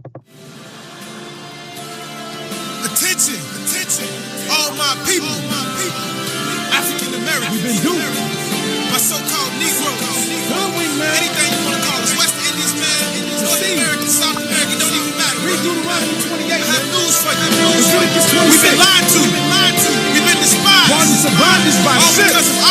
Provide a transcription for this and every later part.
Attention, all my people, African Americans, we've been doing my so-called Negroes, anything you want to call us, West Indians, man, North American, South American, don't even matter. Read Deuteronomy 28. I have news for you. We've been lied to, we've been despised, all because of our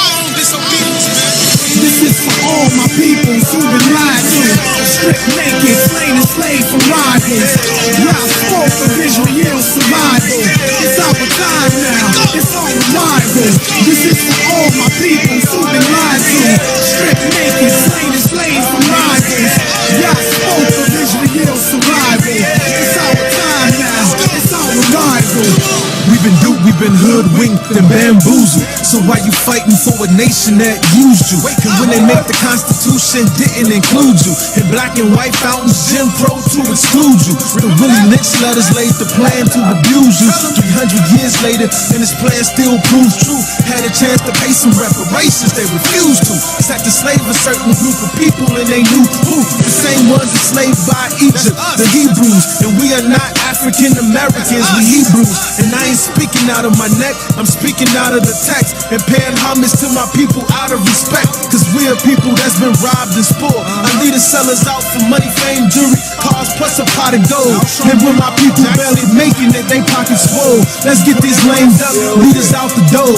own disobedience, man. This is for all my people who've been lied to, stripped naked, slain and slaved for rivals. Y'all spoke of Israel's survival. It's our time now, it's our arrival. This is for all my people who've been lied to, stripped naked, slain and slaved for rivals. Y'all spoke of Israel's survival. It's our time now, it's our arrival. We've been duped, we've been hoodwinked and bamboozled. So why you fighting for a nation that used you? And when they make the Constitution, didn't include you. And black and white fountains, Jim Crow to exclude you. The Willie Lynch letters laid the plan to abuse you. 300 years later, and this plan still proves true. Had a chance to pay some reparations, they refused to. Set to slave a certain group of people and they knew who. The same ones enslaved by Egypt, the Hebrews. And we are not African Americans, we Hebrews. And I ain't speaking out of my neck, I'm speaking out of the text. And paying homage to my people out of respect. Cause we are people that's been robbed and spoiled. I lead the sellers out for money, fame, jewelry, cars, plus a pot of gold. And when my people barely making it, they pockets full. Let's get these lame duck leaders out the door.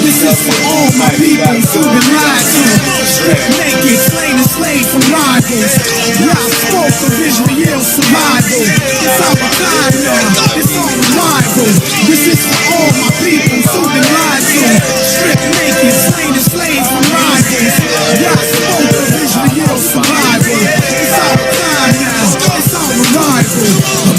This is for all my people who've been lied to, stripped naked, slain and slaved for rivals. Y'all spoke of Israel's survival. It's our time now, it's our arrival. This is for all my people who've been lied to, stripped naked, slain and slaved for rivals. Y'all spoke of Israel's survival. It's our time now, it's our arrival.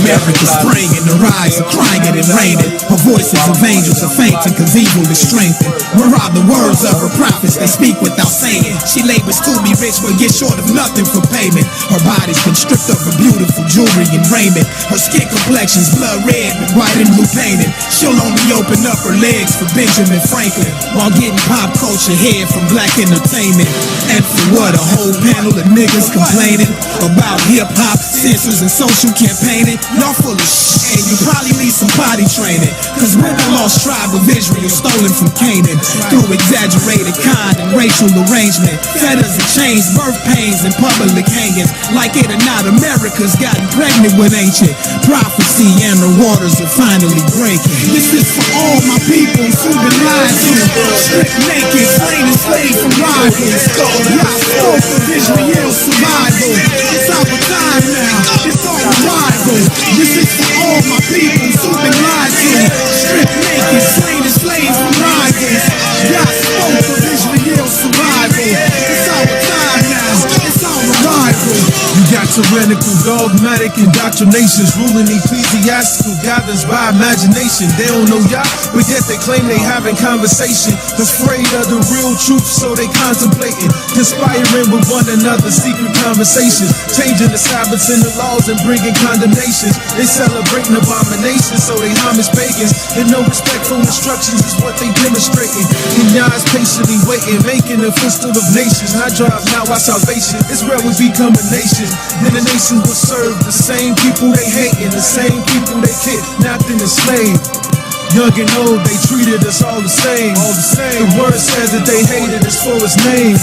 America's praying, the rise of crying and raining. Her voices of angels are fainting, cause evil is strengthened. Where are the words of her prophets? They speak without saying. She labors to be rich, but get short of nothing for payment. Her body's been stripped of her beautiful jewelry and raiment. Her skin complexion's blood red with white and blue painted. She'll only open up her legs for Benjamin Franklin, while getting pop culture head from black entertainment. And for what? A whole panel of niggas complaining about hip-hop, censors, and social campaigning. Y'all full of shit, and you probably need some body training. Cause we're the lost tribe of Israel, stolen from Canaan through exaggerated kind and racial arrangement. Fetters and chains, birth pains, and public hangings. Like it or not, America's gotten pregnant with ancient prophecy, and the waters are finally breaking. This is for all my people who've been lied to, stripped naked, slain and slaved for rivals. Y'all spoke of Israel's survival. It's our time now, it's our arrival. This is for all my people who've been lied to, stripped naked, slain and slaved for rivals. Y'all spoke of Israel's survival. It's our time now, it's our arrival. You got tyrannical, dogmatic indoctrinations, ruling ecclesiastical gatherings by imagination. They don't know y'all, but yet they claim they having conversation. Afraid of the real truth, so they contemplating, conspiring with one another, secret conversations, changing the Sabbaths and the laws and bringing condemnations. They celebrating abominations, so they homage pagans, and no respect for instructions is what they demonstrating. And y'all's patiently waiting, making a footstool of nations. I drive now our salvation, it's where we become a nation. Then the nations will serve the same people they hating, the same people they kidnapped and enslaved. Young and old, they treated us all the same. The word says that they hated us for his name.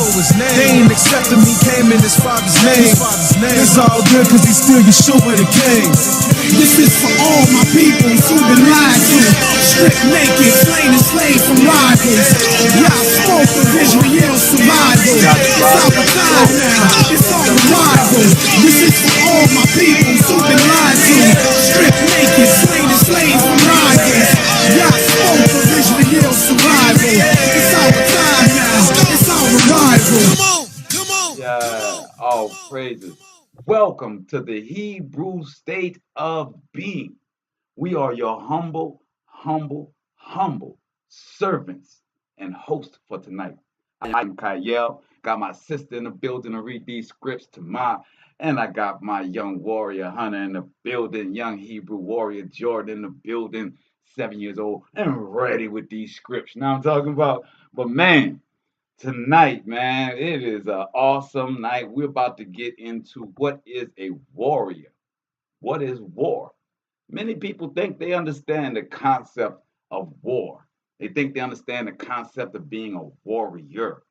They ain't accepting me, came in his father's name. It's all good cause he's still Yeshua the King. This is for all my people who've been lied to, stripped naked, slain and slaved from rivals. Y'all spoke of Israel's survival. It's our time now, it's our arrival. This is for all my people who've been lied to, stripped naked, slain and slaved from rivals. Y'all spoke of Israel's survival. It's our time now, it's our arrival. Come on. Yeah, all praises. Welcome to the Hebrew state of being. We are your humble servants and hosts for tonight. I'm Kyle. Got my sister in the building to read these scripts to my, and I got my young warrior Hunter in the building, young Hebrew warrior Jordan in the building, 7 years old, and ready with these scripts. Now I'm talking about, but man, tonight, man, it is an awesome night. We're about to get into what is a warrior. What is war? Many people think they understand the concept of war. They think they understand the concept of being a warrior.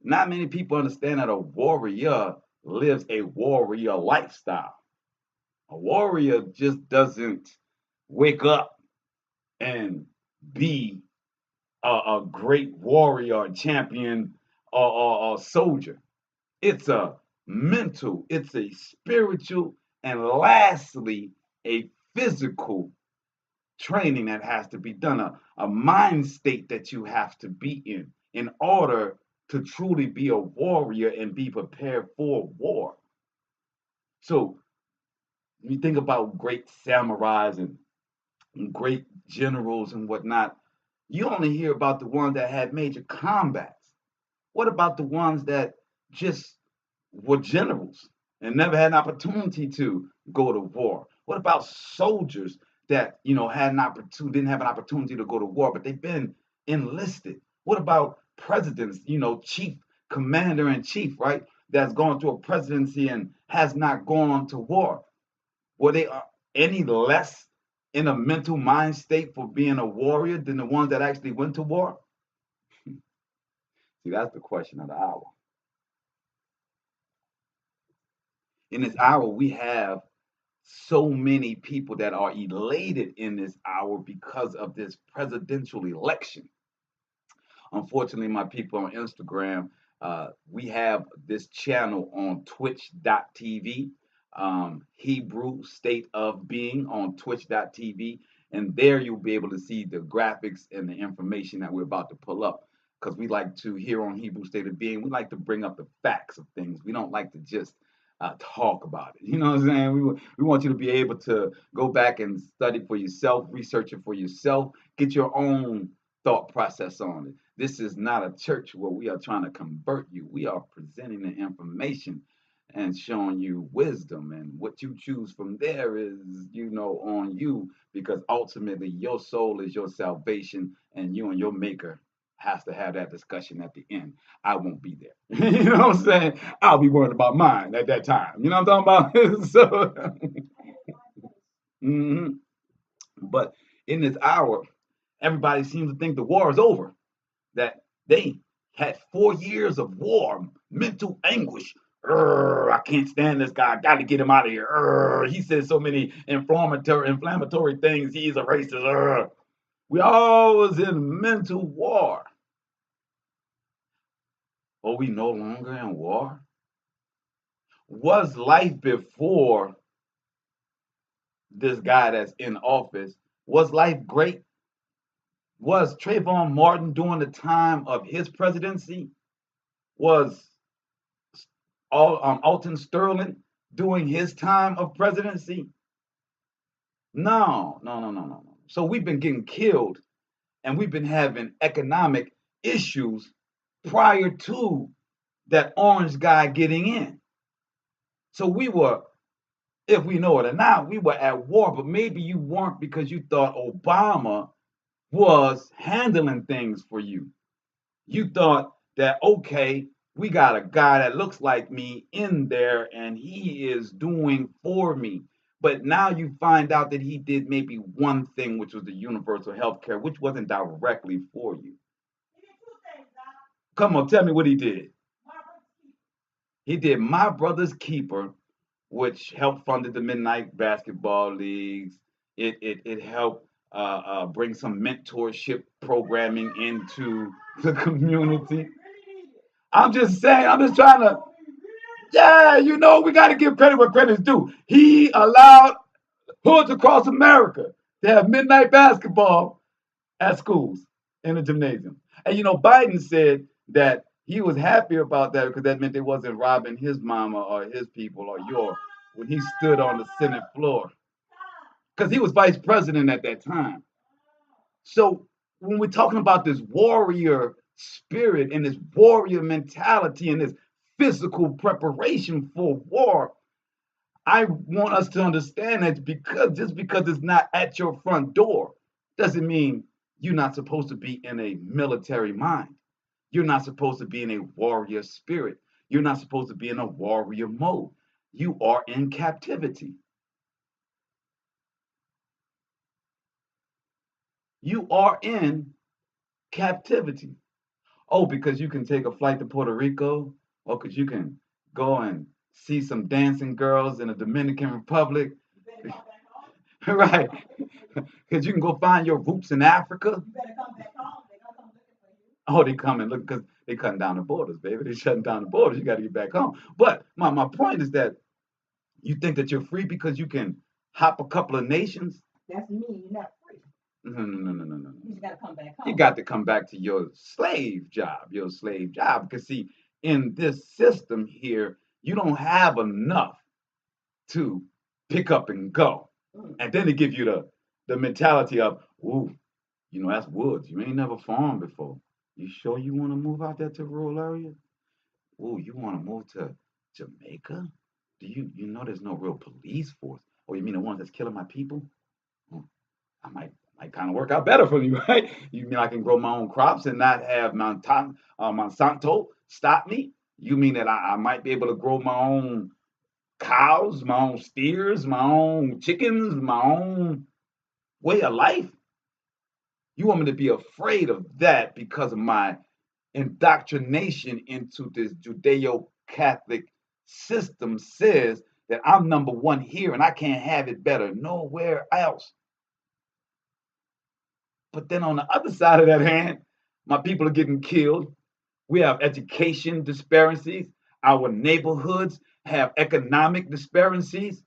Not many people understand that a warrior lives a warrior lifestyle. A warrior just doesn't wake up and be a great warrior, champion, or soldier. It's a mental, it's a spiritual, and lastly, a physical training that has to be done, a mind state that you have to be in order to truly be a warrior and be prepared for war. So when you think about great samurais and great generals and whatnot, you only hear about the ones that had major combats. What about the ones that just were generals and never had an opportunity to go to war? What about soldiers that had an opportunity, didn't have an opportunity to go to war, but they've been enlisted? What about presidents, chief commander in chief, right? That's gone through a presidency and has not gone to war. Were they any less in a mental mind state for being a warrior than the ones that actually went to war? See, that's the question of the hour. In this hour, we have so many people that are elated in this hour because of this presidential election. Unfortunately, my people on Instagram, we have this channel on twitch.tv, Hebrew State of Being on twitch.tv. And there you'll be able to see the graphics and the information that we're about to pull up. Because we like to, here on Hebrew State of Being, we like to bring up the facts of things. We don't like to just talk about it. You know what I'm saying? We want you to be able to go back and study for yourself, research it for yourself, get your own thought process on it. This is not a church where we are trying to convert you. We are presenting the information and showing you wisdom, and what you choose from there is, on you, because ultimately your soul is your salvation, and you and your maker has to have that discussion at the end. I won't be there. You know what I'm saying? I'll be worried about mine at that time. You know what I'm talking about? So, but in this hour, everybody seems to think the war is over, that they had 4 years of war, mental anguish. I can't stand this guy. I got to get him out of here. He says so many inflammatory things. He's a racist. We all was in mental war. Are we no longer in war? Was life before this guy that's in office, was life great? Was Trayvon Martin during the time of his presidency? Was Alton Sterling during his time of presidency? No. So we've been getting killed, and we've been having economic issues prior to that orange guy getting in. So we were, if we know it or not, we were at war, but maybe you weren't because you thought Obama was handling things for you. You thought that, okay, we got a guy that looks like me in there and he is doing for me. But now you find out that he did maybe one thing, which was the universal health care, which wasn't directly for you. Come on, tell me what he did. He did My Brother's Keeper, which helped funded the Midnight Basketball Leagues. It helped bring some mentorship programming into the community. I'm just saying, I'm just trying to, we got to give credit where credit's due. He allowed hoods across America to have midnight basketball at schools in the gymnasium. And Biden said that he was happy about that because that meant they wasn't robbing his mama or his people or yours when he stood on the Senate floor. Because he was vice president at that time. So when we're talking about this warrior spirit and this warrior mentality and this physical preparation for war, I want us to understand that just because it's not at your front door doesn't mean you're not supposed to be in a military mind. You're not supposed to be in a warrior spirit. You're not supposed to be in a warrior mode. You are in captivity. You are in captivity. Oh, because you can take a flight to Puerto Rico, or because you can go and see some dancing girls in the Dominican Republic. Right. Because you can go find your roots in Africa. You better come back home. They're gonna come looking for you. Oh, they come and look because they cutting down the borders, baby. They shutting down the borders. You got to get back home. But my point is that you think that you're free because you can hop a couple of nations. That's me. You're not free. No. You just gotta come back home. You got to come back to your slave job. Because see, in this system here, you don't have enough to pick up and go. And then they give you the mentality of, ooh, you know, that's woods. You ain't never farmed before. You sure you want to move out there to rural area? Ooh, you want to move to Jamaica? Do you know there's no real police force? Oh, you mean the ones that's killing my people? I might kind of work out better for me, right? You mean I can grow my own crops and not have Monsanto stop me? You mean that I might be able to grow my own cows, my own steers, my own chickens, my own way of life? You want me to be afraid of that because of my indoctrination into this Judeo-Catholic system says that I'm number one here and I can't have it better nowhere else. But then on the other side of that hand, my people are getting killed. We have education disparities. Our neighborhoods have economic disparities.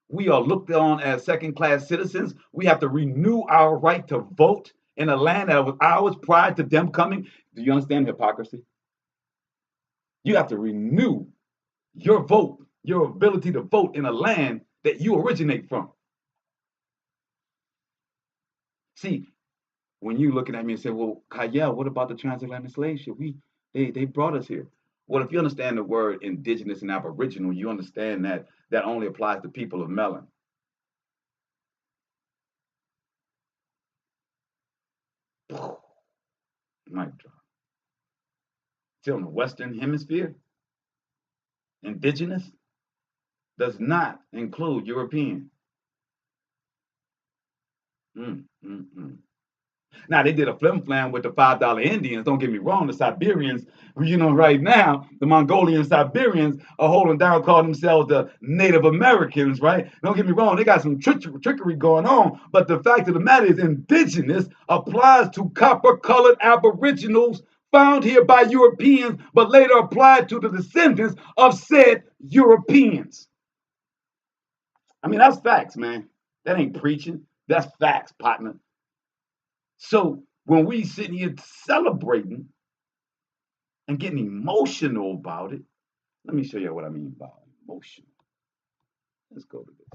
We are looked on as second-class citizens. We have to renew our right to vote in a land that was ours prior to them coming. Do you understand hypocrisy? You have to renew your vote, your ability to vote in a land that you originate from. See, when you looking at me and say, well, Kayel, what about the transatlantic slave ship? They brought us here. Well, if you understand the word indigenous and aboriginal, you understand that that only applies to people of melon. Mic drop. Still in the Western Hemisphere, indigenous does not include European. Now, they did a flim-flam with the $5 Indians. Don't get me wrong. The Siberians, you know, right now, the Mongolian Siberians are holding down, calling themselves the Native Americans, right? Don't get me wrong. They got some trickery going on. But the fact of the matter is indigenous applies to copper-colored aboriginals found here by Europeans, but later applied to the descendants of said Europeans. I mean, that's facts, man. That ain't preaching. That's facts, partner. So when we sitting here celebrating and getting emotional about it, let me show you what I mean by emotional. Let's go to this.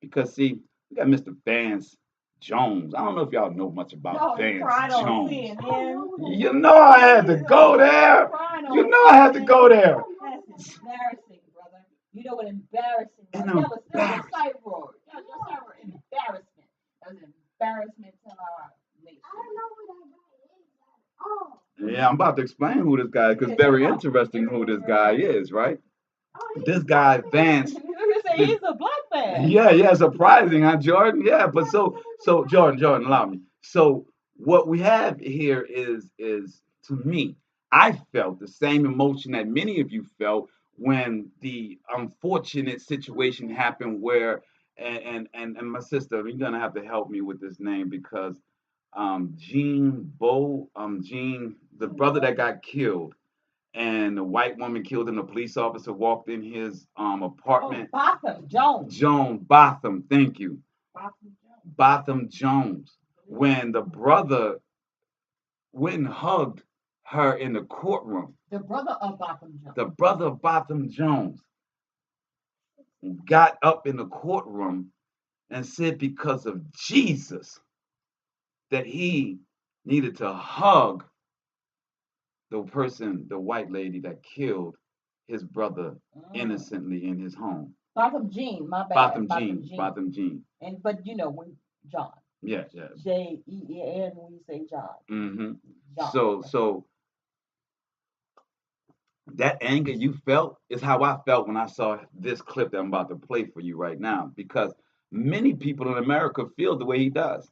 Because see, we got Mr. Vance Jones. I don't know if y'all know much about Vance Jones. You know I had to go there. You know I had to go there. That's embarrassing, brother. You know what embarrassing was? That was a sight roar. That was embarrassment. That was an embarrassment to our nation. Yeah, I'm about to explain who this guy is because it's very interesting who this guy is, right? This guy, Vance. He's a black man. Yeah, surprising, huh, Jordan? Yeah, but so Jordan, allow me. So what we have here is to me, I felt the same emotion that many of you felt when the unfortunate situation happened where and my sister, you're gonna have to help me with this name because Gene, the brother that got killed, and the white woman killed him. The police officer walked in his apartment. Botham, thank you. Botham Jones. When the brother went and hugged her in the courtroom. The brother of Botham Jones. The brother of Botham Jones got up in the courtroom and said because of Jesus that he needed to hug the white lady that killed his brother innocently in his home. Botham Jean, my bad. Botham Jean. But you know when John. Yeah. J-E-N when you say John. Mm-hmm. John. So that anger you felt is how I felt when I saw this clip that I'm about to play for you right now. Because many people in America feel the way he does.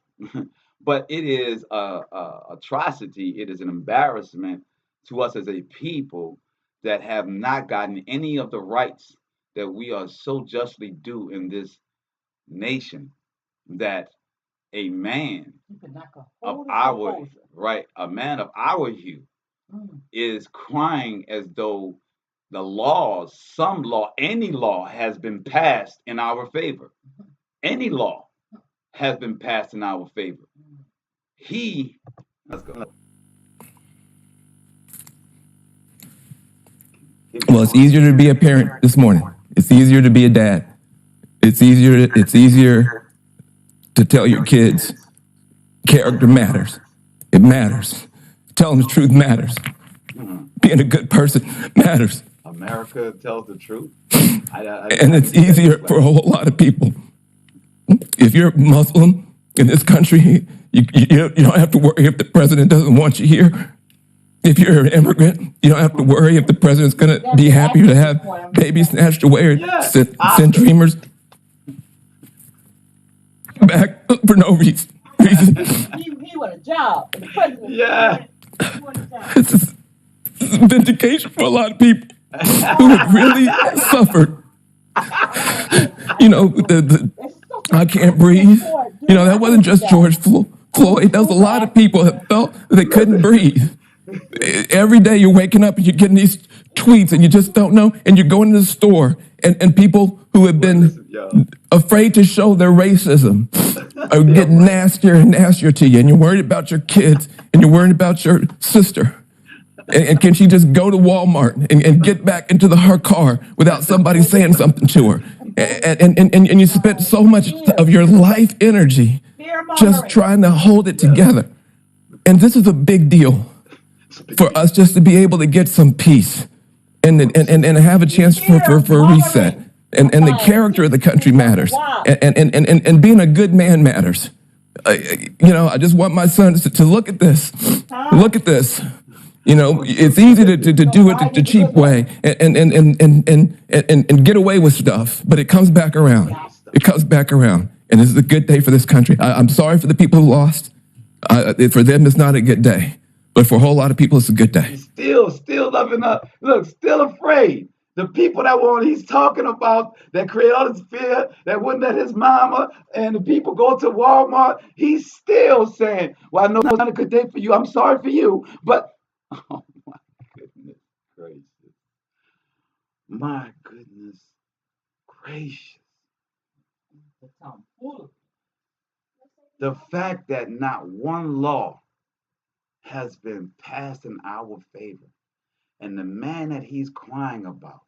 But it is a atrocity. It is an embarrassment to us as a people that have not gotten any of the rights that we are so justly due in this nation. That a man You can knock a of hole in our the right, a man of our hue, is crying as though the laws, some law, any law has been passed in our favor. Any law has been passed in our favor. He, let's go. Well, it's easier to be a parent this morning. It's easier to be a dad. It's easier to tell your kids character matters. It matters. Telling the truth matters. Being a good person matters. America tells the truth. And it's easier for a whole lot of people. If you're Muslim in this country, you don't have to worry if the president doesn't want you here. If you're an immigrant, you don't have to worry if the president's going to be happy to have babies snatched away or send dreamers back for no reason. He want a job. The president. Yeah. He want a job. This is vindication for a lot of people who have really suffered. You know, I can't breathe. You know, that wasn't just George Floyd. That was a lot of people that felt they couldn't breathe. Every day you're waking up and you're getting these tweets and you just don't know. And you're going to the store and people who have been afraid to show their racism are getting nastier and nastier to you. And you're worried about your kids and you're worried about your sister. And can she just go to Walmart and get back into her car without somebody saying something to her? And you spent so much of your life energy just trying to hold it together. And this is a big deal for us just to be able to get some peace and have a chance for a reset. And the character of the country matters. And being a good man matters. You know, I just want my sons to look at this. Look at this. You know, it's easy to do it the cheap way and get away with stuff, but it comes back around. It comes back around. And this is a good day for this country. I'm sorry for the people who lost. For them, it's not a good day. But for a whole lot of people, it's a good day. Still loving up. Look, still afraid. The people he's talking about that create all this fear, that wouldn't let his mama and the people go to Walmart, he's still saying, well, I know it's not a good day for you. I'm sorry for you. But, oh my goodness gracious. My goodness gracious. The fact that not one law has been passed in our favor, and the man that he's crying about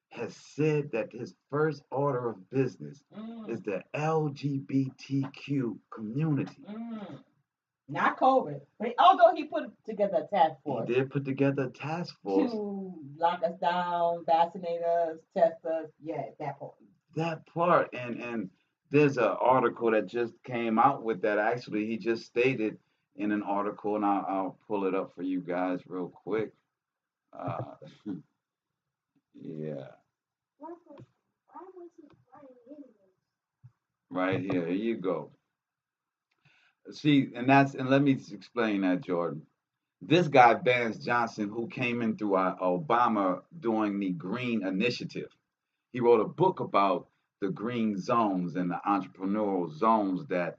has said that his first order of business is the LGBTQ community. Not COVID. But although he put together a task force. He did put together a task force. To lock us down, vaccinate us, test us. Yeah, that part. That part. And there's an article that just came out with that. Actually, he just stated in an article, and I'll pull it up for you guys real quick. Yeah. Right here you go. See, and let me explain that, Jordan. This guy, Vance Johnson, who came in through Obama doing the Green Initiative, he wrote a book about the green zones and the entrepreneurial zones that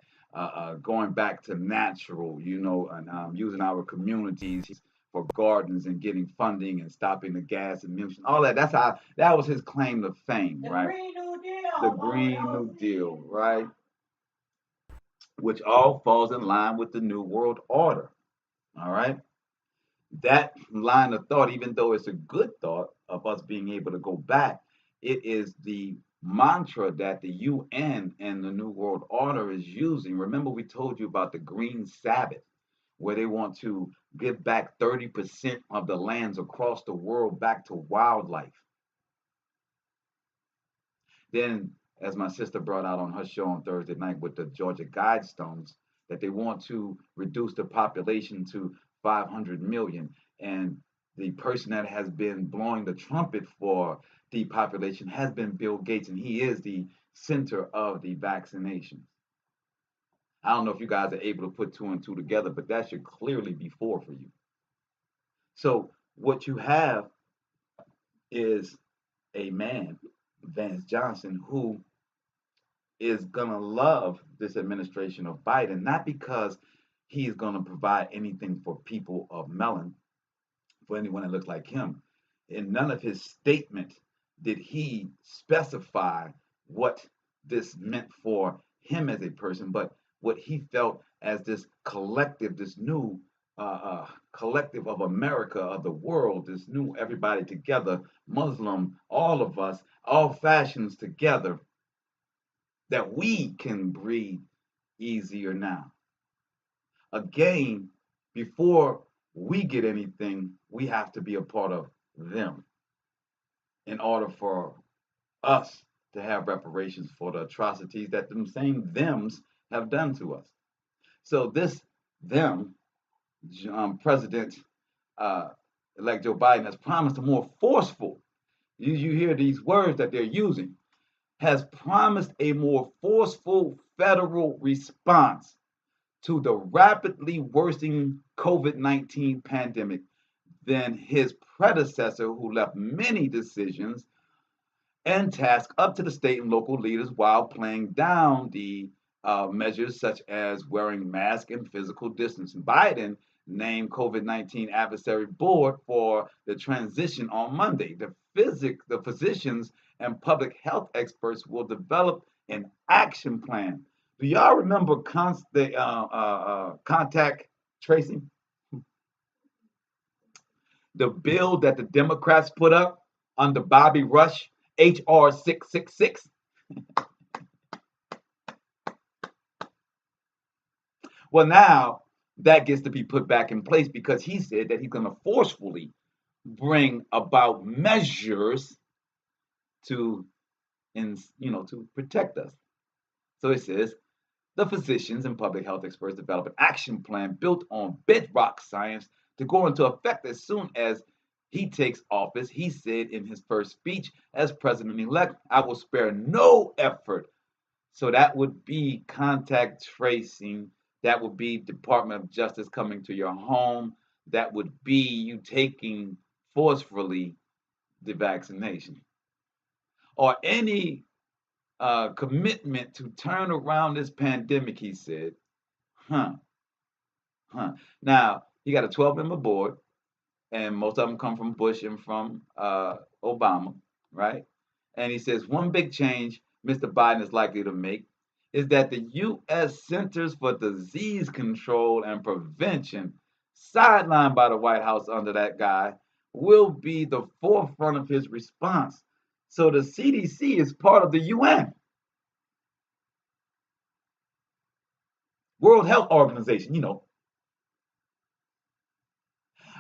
going back to natural, you know, and using our communities for gardens and getting funding and stopping the gas emission, all that. That was his claim to fame, right? Green New Deal. The Green New Deal, right? Which all falls in line with the New World Order, all right? That line of thought, even though it's a good thought of us being able to go back, it is the mantra that the UN and the New World Order is using. Remember, we told you about the Green Sabbath, where they want to give back 30% of the lands across the world back to wildlife. Then, as my sister brought out on her show on Thursday night with the Georgia Guidestones, that they want to reduce the population to 500 million. And the person that has been blowing the trumpet for depopulation has been Bill Gates, and he is the center of the vaccination. I don't know if you guys are able to put two and two together, but that should clearly be four for you. So what you have is a man, Vance Johnson, who is going to love this administration of Biden, not because he's going to provide anything for people of melon, for anyone that looks like him. In none of his statements did he specify what this meant for him as a person, but what he felt as this collective, this new collective of America, of the world, this new everybody together, Muslim, all of us, all fashions together, that we can breathe easier now. Again, before we get anything, we have to be a part of them in order for us to have reparations for the atrocities that them same thems have done to us. So this them, President elect Joe Biden has promised a more forceful, you hear these words that they're using, has promised a more forceful federal response to the rapidly worsening COVID-19 pandemic than his predecessor, who left many decisions and tasks up to the state and local leaders while playing down the measures such as wearing masks and physical distancing. Biden named COVID-19 advisory board for the transition on Monday. The physicians and public health experts will develop an action plan. Do y'all remember contact tracing? The bill that the Democrats put up under Bobby Rush, HR 666. Well, now that gets to be put back in place because he said that he's going to forcefully bring about measures to protect us. So it says the physicians and public health experts develop an action plan built on bedrock science to go into effect as soon as he takes office. He said in his first speech as president-elect, "I will spare no effort." So that would be contact tracing. That would be Department of Justice coming to your home. That would be you taking forcefully the vaccination. Or any commitment to turn around this pandemic, he said. Now, he got a 12-member board, and most of them come from Bush and from Obama, right? And he says one big change Mr. Biden is likely to make is that the U.S. Centers for Disease Control and Prevention, sidelined by the White House under that guy, will be the forefront of his response. So the CDC is part of the UN, World Health Organization,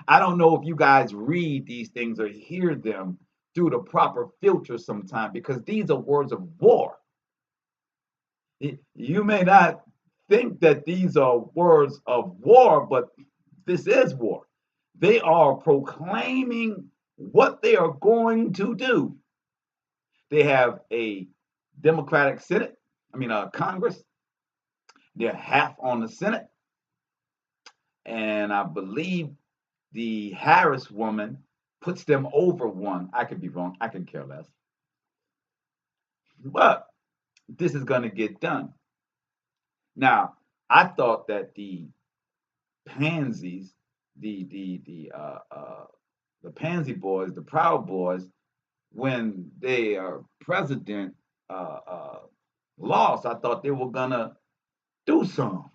I don't know if you guys read these things or hear them through the proper filter sometime because these are words of war. You may not think that these are words of war, but this is war. They are proclaiming what they are going to do. They have a Democratic Congress. They're half on the Senate. And I believe the Harris woman puts them over one. I could be wrong. I can care less. But this is going to get done. Now, I thought that the pansies, the pansy boys, the Proud Boys, when they are president lost, I thought they were gonna do something.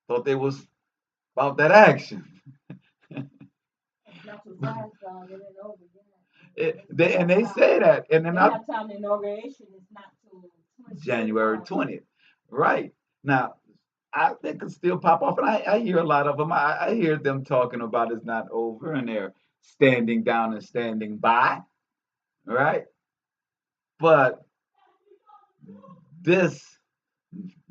Thought they was about that action. Not too fast, though. It ain't over yet. They say that, and then that time the inauguration is not till January 20th, right? Now, I think it still pop off, and I hear a lot of them. I hear them talking about it's not over, and they're standing down and standing by, right? But the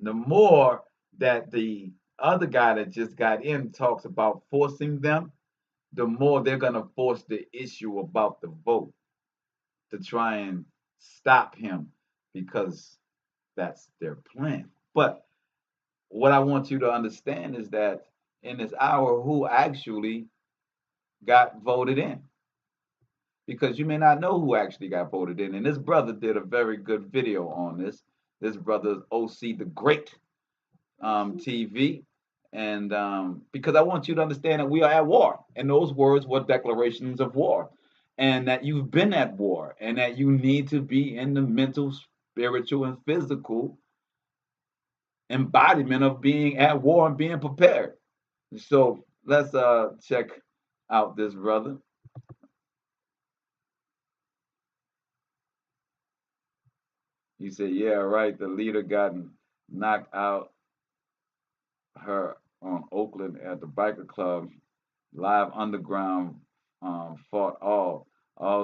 more that the other guy that just got in talks about forcing them, the more they're going to force the issue about the vote to try and stop him because that's their plan. But what I want you to understand is that in this hour, who actually got voted in? Because you may not know who actually got voted in. And this brother did a very good video on this. This brother's OC the Great TV. And because I want you to understand that we are at war. And those words were declarations of war. And that you've been at war. And that you need to be in the mental, spiritual, and physical embodiment of being at war and being prepared. So let's check out this brother. He said, yeah, right, the leader got knocked out her on Oakland at the biker club. Live underground fought all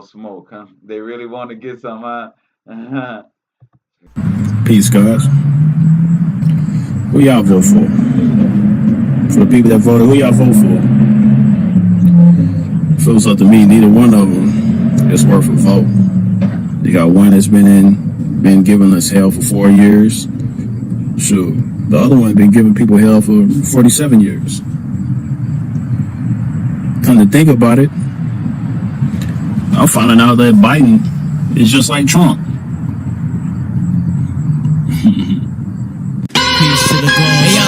smoke, huh? They really want to get some, huh? Peace, guys. Who y'all vote for? For the people that voted, who y'all vote for? If it was up to me, neither one of them is worth a vote. You got one that's been giving us hell for 4 years. Shoot, the other one been giving people hell for 47 years. Come to think about it, I'm finding out that Biden is just like Trump. Peace to the gods. Hey yo,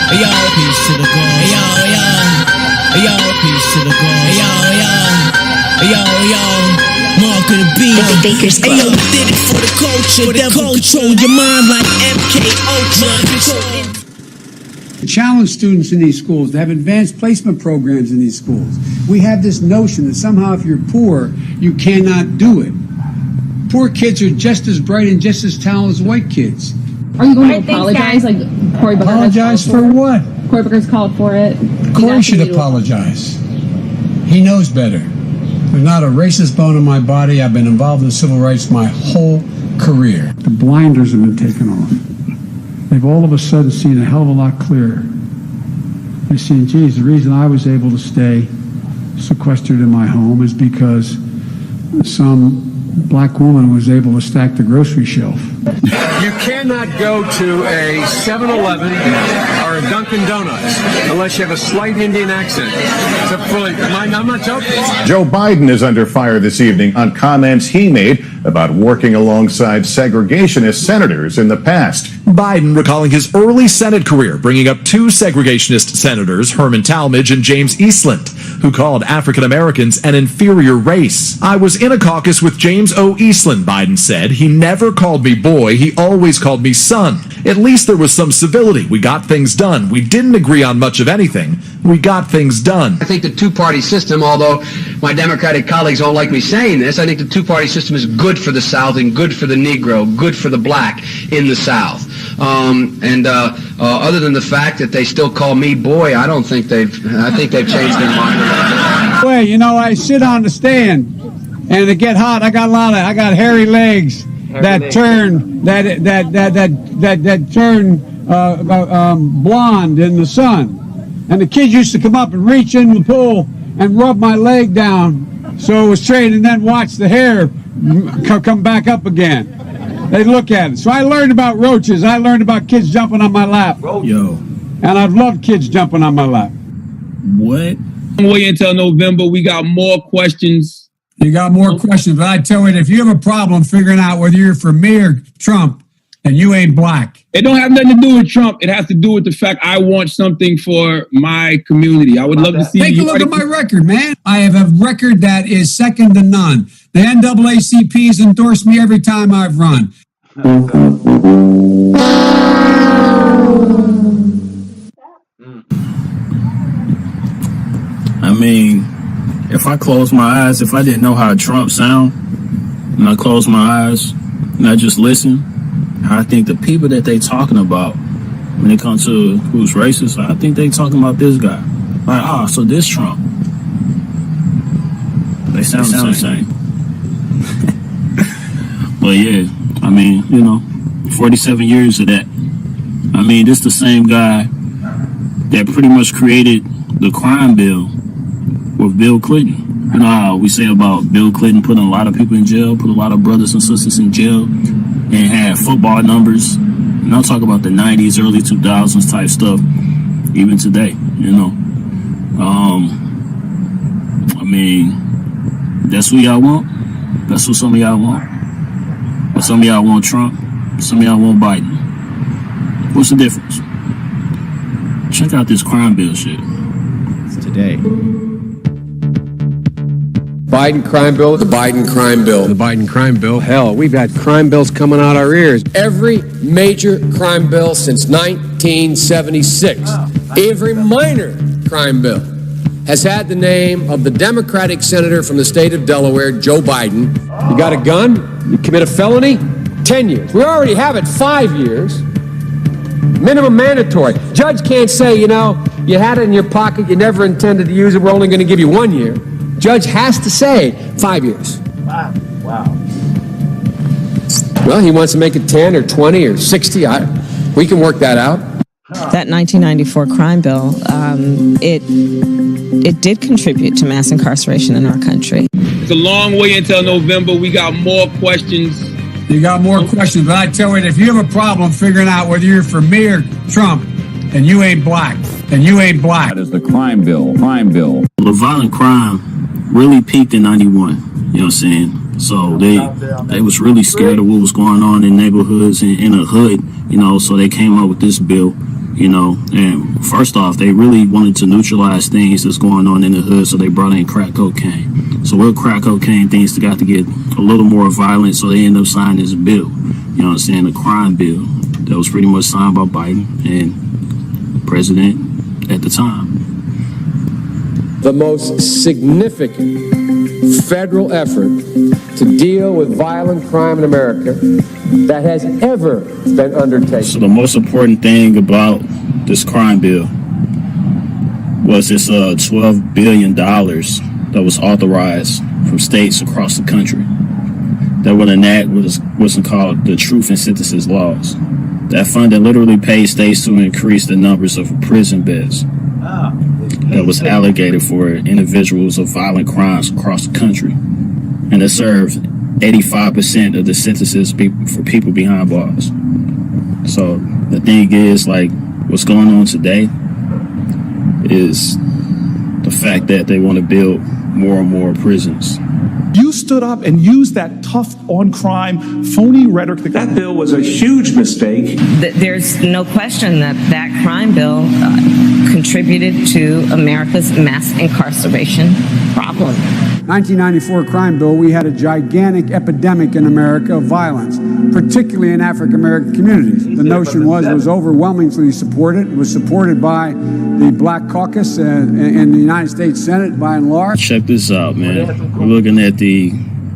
hey yo, peace to the gods. Hey yo, hey yo, peace to the gods. Hey yo, hey yo, Mark of the beat. Hey yo, did it for the culture. Devil control your mind like MK Ultra. Challenge students in these schools to have advanced placement programs in these schools. We have this notion that somehow if you're poor, you cannot do it. Poor kids are just as bright and just as talented as white kids. Are you going to apologize? Like Cory Booker Apologize for what? Cory Booker's called for it. Cory should apologize. He knows better. There's not a racist bone in my body. I've been involved in civil rights my whole career. The blinders have been taken off. They've all of a sudden seen a hell of a lot clearer. They've seen, geez, the reason I was able to stay sequestered in my home is because some black woman was able to stack the grocery shelf. You cannot go to a 7-Eleven or a Dunkin' Donuts unless you have a slight Indian accent. I'm not joking. Joe Biden is under fire this evening on comments he made about working alongside segregationist senators in the past. Biden recalling his early Senate career, bringing up two segregationist senators, Herman Talmadge and James Eastland, who called African Americans an inferior race. I was in a caucus with James O. Eastland, Biden said. He never called me boy. He always called me son. At least there was some civility. We got things done. We didn't agree on much of anything. We got things done. I think the two-party system, although my Democratic colleagues don't like me saying this, I think the two-party system is good for the South and good for the Negro, good for the black in the South. Other than the fact that they still call me boy, I think they've changed their mind. Well, you know, I sit on the stand and it get hot. I got hairy legs that turn blonde in the sun. And the kids used to come up and reach in the pool and rub my leg down so it was straight, and then watch the hair come back up again. They look at it. So I learned about roaches. I learned about kids jumping on my lap. Yo. And I've loved kids jumping on my lap. What? Wait until November. We got more questions. You got more questions, but I tell you, if you have a problem figuring out whether you're for me or Trump, and you ain't black. It don't have nothing to do with Trump. It has to do with the fact I want something for my community. I would love to see. Take a look at my record, man. I have a record that is second to none. The NAACP has endorsed me every time I've run. I mean, if I close my eyes, if I didn't know how Trump sound, and I close my eyes and I just listen, I think the people that they talking about when it comes to who's racist, I think they talking about this guy. Like, so this Trump. They sound the same. But yeah, I mean, 47 years of that. I mean, this the same guy that pretty much created the crime bill with Bill Clinton. You know how we say about Bill Clinton putting a lot of people in jail, put a lot of brothers and sisters in jail. and had football numbers. And I'll talk about the 90s, early 2000s type stuff, even today, you know. I mean, that's what y'all want. That's what some of y'all want. But some of y'all want Trump. Some of y'all want Biden. What's the difference? Check out this crime bill shit. It's today. Biden crime bill, the Biden crime bill. The Biden crime bill. Hell, we've had crime bills coming out our ears. Every major crime bill since 1976, every minor crime bill has had the name of the Democratic senator from the state of Delaware, Joe Biden. You got a gun, you commit a felony, 10 years. We already have it 5 years. Minimum mandatory. Judge can't say, you know, you had it in your pocket, you never intended to use it, we're only going to give you 1 year. Judge has to say 5 years. Wow. Well, he wants to make it 10 or 20 or 60. We can work that out. That 1994 crime bill, it did contribute to mass incarceration in our country. It's a long way until November. We got more questions. You got more questions, but I tell you, if you have a problem figuring out whether you're for me or Trump, then you ain't black. And you ain't black. That is the crime bill. The violent crime really peaked in 91. You know what I'm saying? So they was really scared of what was going on in neighborhoods and in the hood, you know, so they came up with this bill, you know. And first off, they really wanted to neutralize things that's going on in the hood, so they brought in crack cocaine. So with crack cocaine, things got to get a little more violent, so they ended up signing this bill, you know what I'm saying, the crime bill that was pretty much signed by Biden and president at the time. The most significant federal effort to deal with violent crime in America that has ever been undertaken. So the most important thing about this crime bill was this $12 billion that was authorized from states across the country that would enact what's called the Truth in Sentences laws. That funding literally paid states to increase the numbers of prison beds that was allocated for individuals of violent crimes across the country. And it served 85% of the sentences for people behind bars. So the thing is, like, what's going on today is the fact that they want to build more and more prisons. You stood up and used that tough on crime, phony rhetoric. That bill was a huge mistake. There's no question that crime bill contributed to America's mass incarceration problem. 1994 crime bill, we had a gigantic epidemic in America of violence, particularly in African-American communities. The notion it was overwhelmingly supported. It was supported by the Black Caucus in the United States Senate by and large. Check this out, man. We're looking at the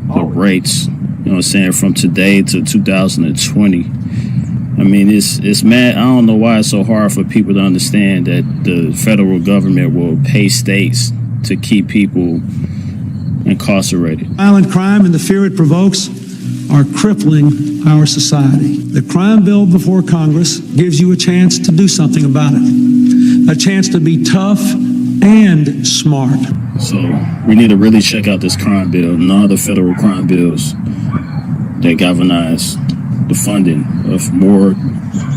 rates, you know what I'm saying, from today to 2020. I mean, it's mad. I don't know why it's so hard for people to understand that the federal government will pay states to keep people incarcerated. Violent crime and the fear it provokes are crippling our society. The crime bill before Congress gives you a chance to do something about it, a chance to be tough and smart. So we need to really check out this crime bill and all the federal crime bills that galvanize the funding of more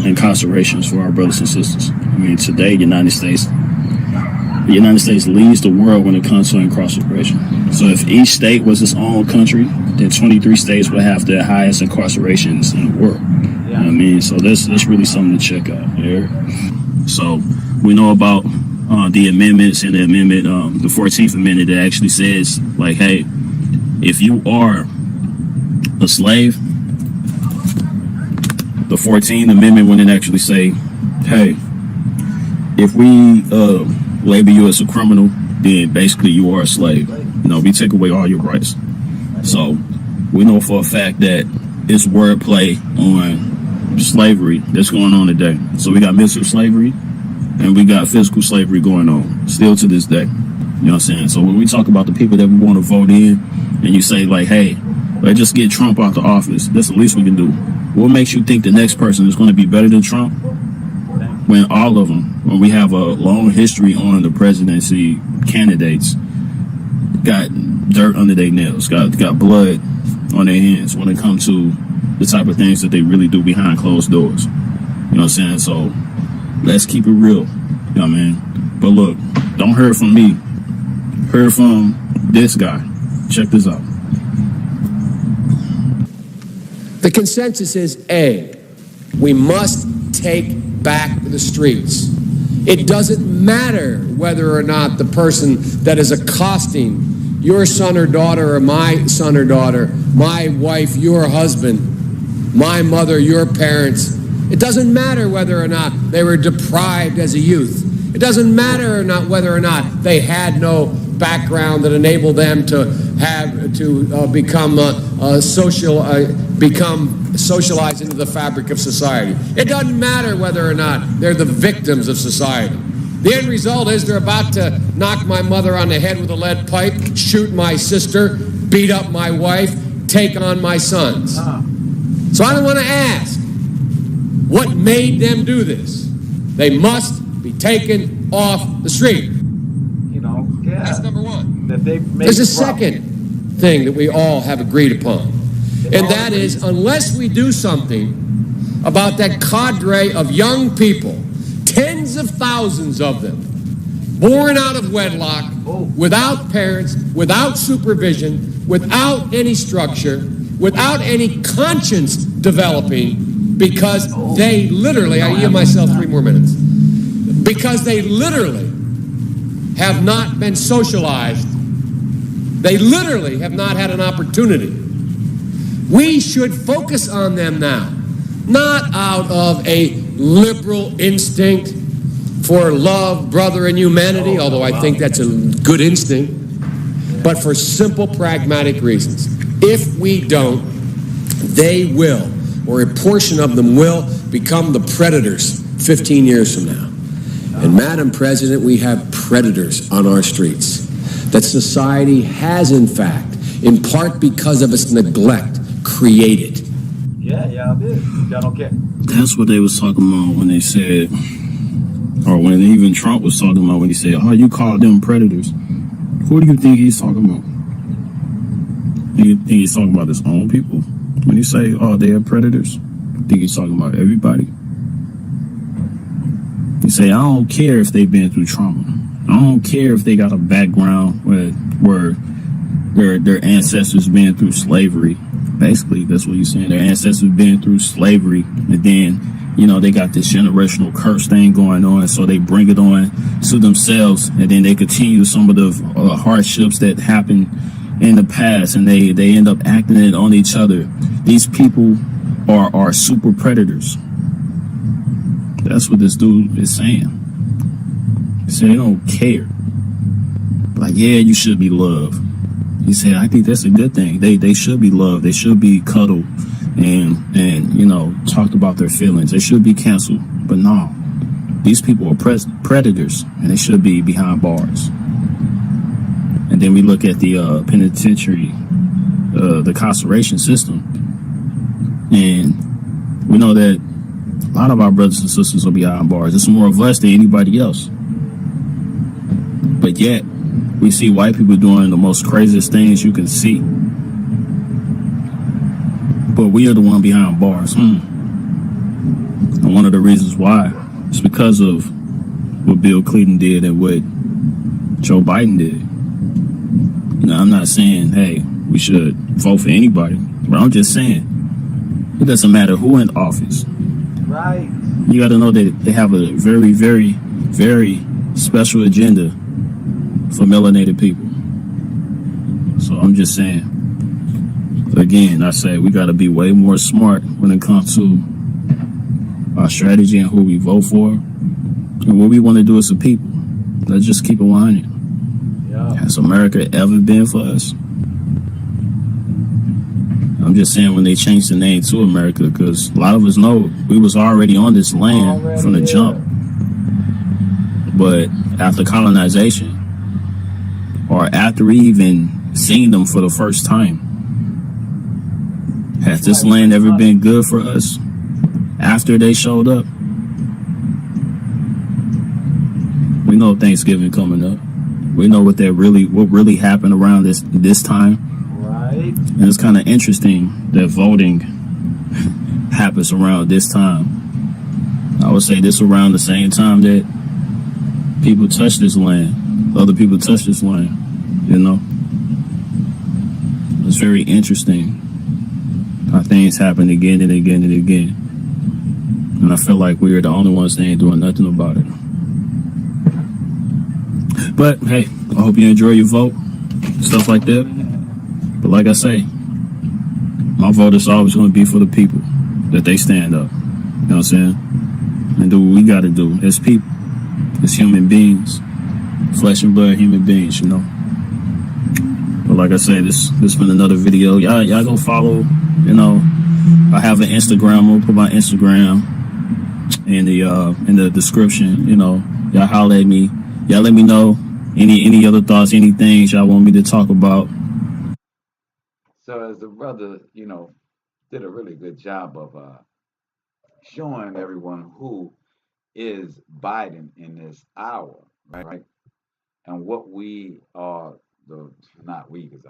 incarcerations for our brothers and sisters. I mean, today, the United States leads the world when it comes to incarceration. So if each state was its own country, then 23 states would have the highest incarcerations in the world. You know what I mean? So that's really something to check out here. So we know about the amendments and the amendment, the 14th Amendment that actually says, like, hey, if you are a slave, the 14th Amendment wouldn't actually say, hey, if we label you as a criminal, then basically you are a slave. You know, we take away all your rights. So we know for a fact that it's wordplay on slavery that's going on today. So we got mental slavery and we got physical slavery going on still to this day. You know what I'm saying? So when we talk about the people that we want to vote in and you say, like, hey, let's just get Trump out the office, that's the least we can do. What makes you think the next person is going to be better than Trump? When all of them, when we have a long history on the presidency candidates, got dirt under their nails, got blood on their hands when it comes to the type of things that they really do behind closed doors. You know what I'm saying? So let's keep it real. You know what I mean? But look, don't hear from me. Hear from this guy. Check this out. The consensus is A, we must take back the streets. It doesn't matter whether or not the person that is accosting your son or daughter or my son or daughter, my wife, your husband, my mother, your parents. It doesn't matter whether or not they were deprived as a youth. It doesn't matter or not whether or not they had no background that enabled them to become socialized into the fabric of society. It doesn't matter whether or not they're the victims of society. The end result is they're about to knock my mother on the head with a lead pipe, shoot my sister, beat up my wife, take on my sons. So I want to ask, what made them do this? They must be taken off the street. That's number one. There's a second thing that we all have agreed upon, and that is unless we do something about that cadre of young people, tens of thousands of them, born out of wedlock, without parents, without supervision, without any structure, without any conscience developing, because they literally, I give myself 3 more minutes, because they literally have not been socialized. They literally have not had an opportunity. We should focus on them now, not out of a liberal instinct for love, brother, and humanity, although I think that's a good instinct, but for simple, pragmatic reasons. If we don't, they will, or a portion of them will, become the predators 15 years from now. And Madam President, we have predators on our streets that society has, in fact, in part because of its neglect, created. Yeah, y'all did. Y'all don't care. That's what they was talking about when they said, or when even Trump was talking about when he said, oh, you called them predators. Who do you think he's talking about? Do you think he's talking about his own people? When you say, oh, they are predators, I think he's talking about everybody. You say, I don't care if they've been through trauma. I don't care if they got a background where their ancestors been through slavery. Basically, that's what you're saying. Their ancestors been through slavery, and then, you know, they got this generational curse thing going on, so they bring it on to themselves, and then they continue some of the hardships that happened in the past, and they end up acting it on each other. These people are super predators. That's what this dude is saying. He said they don't care. Like, yeah, you should be loved. He said, I think that's a good thing. They should be loved. They should be cuddled and you know, talked about their feelings. They should be canceled. But no, these people are predators, and they should be behind bars. And then we look at the penitentiary, the incarceration system, and we know that a lot of our brothers and sisters are behind bars. It's more of us than anybody else. But yet, we see white people doing the most craziest things you can see. But we are the one behind bars. And one of the reasons why is because of what Bill Clinton did and what Joe Biden did. You know, I'm not saying, hey, we should vote for anybody, but I'm just saying, it doesn't matter who in office. Right. You got to know that they have a very, very, very special agenda for melanated people. So I'm just saying, again, I say we got to be way more smart when it comes to our strategy and who we vote for and what we want to do as a people. Let's just keep it 100. Yeah. Has America ever been for us? I'm just saying when they changed the name to America, because a lot of us know we was already on this land from the jump. But after colonization, or after we even seen them for the first time, has this land ever been good for us after they showed up? We know Thanksgiving coming up. We know what really happened around this time. Right. And it's kind of interesting that voting happens around this time. I would say this around the same time that people touch this land, other people touch this land, you know. It's very interesting how things happen again and again and again. And I feel like we're the only ones that ain't doing nothing about it. But hey, I hope you enjoy your vote, stuff like that. But like I say, my vote is always going to be for the people, that they stand up. You know what I'm saying? And do what we got to do as people, as human beings, flesh and blood human beings, you know. But like I say, this been another video. Y'all go follow, you know. I have an Instagram. I'll put my Instagram in the description, you know. Y'all holler at me. Y'all let me know any other thoughts, any things y'all want me to talk about. So as the brother, you know, did a really good job of showing everyone who is Biden in this hour, right? And what we are, not we, because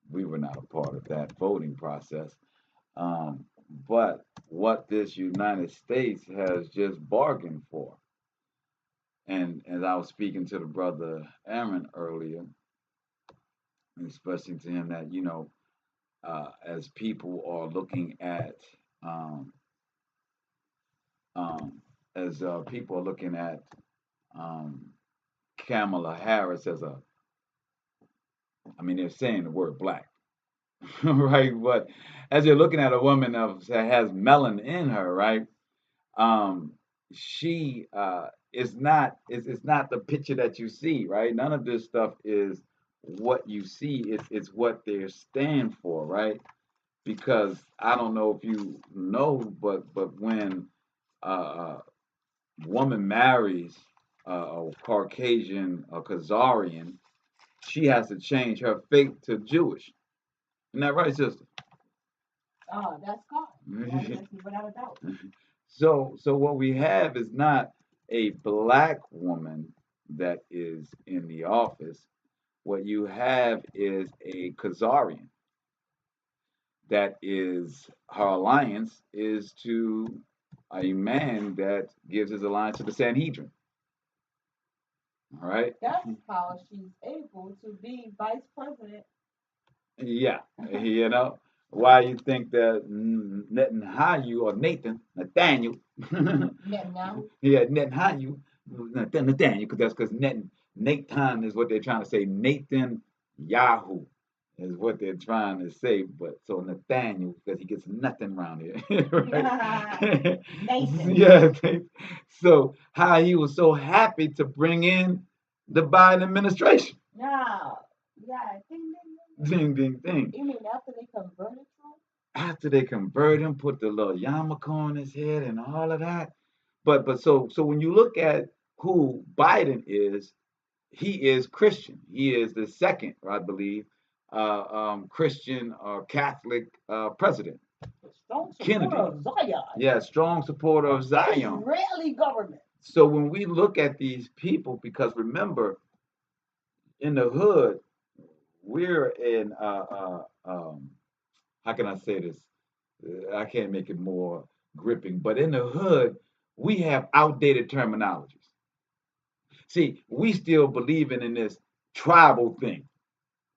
we were not a part of that voting process, but what this United States has just bargained for. And as I was speaking to the brother Aaron earlier, expressing to him that, you know, as people are looking at, Kamala Harris as they're saying the word black, right? But as you're looking at a woman that has melanin in her, right? She is not, it's not the picture that you see, right? None of this stuff is what you see. It's what they stand for, right? Because I don't know if you know, but when a woman marries a Caucasian, a Khazarian, she has to change her faith to Jewish. Isn't that right, sister? Oh, that's God. That's without a doubt. So what we have is not a black woman that is in the office. What you have is a Khazarian. That is, her alliance is to a man that gives his alliance to the Sanhedrin. All right? That's how she's able to be vice president. Yeah, you know. Why you think that Netanyahu or Nathaniel? Netanyahu. Yeah, Netanyahu, because Nathan is what they're trying to say. Nathan Yahoo is what they're trying to say. But so Nathaniel, because he gets nothing around here. Right? Nathan. Yeah. So how he was so happy to bring in the Biden administration. No. Yeah, Ding, ding, ding. You mean after they converted Trump? After they convert him, put the little yarmulke on his head and all of that. But so when you look at who Biden is, he is Christian. He is the second, I believe, Christian or Catholic president. Strong supporter of Zion. Yeah, strong supporter of Zion. Israeli government. So when we look at these people, because remember, in the hood, we're in how can I say this? I can't make it more gripping, but in the hood, we have outdated terminologies. See, we still believing in this tribal thing,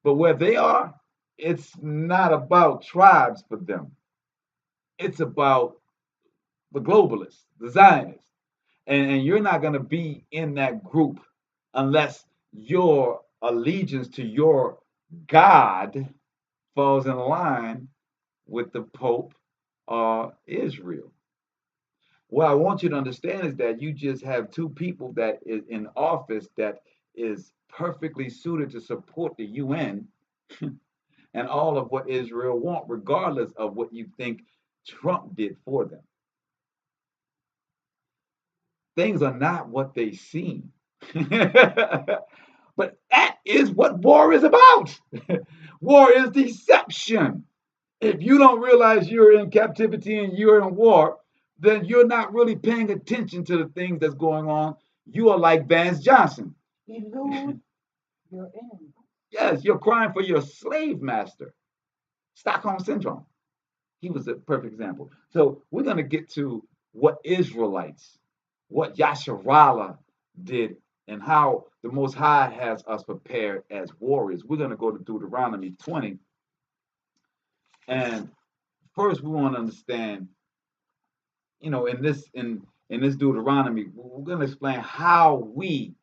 but where they are, it's not about tribes for them. It's about the globalists, the Zionists, and you're not going to be in that group unless your allegiance to your God falls in line with the Pope or Israel. What I want you to understand is that you just have two people that is in office that is perfectly suited to support the UN and all of what Israel want, regardless of what you think Trump did for them. Things are not what they seem. But that is what war is about. War is deception. If you don't realize you're in captivity and you're in war, then you're not really paying attention to the things that's going on. You are like Vance Johnson. Elude your enemy. Yes, you're crying for your slave master. Stockholm syndrome. He was a perfect example. So we're going to get to what Israelites, what Yasharale did, and how the Most High has us prepared as warriors. We're going to go to Deuteronomy 20. And first we want to understand, in this Deuteronomy, we're going to explain how we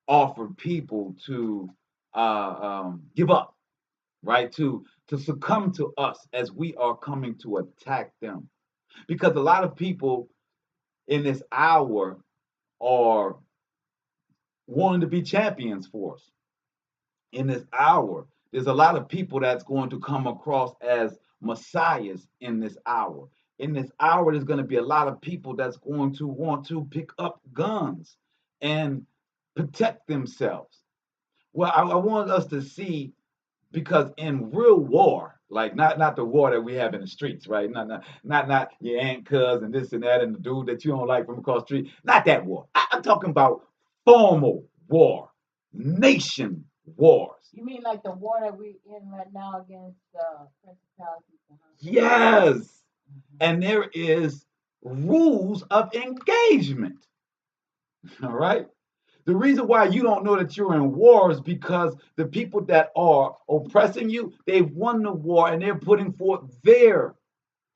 offer people to give up, right? To succumb to us as we are coming to attack them. Because a lot of people in this hour are wanting to be champions for us. In this hour, there's a lot of people that's going to come across as messiahs in this hour. In this hour, there's going to be a lot of people that's going to want to pick up guns and protect themselves. Well, I want us to see, because in real war, like not the war that we have in the streets, right? Not your aunt, cousin, this and that, and the dude that you don't like from across the street. Not that war. I'm talking about formal war, nation wars. You mean like the war that we're in right now against principalities? Yes. And there is rules of engagement. All right. The reason why you don't know that you're in war is because the people that are oppressing you, they've won the war and they're putting forth their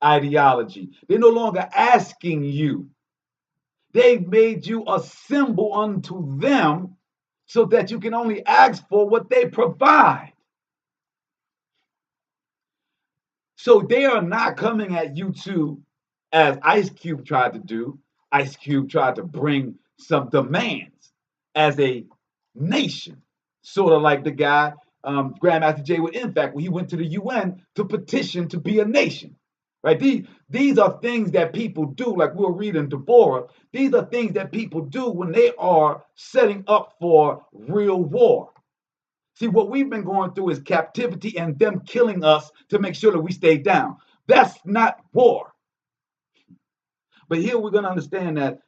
ideology. They're no longer asking you. They've made you a symbol unto them so that you can only ask for what they provide. So they are not coming at you too, as Ice Cube tried to do. Ice Cube tried to bring some demands as a nation, sort of like the guy, Grandmaster Jay, with Impact, when he went to the UN to petition to be a nation, right? These are things that people do, like we'll read in Deborah. These are things that people do when they are setting up for real war. See, what we've been going through is captivity and them killing us to make sure that we stay down. That's not war. But here we're going to understand that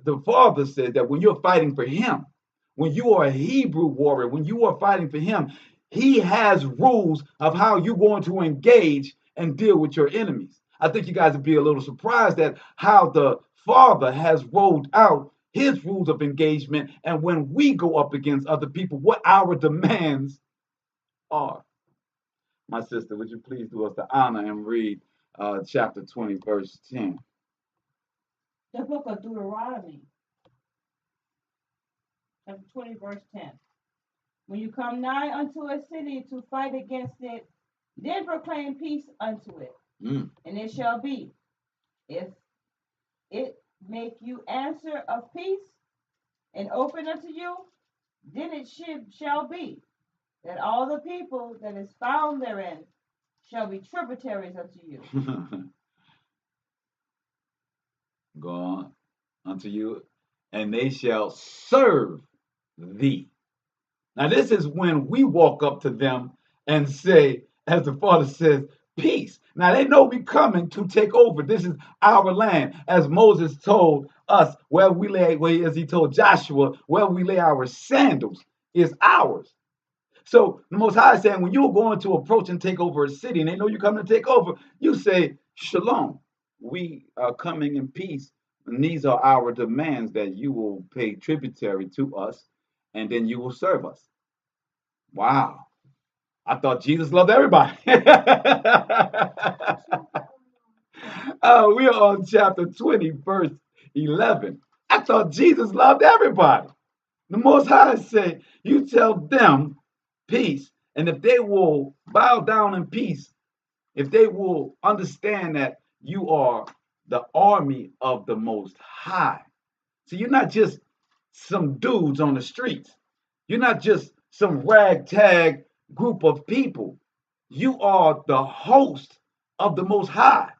the Father said that when you're fighting for him, when you are a Hebrew warrior, when you are fighting for him, he has rules of how you're going to engage and deal with your enemies. I think you guys would be a little surprised at how the Father has rolled out his rules of engagement, and when we go up against other people, what our demands are. My sister, would you please do us the honor and read chapter 20, verse 10? The book of Deuteronomy, chapter 20, verse 10. When you come nigh unto a city to fight against it, then proclaim peace unto it. And it shall be, if it make you answer of peace and open unto you, then it shall be that all the people that is found therein shall be tributaries unto you. Go on unto you, and they shall serve thee. Now, this is when we walk up to them and say, as the Father says, peace. Now, they know we coming to take over. This is our land. As Moses told us, where we lay, as he told Joshua, where we lay our sandals is ours. So the Most High is saying, when you're going to approach and take over a city, and they know you're coming to take over, you say, Shalom. We are coming in peace, and these are our demands, that you will pay tributary to us, and then you will serve us. Wow. I thought Jesus loved everybody. We are on chapter 20, verse 11. I thought Jesus loved everybody. The Most High said, you tell them peace, and if they will bow down in peace, if they will understand that you are the army of the Most High. So you're not just some dudes on the streets. You're not just some ragtag group of people. You are the host of the Most High.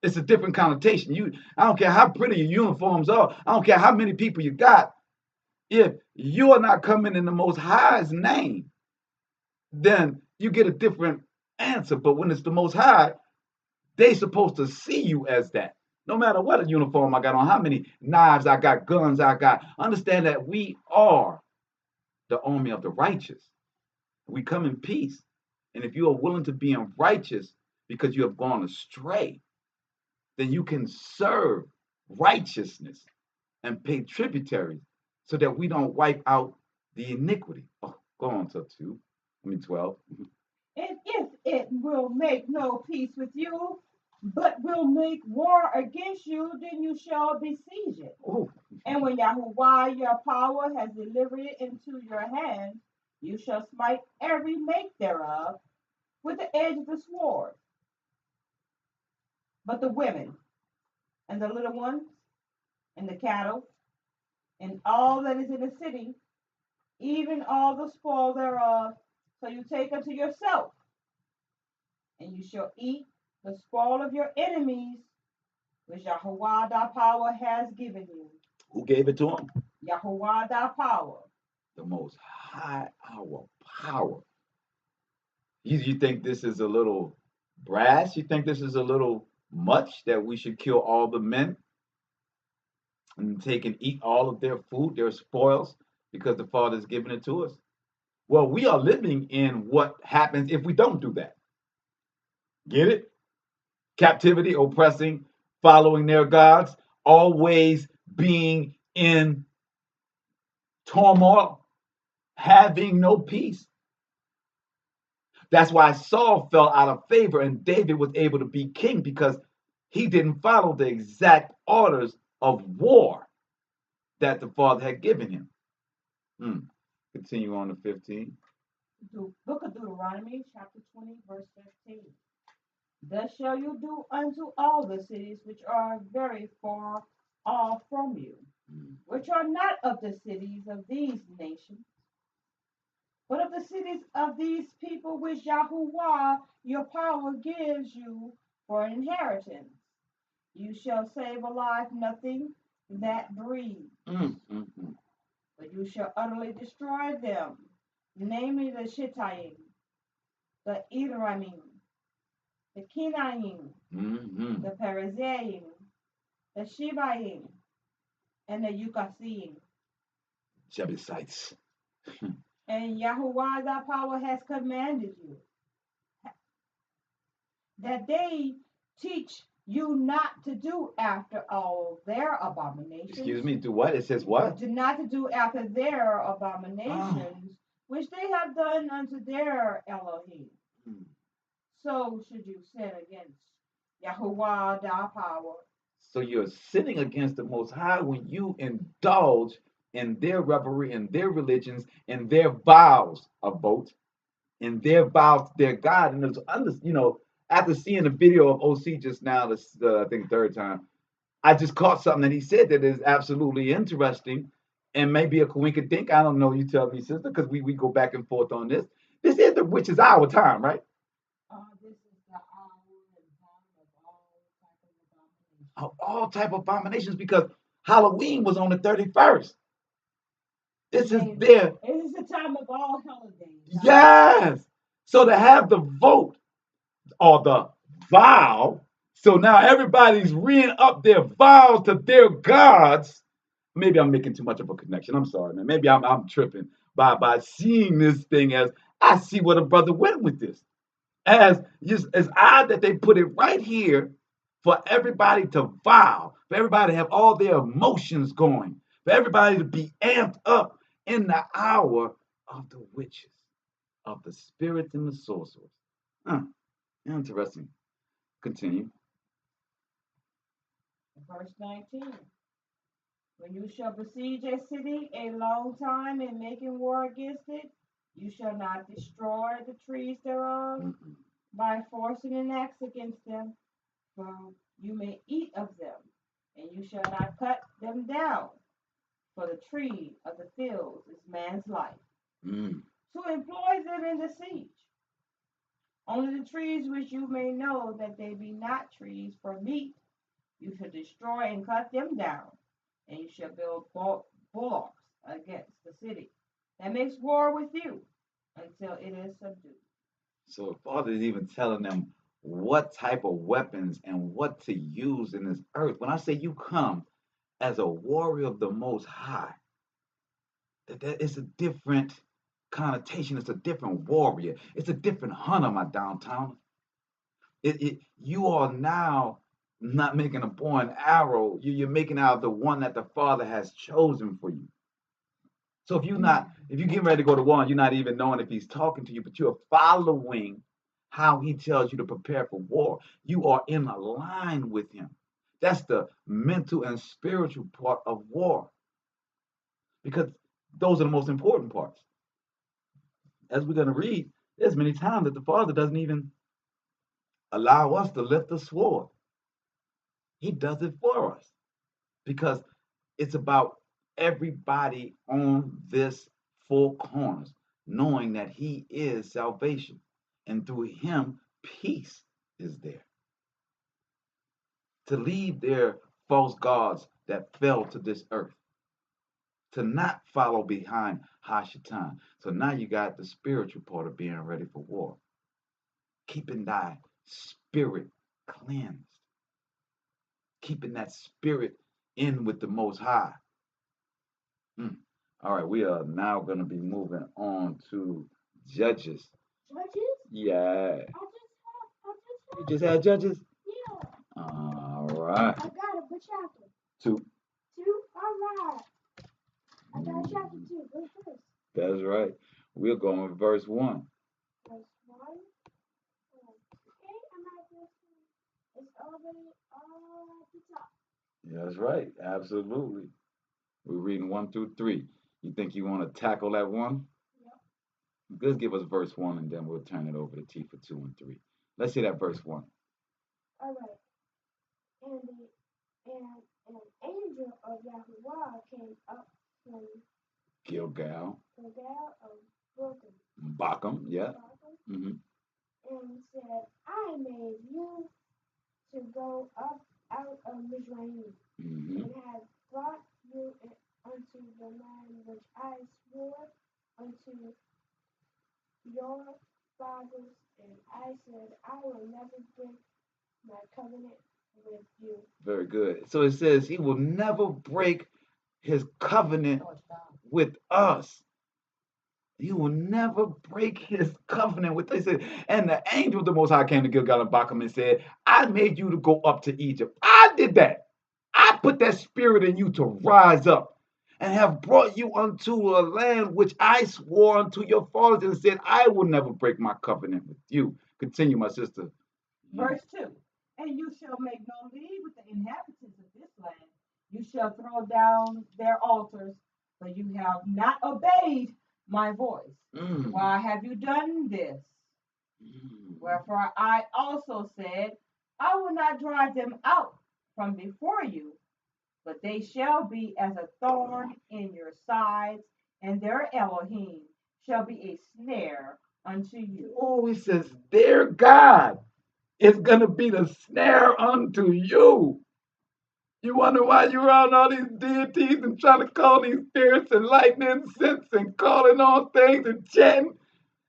It's a different connotation. I don't care how pretty your uniforms are. I don't care how many people you got. If you are not coming in the Most High's name, then you get a different answer. But when it's the Most High, they're supposed to see you as that. No matter what a uniform I got on, how many knives I got, guns I got. Understand that we are the army of the righteous. We come in peace. And if you are willing to be in righteous, because you have gone astray, then you can serve righteousness and pay tributaries so that we don't wipe out the iniquity. Oh, go on to 12. And if it will make no peace with you, but will make war against you, then you shall besiege it. Ooh. And when Yahuwah your power has delivered it into your hand, you shall smite every make thereof with the edge of the sword. But the women and the little ones and the cattle and all that is in the city, even all the spoil thereof, so you take unto yourself, and you shall eat the spoil of your enemies, which Yahuwah thy power has given you. Who gave it to him? Yahuwah thy power. The Most High, our power. You think this is a little brass? You think this is a little much that we should kill all the men and take and eat all of their food, their spoils, because the Father's given it to us? Well, we are living in what happens if we don't do that. Get it? Captivity, oppressing, following their gods, always being in turmoil, having no peace. That's why Saul fell out of favor and David was able to be king, because he didn't follow the exact orders of war that the Father had given him. Continue on to 15. The book of Deuteronomy, chapter 20, verse 15. Thus shall you do unto all the cities which are very far off from you, which are not of the cities of these nations, but of the cities of these people which Yahuwah your power gives you for an inheritance. You shall save alive nothing that breathes, but you shall utterly destroy them, namely the Shittayim, the Edomim, the Kenaim, the Perizzaim, the Shebaim, and the Yukasim. Jebusites. And Yahuwah thy power has commanded you that they teach you not to do after all their abominations. Excuse me, do what? It says what? Not to do after their abominations, which they have done unto their Elohim. So should you sin against Yahuwah thy power. So you're sinning against the Most High when you indulge in their revelry, in their religions, in their vows of vote, in their vows to their God. And there's, after seeing the video of OC just now, this I think third time, I just caught something that he said that is absolutely interesting and maybe a coinkydink. I don't know. You tell me, sister, because we go back and forth on this. This is which is our time, right? This is the hour and time of all type of abominations, because Halloween was on the 31st. This is there. It is the time of all holidays. Yes. So to have the vote or the vow, so now everybody's reading up their vows to their gods. Maybe I'm making too much of a connection. I'm sorry, man. Maybe I'm tripping by seeing this thing as I see where the brother went with this. As odd that they put it right here for everybody to vow, for everybody to have all their emotions going, for everybody to be amped up in the hour of the witches, of the spirits and the sorcerers. Interesting. Continue. Verse 19. When you shall besiege a city a long time and making war against it, you shall not destroy the trees thereof by forcing an axe against them, for you may eat of them, and you shall not cut them down. For the tree of the fields is man's life, to employ them in the siege. Only the trees which you may know that they be not trees for meat, you shall destroy and cut them down, and you shall build bullocks against the city that makes war with you until it is subdued. So the Father is even telling them what type of weapons and what to use in this earth. When I say you come as a warrior of the Most High, that is a different connotation. It's a different warrior. It's a different hunter, my downtown. You are now not making a bow and arrow. You're making out the one that the Father has chosen for you. So if you're getting ready to go to war, you're not even knowing if he's talking to you, but you're following how he tells you to prepare for war. You are in a line with him. That's the mental and spiritual part of war. Because those are the most important parts. As we're going to read, there's many times that the Father doesn't even allow us to lift the sword. He does it for us. Because it's about everybody on this four corners knowing that he is salvation. And through him, peace is there. To leave their false gods that fell to this earth. To not follow behind Hashatan. So now you got the spiritual part of being ready for war. Keeping thy spirit cleansed. Keeping that spirit in with the Most High. All right, we are now going to be moving on to Judges. Judges? Yeah. You just had Judges? Yeah. All right. I got it. What chapter? 2. 2? All right. I got chapter 2. Go first. That's right. We're going with verse 1. Verse 1? Okay, I'm at verse 1. It's already all at the top. That's right. Absolutely. We're reading 1 through 3. You think you want to tackle that one? Yep. Let's give us verse 1 and then we'll turn it over to T for 2 and 3. Let's see that verse 1. All right. And an angel of Yahuwah came up from Gilgal of Bacchum, yeah. and said, I made you to go up out of Mizraim, and have brought you unto the land which I swore unto your fathers, and I said, I will never break my covenant with you. Very good. So it says he will never break his covenant with us. He will never break his covenant with us. And the angel of the Most High came to Gilgal and Bacchum and said, I made you to go up to Egypt. I did that. I put that spirit in you to rise up and have brought you unto a land which I swore unto your fathers and said, I will never break my covenant with you. Continue, my sister. Verse 2. And you shall make no league with the inhabitants of this land. You shall throw down their altars, for you have not obeyed my voice. Why have you done this? Wherefore I also said, I will not drive them out from before you, but they shall be as a thorn in your sides, and their Elohim shall be a snare unto you. Oh, he says, their God is going to be the snare unto you. You wonder why you're around all these deities and trying to call these spirits and lightning sense and calling on things and chanting.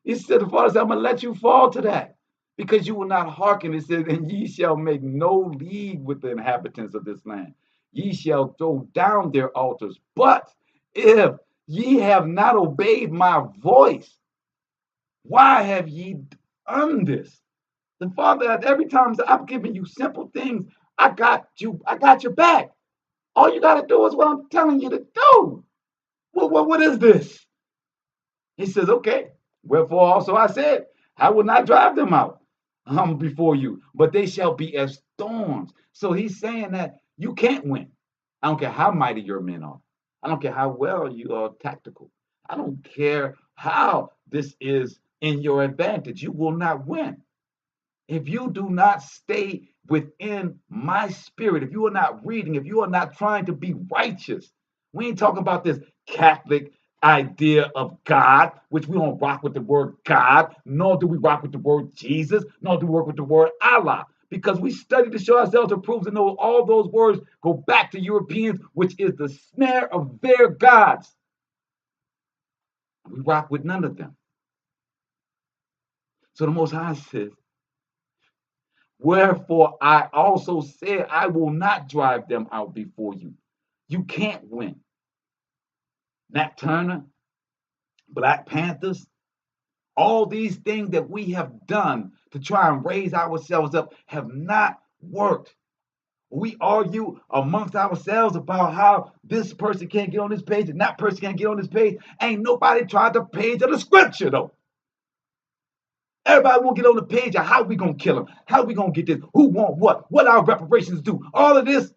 He said, the Father said, I'm going to let you fall to that because you will not hearken. It says, and ye shall make no league with the inhabitants of this land. Ye shall throw down their altars. But if ye have not obeyed my voice, why have ye done this? The Father, every time I'm giving you simple things, I got your back. All you got to do is what I'm telling you to do. What is this? He says, okay, wherefore also I said, I will not drive them out before you, but they shall be as thorns. So he's saying that you can't win. I don't care how mighty your men are. I don't care how well you are tactical. I don't care how this is in your advantage. You will not win. If you do not stay within my spirit, if you are not reading, if you are not trying to be righteous, we ain't talking about this Catholic idea of God, which we don't rock with the word God, nor do we rock with the word Jesus, nor do we work with the word Allah, because we study to show ourselves approved to know all those words go back to Europeans, which is the snare of their gods. We rock with none of them. So the Most High says, wherefore I also said, I will not drive them out before you. You can't win. Nat Turner, Black Panthers, All these things that we have done to try and raise ourselves up have not worked. We argue amongst ourselves about how this person can't get on this page and that person can't get on this page. Ain't nobody tried the page of the scripture, though. Everybody won't get on the page of how we gonna kill him, how we gonna get this, who want what our reparations do, all of this.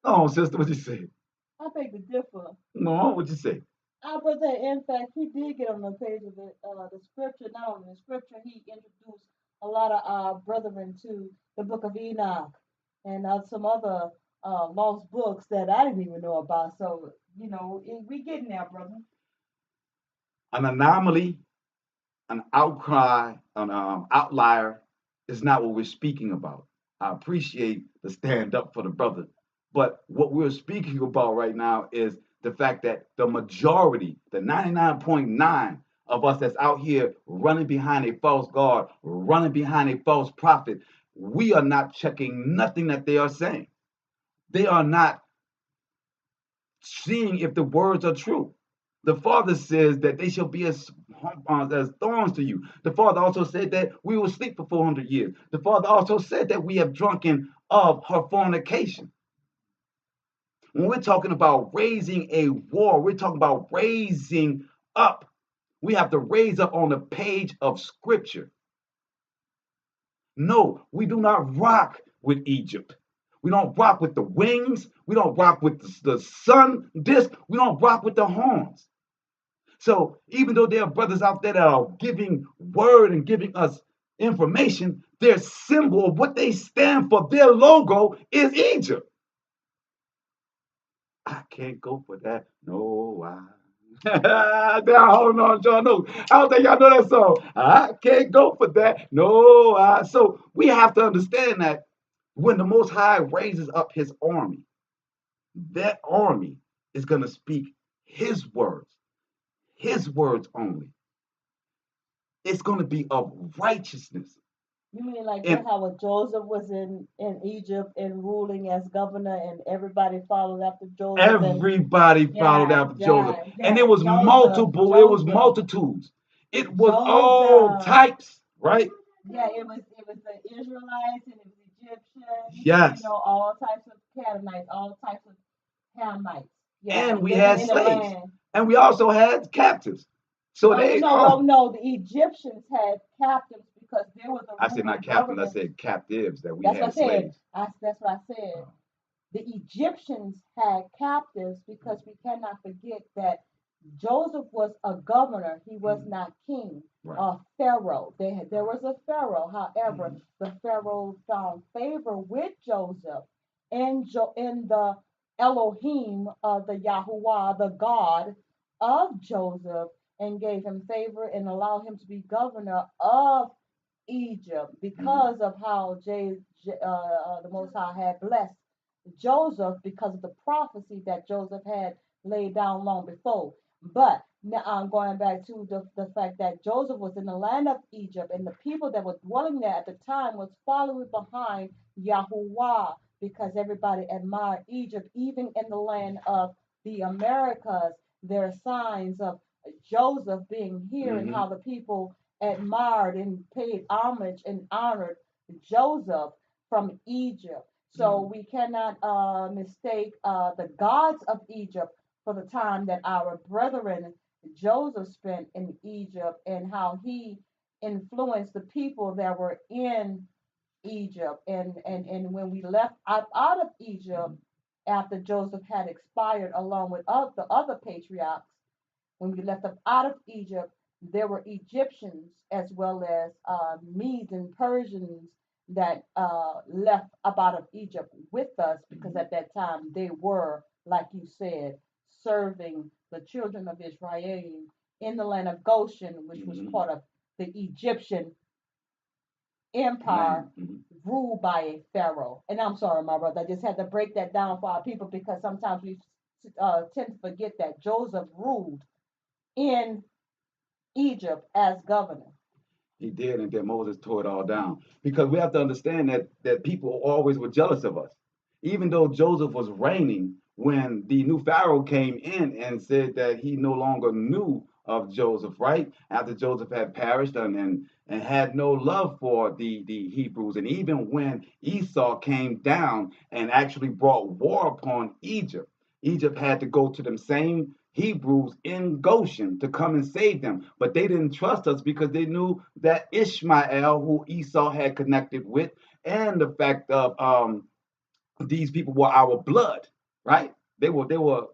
Oh, sister, what you say? I beg to differ. No, what you say? I would say, in fact, he did get on the page of the scripture. Not only the scripture, he introduced a lot of our brethren to the book of Enoch and some other lost books that I didn't even know about. So, you know, we getting there, brother. An anomaly, an outcry, an outlier is not what we're speaking about. I appreciate the stand up for the brother, but what we're speaking about right now is the fact that the majority, the 99.9 of us that's out here running behind a false God, running behind a false prophet, we are not checking nothing that they are saying. They are not seeing if the words are true. The Father says that they shall be as thorns to you. The Father also said that we will sleep for 400 years. The Father also said that we have drunken of her fornication. When we're talking about raising a war, we're talking about raising up. We have to raise up on the page of Scripture. No, we do not rock with Egypt. We don't rock with the wings. We don't rock with the sun disk. We don't rock with the horns. So even though there are brothers out there that are giving word and giving us information, their symbol of what they stand for, their logo is Egypt. I can't go for that. No, hold on, John. No, I don't think y'all know that song. I can't go for that. No, so we have to understand that when the Most High raises up his army, that army is going to speak his words only. It's going to be of righteousness. You mean like how Joseph was in Egypt and ruling as governor, and everybody followed after Joseph? Everybody followed after Joseph. And it was multiple, it was multitudes. It was all types, right? Yeah, it was the Israelites and it was Egyptians. Yes. You know, all types of Canaanites, all types of Hamites. Yeah, and we had slaves. And we also had captives. So no, the Egyptians had captives because there was a. I said not captives, I said captives that we had slaves. That's what I said. The Egyptians had captives because we cannot forget that Joseph was a governor. He was not king. Right. Pharaoh. There was a Pharaoh. However, the Pharaoh found favor with Joseph in the Elohim of the Yahuwah, the God of Joseph, and gave him favor and allowed him to be governor of Egypt because of how the Most High had blessed Joseph because of the prophecy that Joseph had laid down long before. But now I'm going back to the fact that Joseph was in the land of Egypt, and the people that were dwelling there at the time was following behind Yahuwah because everybody admired Egypt. Even in the land of the Americas, there are signs of Joseph being here and how the people admired and paid homage and honored Joseph from Egypt. So we cannot mistake the gods of Egypt for the time that our brethren Joseph spent in Egypt and how he influenced the people that were in Egypt. And when we left out of Egypt after Joseph had expired along with the other patriarchs, when we left up out of Egypt, there were Egyptians as well as Medes and Persians that left up out of Egypt with us because at that time they were, like you said, serving the children of Israel in the land of Goshen, which was part of the Egyptian empire ruled by a pharaoh. And I'm sorry, my brother, I just had to break that down for our people because sometimes we tend to forget that Joseph ruled in Egypt as governor. He did, and then Moses tore it all down. Because we have to understand that people always were jealous of us. Even though Joseph was reigning, when the new Pharaoh came in and said that he no longer knew Joseph, right? After Joseph had perished and had no love for the Hebrews. And even when Esau came down and actually brought war upon Egypt, Egypt had to go to them same Hebrews in Goshen to come and save them. But they didn't trust us because they knew that Ishmael, who Esau had connected with, and the fact of these people were our blood, right? They were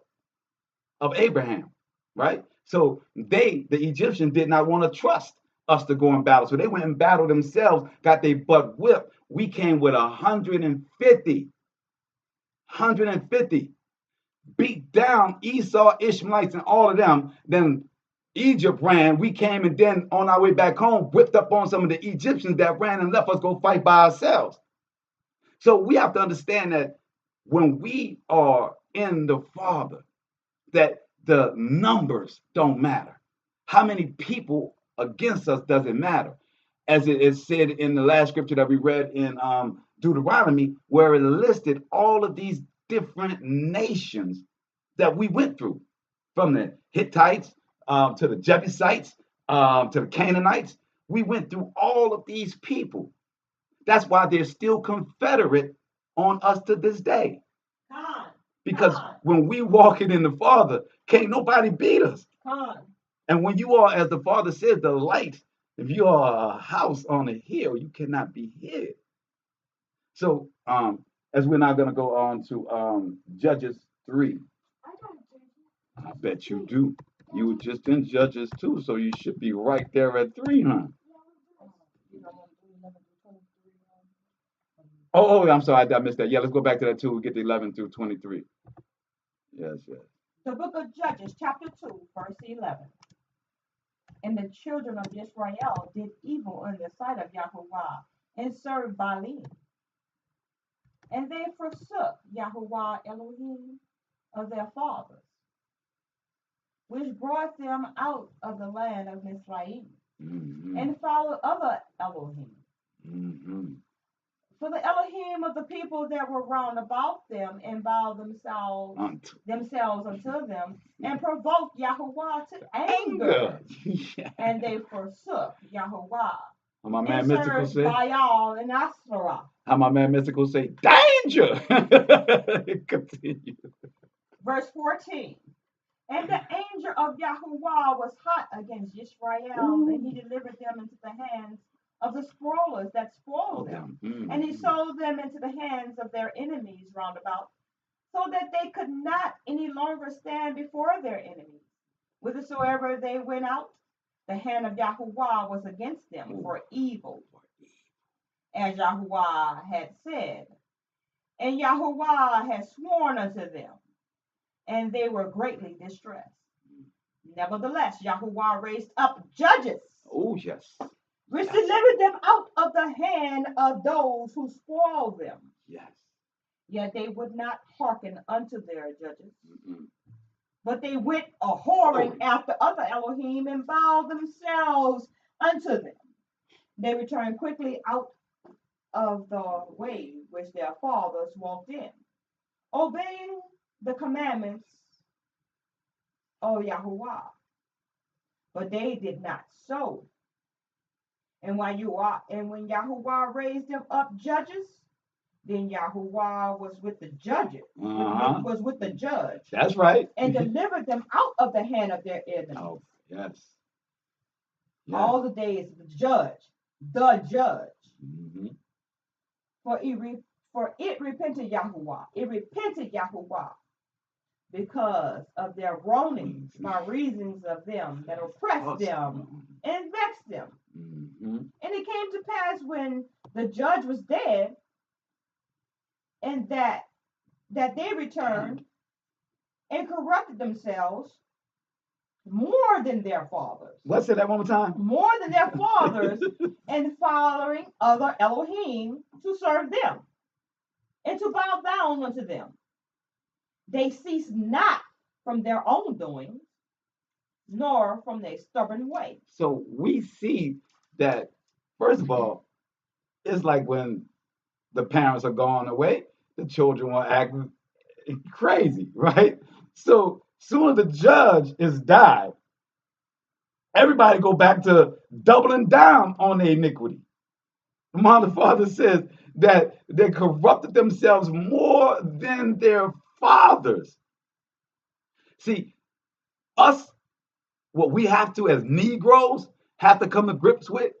of Abraham, right? So the Egyptians did not want to trust us to go in battle. So they went and battled themselves, got their butt whipped. We came with 150, beat down Esau, Ishmaelites, and all of them. Then Egypt ran. We came, and then on our way back home, whipped up on some of the Egyptians that ran and left us go fight by ourselves. So we have to understand that when we are in the Father, that the numbers don't matter. How many people against us doesn't matter. As it is said in the last scripture that we read in Deuteronomy, where it listed all of these different nations that we went through, from the Hittites to the Jebusites to the Canaanites. We went through all of these people. That's why they're still confederate on us to this day. Because when we walking in the Father, can't nobody beat us. And when you are, as the Father says, the light, if you are a house on a hill, you cannot be hid. So as we're now going to go on to Judges 3. I bet you do. You were just in Judges 2, so you should be right there at 3, huh? Oh, I'm sorry, I missed that. Yeah, let's go back to that 2. We'll get to 11 through 23. Yes. The book of Judges, chapter 2, verse 11. And the children of Israel did evil in the sight of Yahuwah and served Baalim. And they forsook Yahuwah Elohim of their fathers, which brought them out of the land of Mizraim, and followed other Elohim. For the Elohim of the people that were round about them and bowed themselves unto them, and provoked Yahuwah to anger. And they forsook Yahuwah. How my man Mystical say? Baal and Asherah. How my man Mystical say? Danger! Continue. Verse 14. And the angel of Yahuwah was hot against Israel, and he delivered them into the hands of the spoilers that spoiled them. And he sold them into the hands of their enemies round about, so that they could not any longer stand before their enemies. Whithersoever they went out, the hand of Yahuwah was against them for evil, as Yahuwah had said. And Yahuwah had sworn unto them, and they were greatly distressed. Nevertheless, Yahuwah raised up judges. Oh, yes. Which delivered them out of the hand of those who spoiled them. Yes. Yet they would not hearken unto their judges. But they went a whoring after other Elohim and bowed themselves unto them. They returned quickly out of the way which their fathers walked in, obeying the commandments of Yahuwah. But they did not so. And when Yahuwah raised them up judges, then Yahuwah was with the judges, was with the judge. That's right. And delivered them out of the hand of their enemies. Oh, yes. All the days of the judge. For it repented Yahuwah. It repented Yahuwah because of their groanings by reasons of them that oppressed them and vexed them. And it came to pass when the judge was dead, and that they returned and corrupted themselves more than their fathers. Let's say that one more time. More than their fathers, and following other Elohim to serve them and to bow down unto them. They cease not from their own doings, nor from their stubborn way. So we see that, first of all, it's like when the parents are gone away, the children will act crazy, right? So soon as the judge is died, Everybody go back to doubling down on their iniquity. The Father says that they corrupted themselves more than their fathers. See, us, what we have to as Negroes have to come to grips with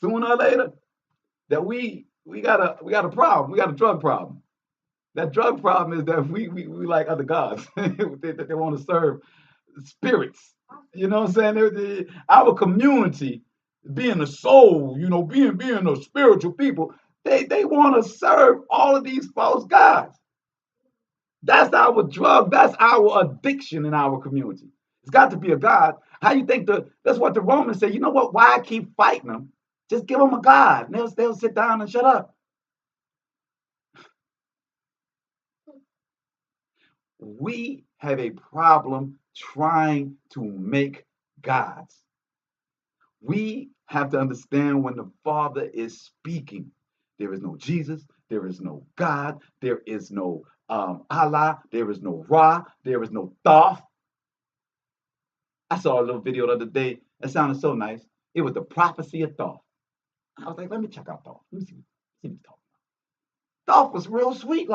sooner or later, that we got a problem. We got a drug problem. That drug problem is that we like other gods. they want to serve spirits. You know what I'm saying? Our community, being a soul, being a spiritual people, they want to serve all of these false gods. That's our drug. That's our addiction in our community. It's got to be a God. How you think that's what the Romans say? You know what? Why keep fighting them? Just give them a God. And they'll sit down and shut up. We have a problem trying to make gods. We have to understand when the Father is speaking. There is no Jesus. There is no God. There is no Allah. There is no Ra. There is no Thoth. I saw a little video the other day. It sounded so nice. It was the prophecy of Thoth. I was like, let me check out Thoth. Let me see what he's talking about. Thoth was real sweet.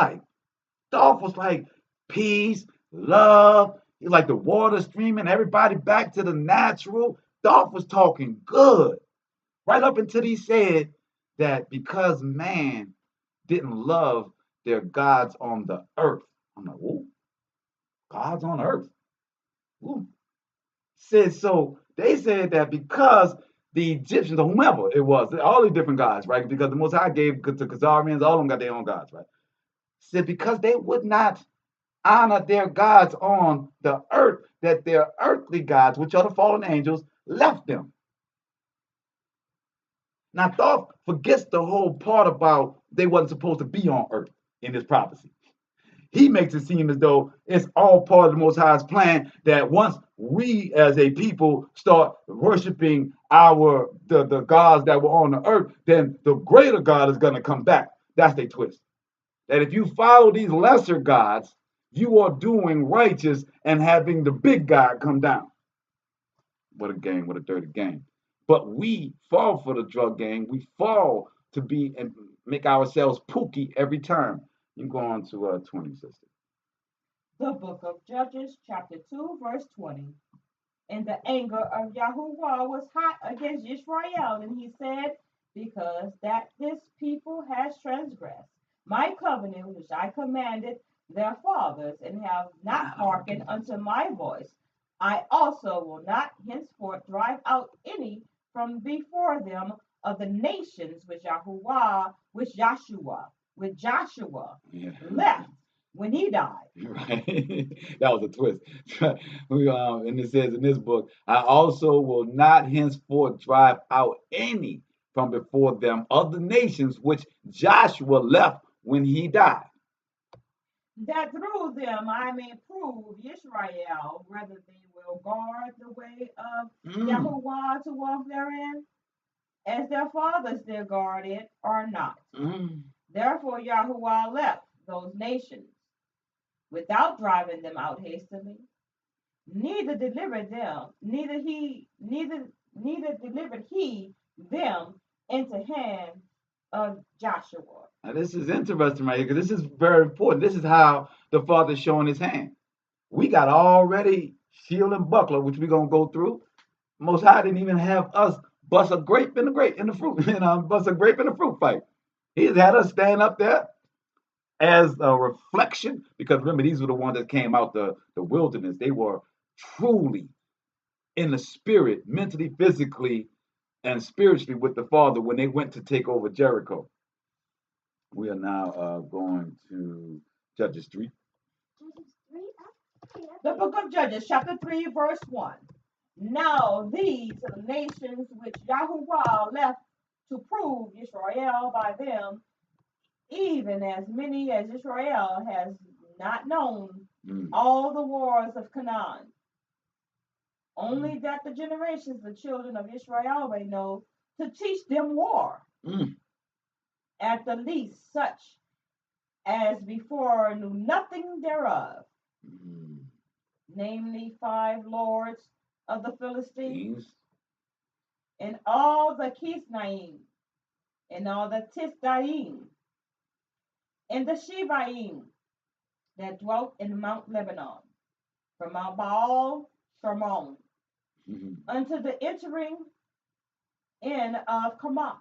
Thoth was like peace, love. He like the water streaming, everybody back to the natural. Thoth was talking good. Right up until he said that because man didn't love their gods on the earth. I'm like, ooh, gods on earth. Ooh. Said so. They said that because the Egyptians or whomever it was, all these different gods, right? Because the Most High gave to Khazarians, all of them got their own gods, right? Said because they would not honor their gods on the earth, that their earthly gods, which are the fallen angels, left them. Now, Thoth forgets the whole part about they wasn't supposed to be on earth in this prophecy. He makes it seem as though it's all part of the Most High's plan that once we as a people start worshiping the gods that were on the earth, then the greater God is going to come back. That's their twist. That if you follow these lesser gods, you are doing righteous and having the big God come down. What a game, what a dirty game. But we fall for the drug game. We fall to be and make ourselves pooky every time. You go on to 20, sister. The book of Judges, chapter 2, verse 20. And the anger of Yahuwah was hot against Israel, and he said, because that this people has transgressed my covenant which I commanded their fathers, and have not hearkened unto my voice, I also will not henceforth drive out any from before them of the nations which Joshua left when he died. Right. That was a twist. And it says in this book, I also will not henceforth drive out any from before them of the nations which Joshua left when he died. That through them I may prove Israel whether they will guard the way of Yahuwah to walk therein, as their fathers did guard it, or not. Therefore Yahuwah left those nations without driving them out hastily, neither delivered he them into hand of Joshua. Now this is interesting right here, because this is very important. This is how the Father is showing his hand. We got already shield and buckler, which we're gonna go through. Most High didn't even have us bust a grape in the fruit, bust a grape in the fruit fight. He's had us stand up there as a reflection, because remember, these were the ones that came out the wilderness. They were truly in the spirit, mentally, physically, and spiritually with the Father when they went to take over Jericho. We are now going to Judges 3. The book of Judges, chapter 3, verse 1. Now these are the nations which Yahuwah left to prove Israel by them, even as many as Israel has not known all the wars of Canaan. Only that the generations, the children of Israel, may know to teach them war. At the least such as before knew nothing thereof. Namely 5 lords of the Philistines, and all the Kisnaim, and all the Tisdaim, and the Shebaim that dwelt in Mount Lebanon, from Mount Baal Shermon unto the entering in of Hamath.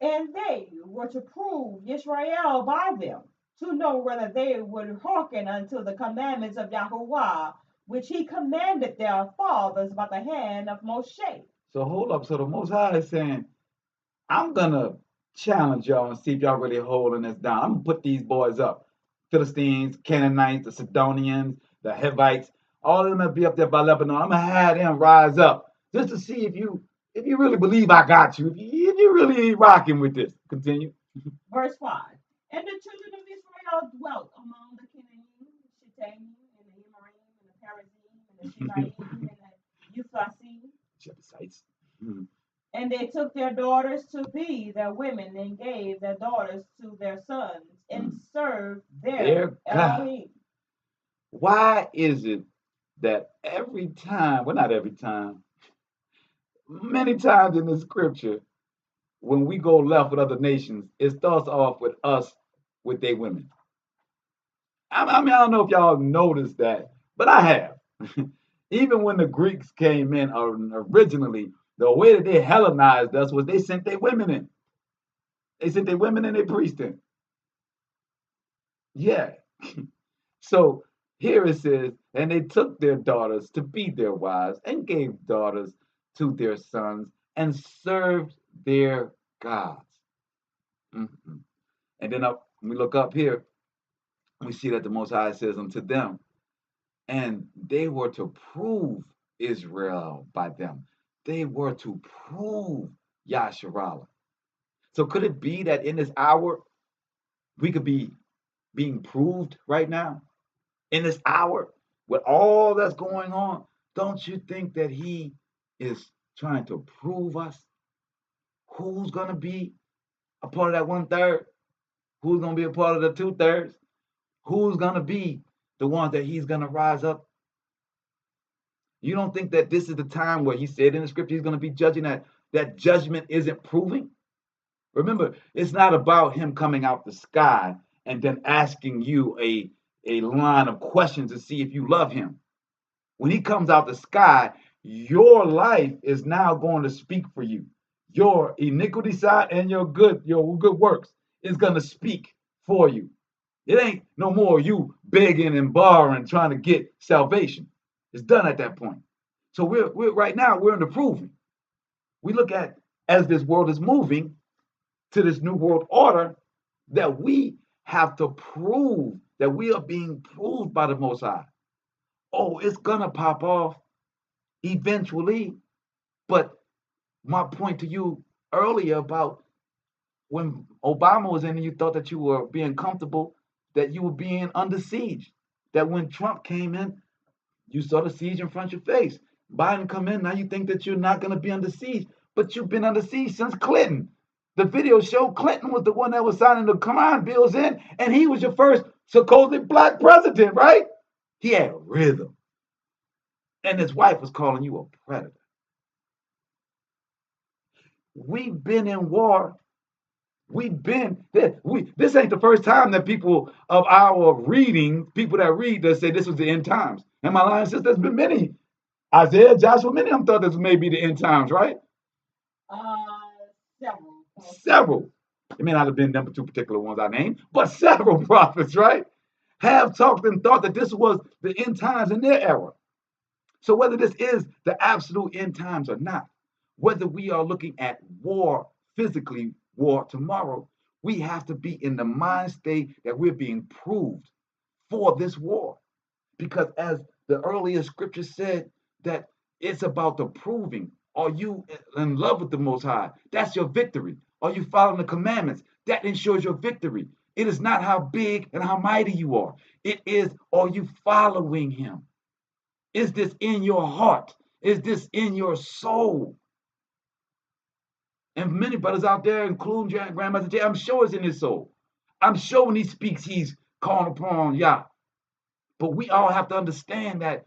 And they were to prove Yisrael by them, to know whether they would hearken unto the commandments of Yahuwah, which he commanded their fathers by the hand of Moshe. So hold up. So the Most High is saying, I'm going to challenge y'all and see if y'all really holding this down. I'm going to put these boys up. Philistines, Canaanites, the Sidonians, the Hivites, all of them will be up there by Lebanon. I'm going to have them rise up just to see if you really believe I got you, if you really ain't rocking with this. Continue. Verse 5. And the children of Israel dwelt among the Canaanites, the Shittim, and the Emorim, and the Perizim, and the Shebaim, and the Euphrasim. Jebusites. And they took their daughters to be their women, and gave their daughters to their sons, and served their Elohim. Why is it that every time, well, not every time, many times in the scripture, when we go left with other nations, it starts off with us with their women? I mean, I don't know if y'all noticed that, but I have. Even when the Greeks came in originally, the way that they Hellenized us was they sent their women in. They sent their women and their priests in. Yeah. So here it says, and they took their daughters to be their wives, and gave daughters to their sons, and served their gods. And then when we look up here, we see that the Most High says unto them, and they were to prove Israel by them. They were to prove Yasharale. So could it be that in this hour, we could be being proved right now? In this hour, with all that's going on, don't you think that he is trying to prove us who's going to be a part of that 1/3? Who's going to be a part of the 2/3? Who's going to be the one that he's going to rise up? You don't think that this is the time where he said in the scripture he's going to be judging, that judgment isn't proving? Remember, it's not about him coming out the sky and then asking you a line of questions to see if you love him. When he comes out the sky, your life is now going to speak for you. Your iniquity side and your good works is going to speak for you. It ain't no more you begging and borrowing, trying to get salvation. It's done at that point. So we're right now, we're in the proving. We look at, as this world is moving to this new world order, that we have to prove that we are being proved by the Most High. Oh, it's gonna pop off eventually. But my point to you earlier about when Obama was in and you thought that you were being comfortable, that you were being under siege. That when Trump came in, you saw the siege in front of your face. Biden come in, now you think that you're not gonna be under siege, but you've been under siege since Clinton. The video showed Clinton was the one that was signing the crime bills in, and he was your first supposedly black president, right? He had rhythm. And his wife was calling you a predator. We've been in war. This ain't the first time that people of our reading, people that read, that say this was the end times. Am I lying, sis? There's been many. Isaiah, Joshua, many of them thought this may be the end times, right? Several. It may not have been them two particular ones I named, but several prophets, right, have talked and thought that this was the end times in their era. So whether this is the absolute end times or not, whether we are looking at war, physically war tomorrow, we have to be in the mind state that we're being proved for this war. Because as the earlier scripture said, that it's about the proving. Are you in love with the Most High? That's your victory. Are you following the commandments? That ensures your victory. It is not how big and how mighty you are. It is, are you following him? Is this in your heart? Is this in your soul? And many brothers out there, including Grandmaster Jay, I'm sure it's in his soul. I'm sure when he speaks, he's calling upon Yah. But we all have to understand that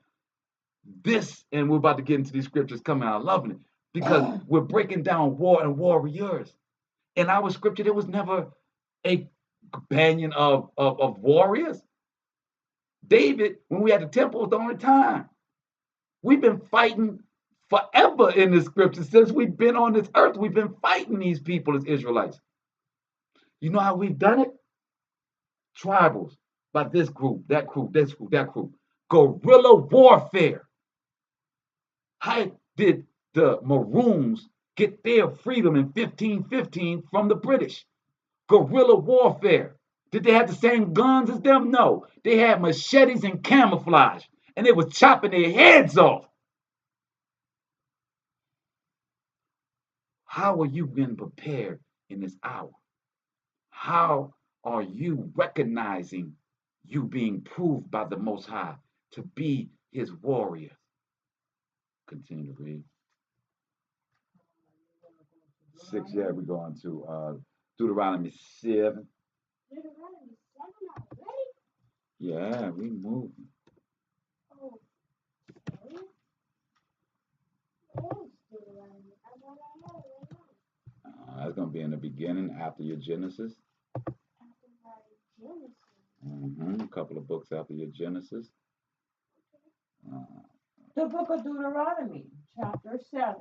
this, and we're about to get into these scriptures coming out, loving it, because we're breaking down war and warriors. In our scripture, there was never a companion of warriors. David, when we had the temple, was the only time. We've been fighting forever in the scripture. Since we've been on this earth, we've been fighting these people as Israelites. You know how we've done it? Tribals, by this group, that group, this group, that group. Guerrilla warfare. How did the Maroons get their freedom in 1515 from the British? Guerrilla warfare. Did they have the same guns as them? No. They had machetes and camouflage, and they was chopping their heads off. How are you being prepared in this hour? How are you recognizing you being proved by the Most High to be his warrior? Continue to read. 6, yeah, we're going to Deuteronomy 7. Deuteronomy 7 already? Yeah, we moving. Oh, okay. Where's Deuteronomy? I know I have it right now. That's going to be in the beginning after your Genesis. After my Genesis. A couple of books after your Genesis. The book of Deuteronomy, chapter 7.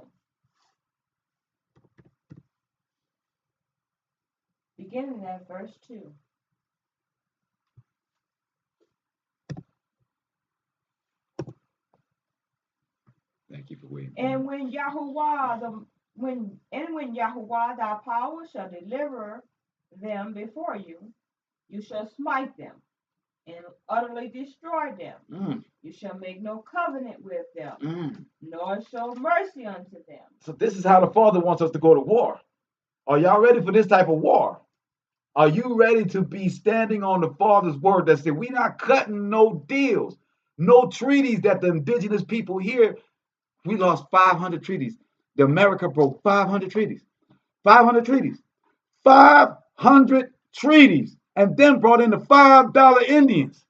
Beginning at verse 2. Thank you for waiting. And when Yahuwah thy power shall deliver them before you, you shall smite them and utterly destroy them. You shall make no covenant with them, nor show mercy unto them. So this is how the Father wants us to go to war. Are y'all ready for this type of war? Are you ready to be standing on the Father's word that said we're not cutting no deals, no treaties that the indigenous people here, we lost 500 treaties. The America broke 500 treaties. 500 treaties. 500 treaties. And then brought in the $5 Indians.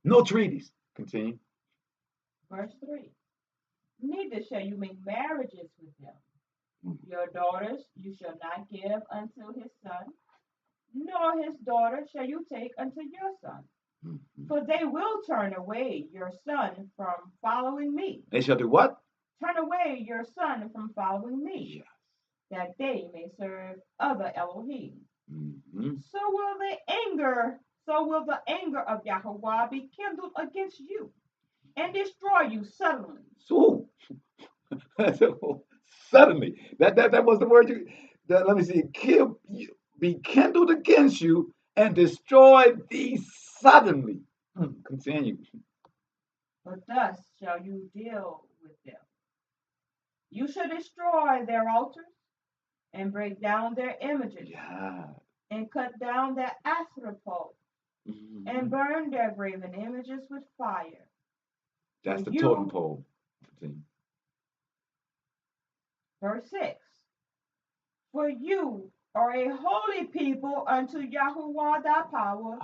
No treaties. Continue. Verse 3. Neither shall you make marriages with them. Your daughters you shall not give unto his son, nor his daughter shall you take unto your son. For they will turn away your son from following me. They shall do what? Turn away your son from following me, that they may serve other Elohim. So will the anger of Yahuwah be kindled against you, and destroy you suddenly. So, suddenly. That was the word let me see. Be kindled against you and destroy thee suddenly. Continue. But thus shall you deal with them. You shall destroy their altars and break down their images, and cut down their Asherah poles, and burn their graven images with fire. That's the totem pole. Continue. Verse 6. For you are a holy people unto Yahuwah thy power.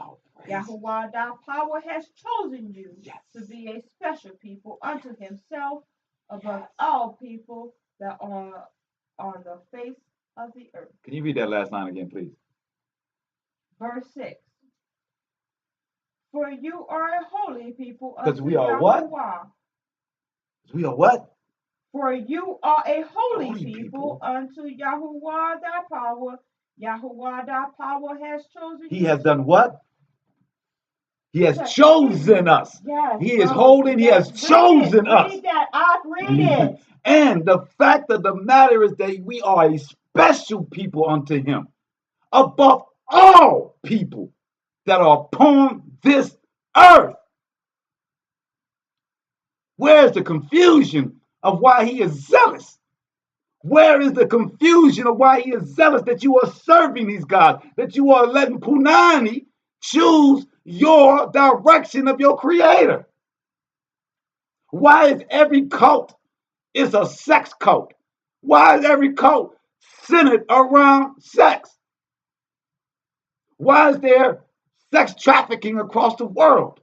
Yahuwah thy power has chosen you to be a special people unto himself above all people that are on the face of the earth. Can you read that last line again, please? Verse 6. For you are a holy people unto we are Yahuwah. What? We are what? For you are a holy people unto Yahuwah thy power. Yahuwah thy power has chosen you. He has done what? He has chosen us. Yes, he is holding. He has chosen us. Read that. Read it. And the fact of the matter is that we are a special people unto him, above all people that are upon this earth. Where's the confusion of why he is zealous? Where is the confusion of why he is zealous that you are serving these gods, that you are letting Punani choose your direction of your creator? Why is every cult is a sex cult? Why is every cult centered around sex? Why is there sex trafficking across the world?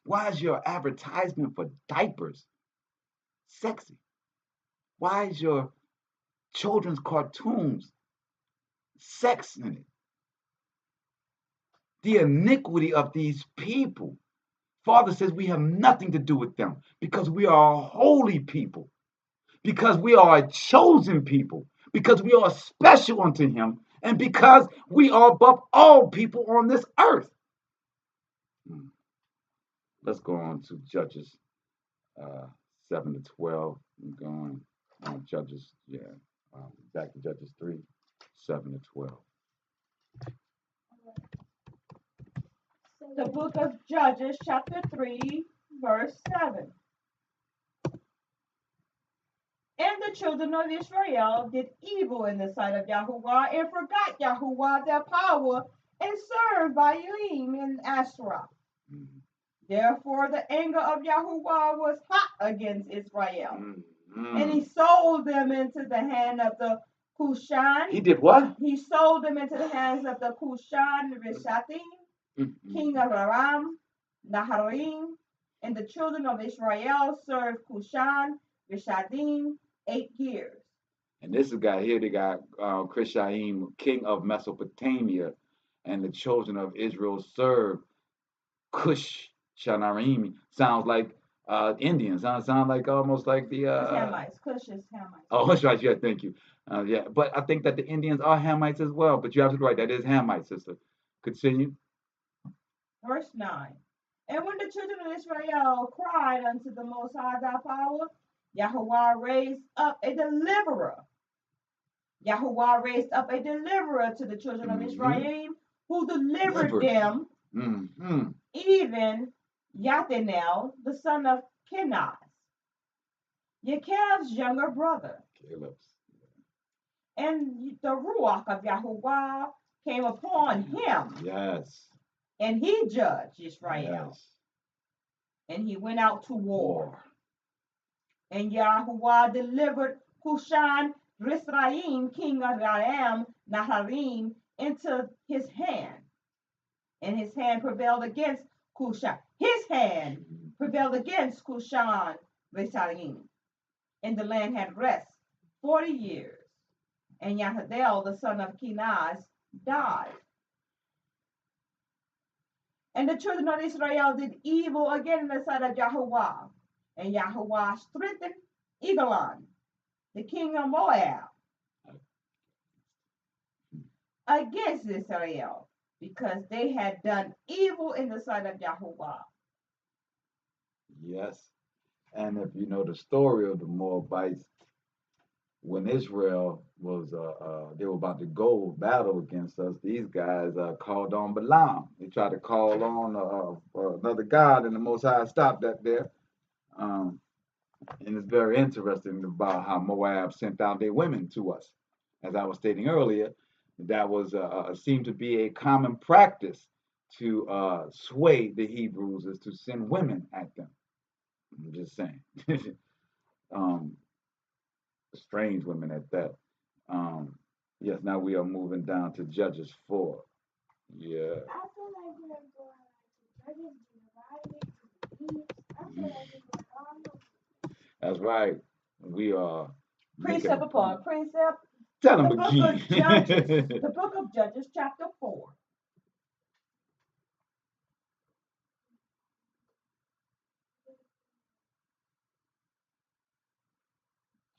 Why is your advertisement for diapers sexy? Why is your children's cartoons sex in it? The iniquity of these people. Father says we have nothing to do with them because we are a holy people, because we are a chosen people, because we are special unto him, and because we are above all people on this earth. Let's go on to Judges 7 to 12. I'm going on Judges, back to Judges 3, 7 to 12. The book of Judges, chapter 3, verse 7. And the children of Israel did evil in the sight of Yahuwah and forgot Yahuwah their power and served Baalim and Asherah. Therefore the anger of Yahuwah was hot against Israel. And he sold them into the hand of the Cushan. He did what? He sold them into the hands of the Cushan Rishatim, king of Aram, Naharaim, and the children of Israel served Cushan Rishatim 8 years. And this guy here, they got Cushan, king of Mesopotamia, and the children of Israel served Cush-Shanarim. Sounds like Indians. Sounds like almost like the Hamites. Cush is Hamites. Oh, that's right. Yeah, thank you. Yeah, but I think that the Indians are Hamites as well. But you're absolutely right. That is Hamites, sister. Continue. Verse 9. And when the children of Israel cried unto the Most High thy power, Yahuwah raised up a deliverer. Yahuwah raised up a deliverer to the children of Israel, who delivered them, even Yathanel, the son of Kenaz, Yechav's younger brother. And the Ruach of Yahuwah came upon him. Yes. And he judged Israel. Yes. And he went out to war. And Yahuwah delivered Cushan Risraim, king of Aram, Naharim, into his hand. And his hand prevailed against Cushan. His hand prevailed against Cushan Risraim. And the land had rest 40 years. And Yahadel, the son of Kenaz, died. And the children of Israel did evil again in the sight of Yahuwah. And Yahuwah strengthened Eglon, the king of Moab, against Israel, because they had done evil in the sight of Yahuwah. Yes. And if you know the story of the Moabites, when Israel was, they were about to go battle against us, these guys called on Balaam. They tried to call on another god, and the Most High stopped that there. And it's very interesting about how Moab sent out their women to us. As I was stating earlier, that was seemed to be a common practice to sway the Hebrews, is to send women at them. I'm just saying. Strange women at that. Yes, now we are moving down to Judges 4. Yeah. That's right. We are precept upon precept. Tell them the book again. Of Judges, the book of Judges, chapter 4.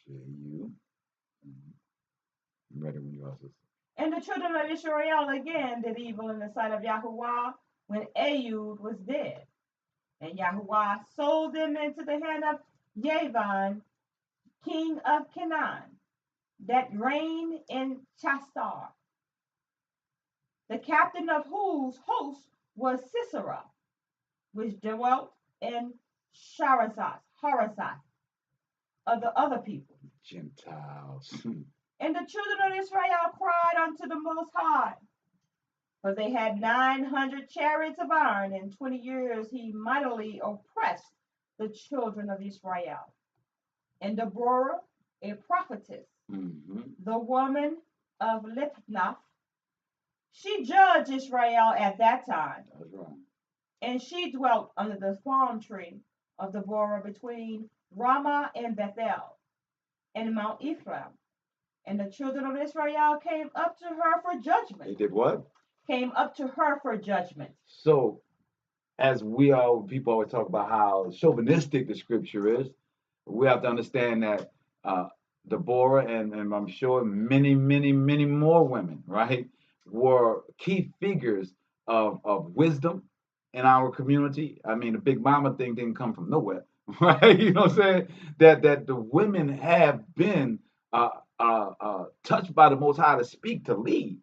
You. I'm ready when you are. And the children of Israel again did evil in the sight of Yahuwah when Ehud was dead. And Yahuwah sold them into the hand of Javan, king of Canaan, that reigned in Chastar, the captain of whose host was Sisera, which dwelt in Harazah, of the other people. Gentiles. And the children of Israel cried unto the Most High, for they had 900 chariots of iron. In 20 years he mightily oppressed the children of Israel. And Deborah, a prophetess, the woman of Lipnath, she judged Israel at that time. That's right. And she dwelt under the palm tree of Deborah between Ramah and Bethel and Mount Ephraim. And the children of Israel came up to her for judgment. They did what? Came up to her for judgment. So, as people always talk about how chauvinistic the scripture is, we have to understand that Deborah and I'm sure many more women, right, were key figures of wisdom in our community. I mean, the Big Mama thing didn't come from nowhere, right? You know what I'm saying? That the women have been touched by the Most High to speak, to lead.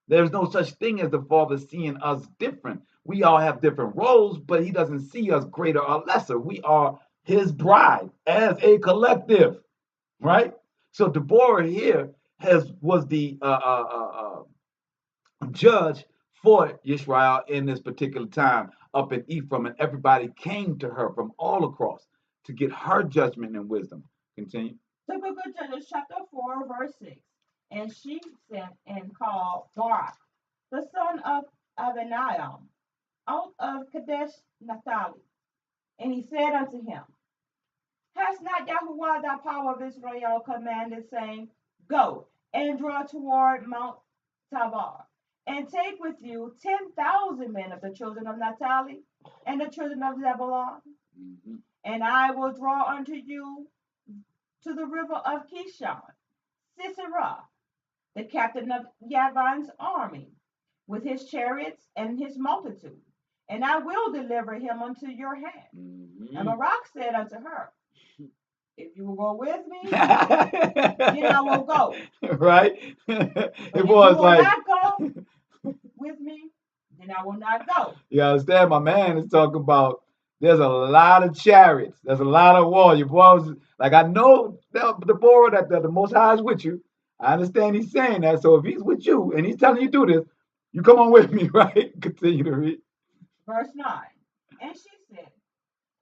There's no such thing as the Father seeing us different. We all have different roles, but He doesn't see us greater or lesser. We are His bride as a collective, right? So Deborah here was the judge for Yisrael in this particular time up in Ephraim, and everybody came to her from all across to get her judgment and wisdom. Continue. The book of Judges, chapter 4, verse 6. And she sent and called Barak, the son of Abinadab, out of Kadesh Naphtali. And he said unto him, Has not Yahuwah the power of Israel commanded, saying, Go and draw toward Mount Tabor, and take with you 10,000 men of the children of Naphtali and the children of Zebulun? Mm-hmm. And I will draw unto you to the river of Kishon, Sisera, the captain of Yavan's army, with his chariots and his multitude, and I will deliver him unto your hand. Mm-hmm. And Barak said unto her, If you will go with me, then I will go. Right? It was like, not go with me, then I will not go. You understand? My man is talking about there's a lot of chariots, there's a lot of war. Your boys, like, I know Deborah that the Most High is with you. I understand he's saying that. So if he's with you and he's telling you to do this, you come on with me, right? Continue to read. Verse 9. And she said,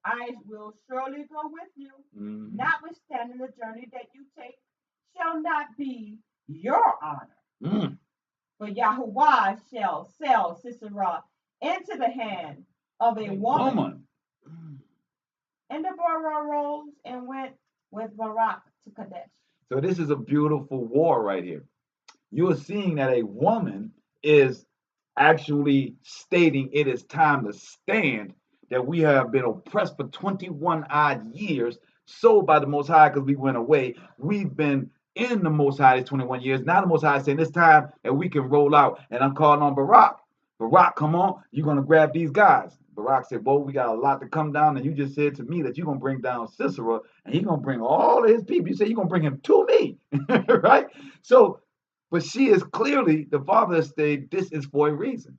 I will surely go with you, notwithstanding the journey that you take shall not be your honor. For Yahuwah shall sell Sisera into the hand of a woman. And Deborah rose and went with Barak to Kadesh. So this is a beautiful war right here. You are seeing that a woman is actually stating it is time to stand, that we have been oppressed for 21 odd years, sold by the Most High because we went away. We've been in the Most High these 21 years. Now the Most High is saying it's time that we can roll out. And I'm calling on Barak. Barak, come on, you're going to grab these guys. Barak said, well, we got a lot to come down, and you just said to me that you're going to bring down Sisera, and he's going to bring all of his people. You said you're going to bring him to me, right? So, but she is clearly, the father said, this is for a reason.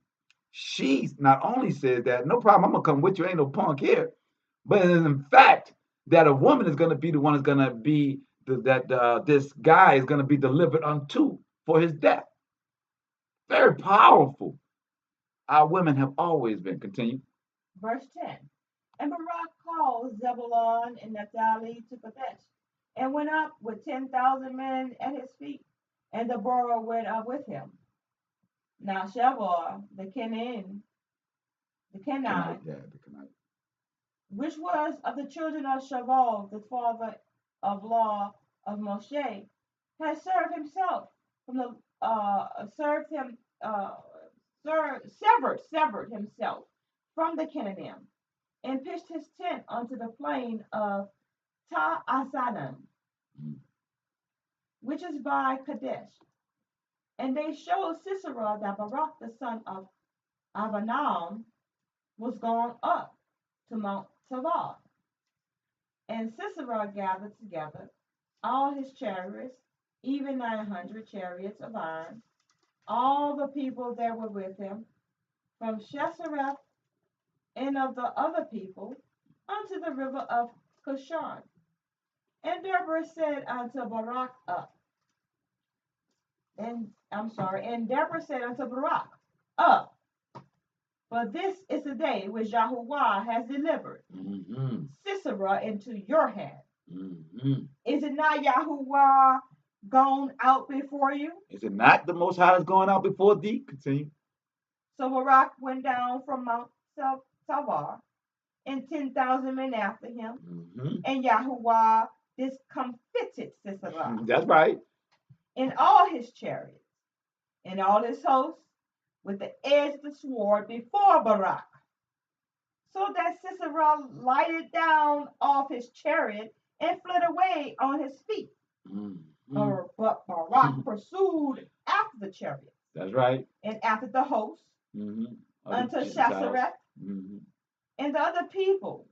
She not only said that, no problem, I'm going to come with you, ain't no punk here, but in fact, that a woman is going to be the one that's going to be, this guy is going to be delivered unto for his death. Very powerful. Our women have always been. Continue. Verse 10. And Barak called Zebulun and Naphtali to Kadesh, and went up with 10,000 men at his feet, and Deborah went up with him. Now Shevar, the Kenite, which was of the children of Shaval, the father of law of Moshe, had served himself from the severed himself from the Canaanim, and pitched his tent unto the plain of Ta'asanim, which is by Kadesh. And they showed Sisera that Barak the son of Abinadab was gone up to Mount Tabor. And Sisera gathered together all his chariots, even 900 chariots of iron, all the people that were with him, from Shesareth and of the other people, unto the river of Kishon. And Deborah said unto Barak and Deborah said unto Barak, up, for this is the day which Yahuwah has delivered Sisera into your hand. Is it not Yahuwah gone out before you? Is it not the Most High is going out before thee? Continue. So Barak went down from Mount Tavar, and 10,000 men after him. Mm-hmm. And Yahuwah discomfited Sisera. That's right. In all his chariots, and all his hosts, with the edge of the sword before Barak. So that Sisera lighted down off his chariot and fled away on his feet. Mm-hmm. But Barak pursued after the chariot. That's right. And after the host, unto Shasareth, and the other people.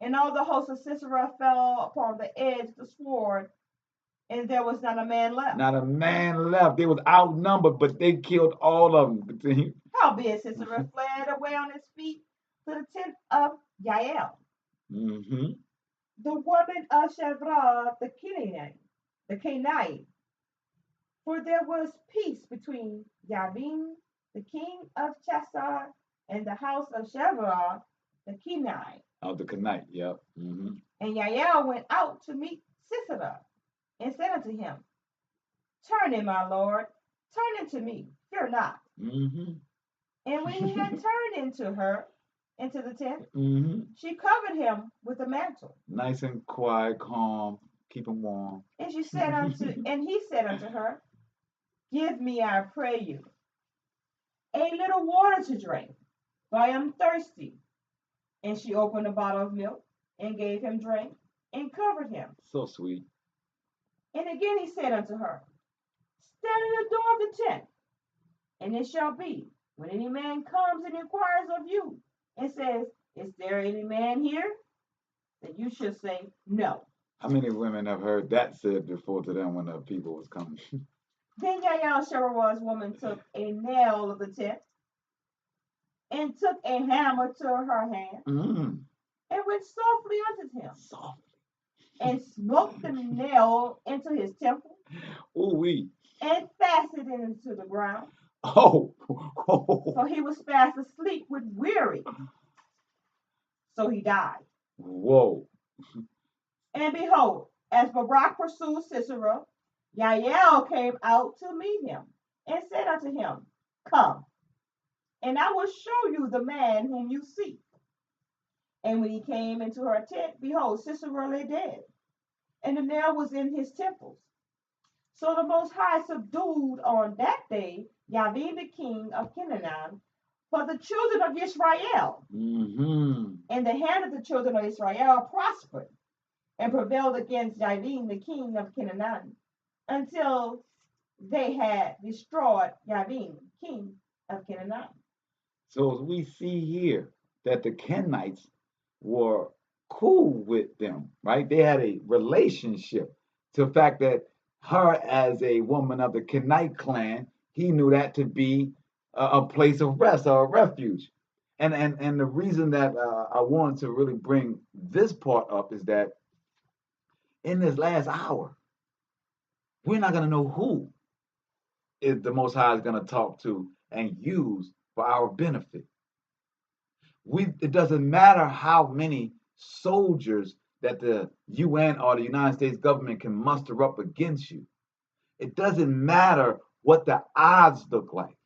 And all the hosts of Sisera fell upon the edge of the sword, and there was not a man left. Not a man left. They was outnumbered, but they killed all of them. Howbeit Sisera fled away on his feet to the tent of Yael, the woman of Shavra, the Canaanite. For there was peace between Yavin, the king of Chasar, and the house of Shavra, the Canaanite. Of the Canaanite, yep. Mm-hmm. And Yael went out to meet Sisera, and said unto him, Turn in, my lord, turn into me, fear not. Mm-hmm. And when he had turned into her, into the tent, she covered him with a mantle. Nice and quiet, calm, keep him warm. And she said and he said unto her, Give me, I pray you, a little water to drink, for I am thirsty. And she opened a bottle of milk and gave him drink and covered him. So sweet. And again he said unto her, Stand in the door of the tent, and it shall be, when any man comes and inquires of you, and says, Is there any man here? That you should say, No. How many women have heard that said before to them when the people was coming? Then Yael, Sherah's woman, took a nail of the tent, and took a hammer to her hand, and went softly unto him. And smote the nail into his temple. Ooh-wee. And fastened it into the ground. Oh. So he was fast asleep with weary. So he died. Whoa. And behold, as Barak pursued Sisera, Yael came out to meet him, and said unto him, Come, and I will show you the man whom you seek. And when he came into her tent, behold, Sisera lay dead, and the nail was in his temples. So the Most High subdued on that day Yavin the king of Canaan for the children of Israel. And the hand of the children of Israel prospered and prevailed against Yavin the king of Canaan until they had destroyed Yavin, king of Canaan. So as we see here that the Kenites were cool with them, right? They had a relationship to the fact that her as a woman of the Kenite clan, he knew that to be a place of rest or a refuge. And the reason that I wanted to really bring this part up is that in this last hour, we're not going to know who is the Most High is going to talk to and use for our benefit. It doesn't matter how many soldiers that the UN or the United States government can muster up against you. It doesn't matter what the odds look like.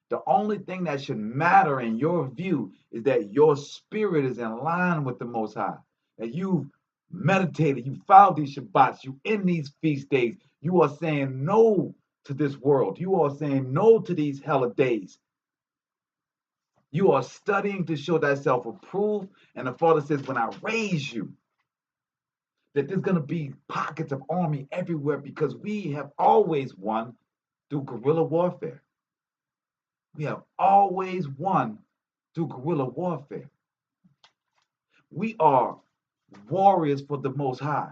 The only thing that should matter in your view is that your spirit is in line with the Most High. That you've meditated, you followed these Shabbats, you in these feast days. You are saying no to this world. You are saying no to these holidays. You are studying to show thyself approved. And the Father says, when I raise you, that there's going to be pockets of army everywhere because we have always won through guerrilla warfare. We have always won through guerrilla warfare. We are warriors for the Most High.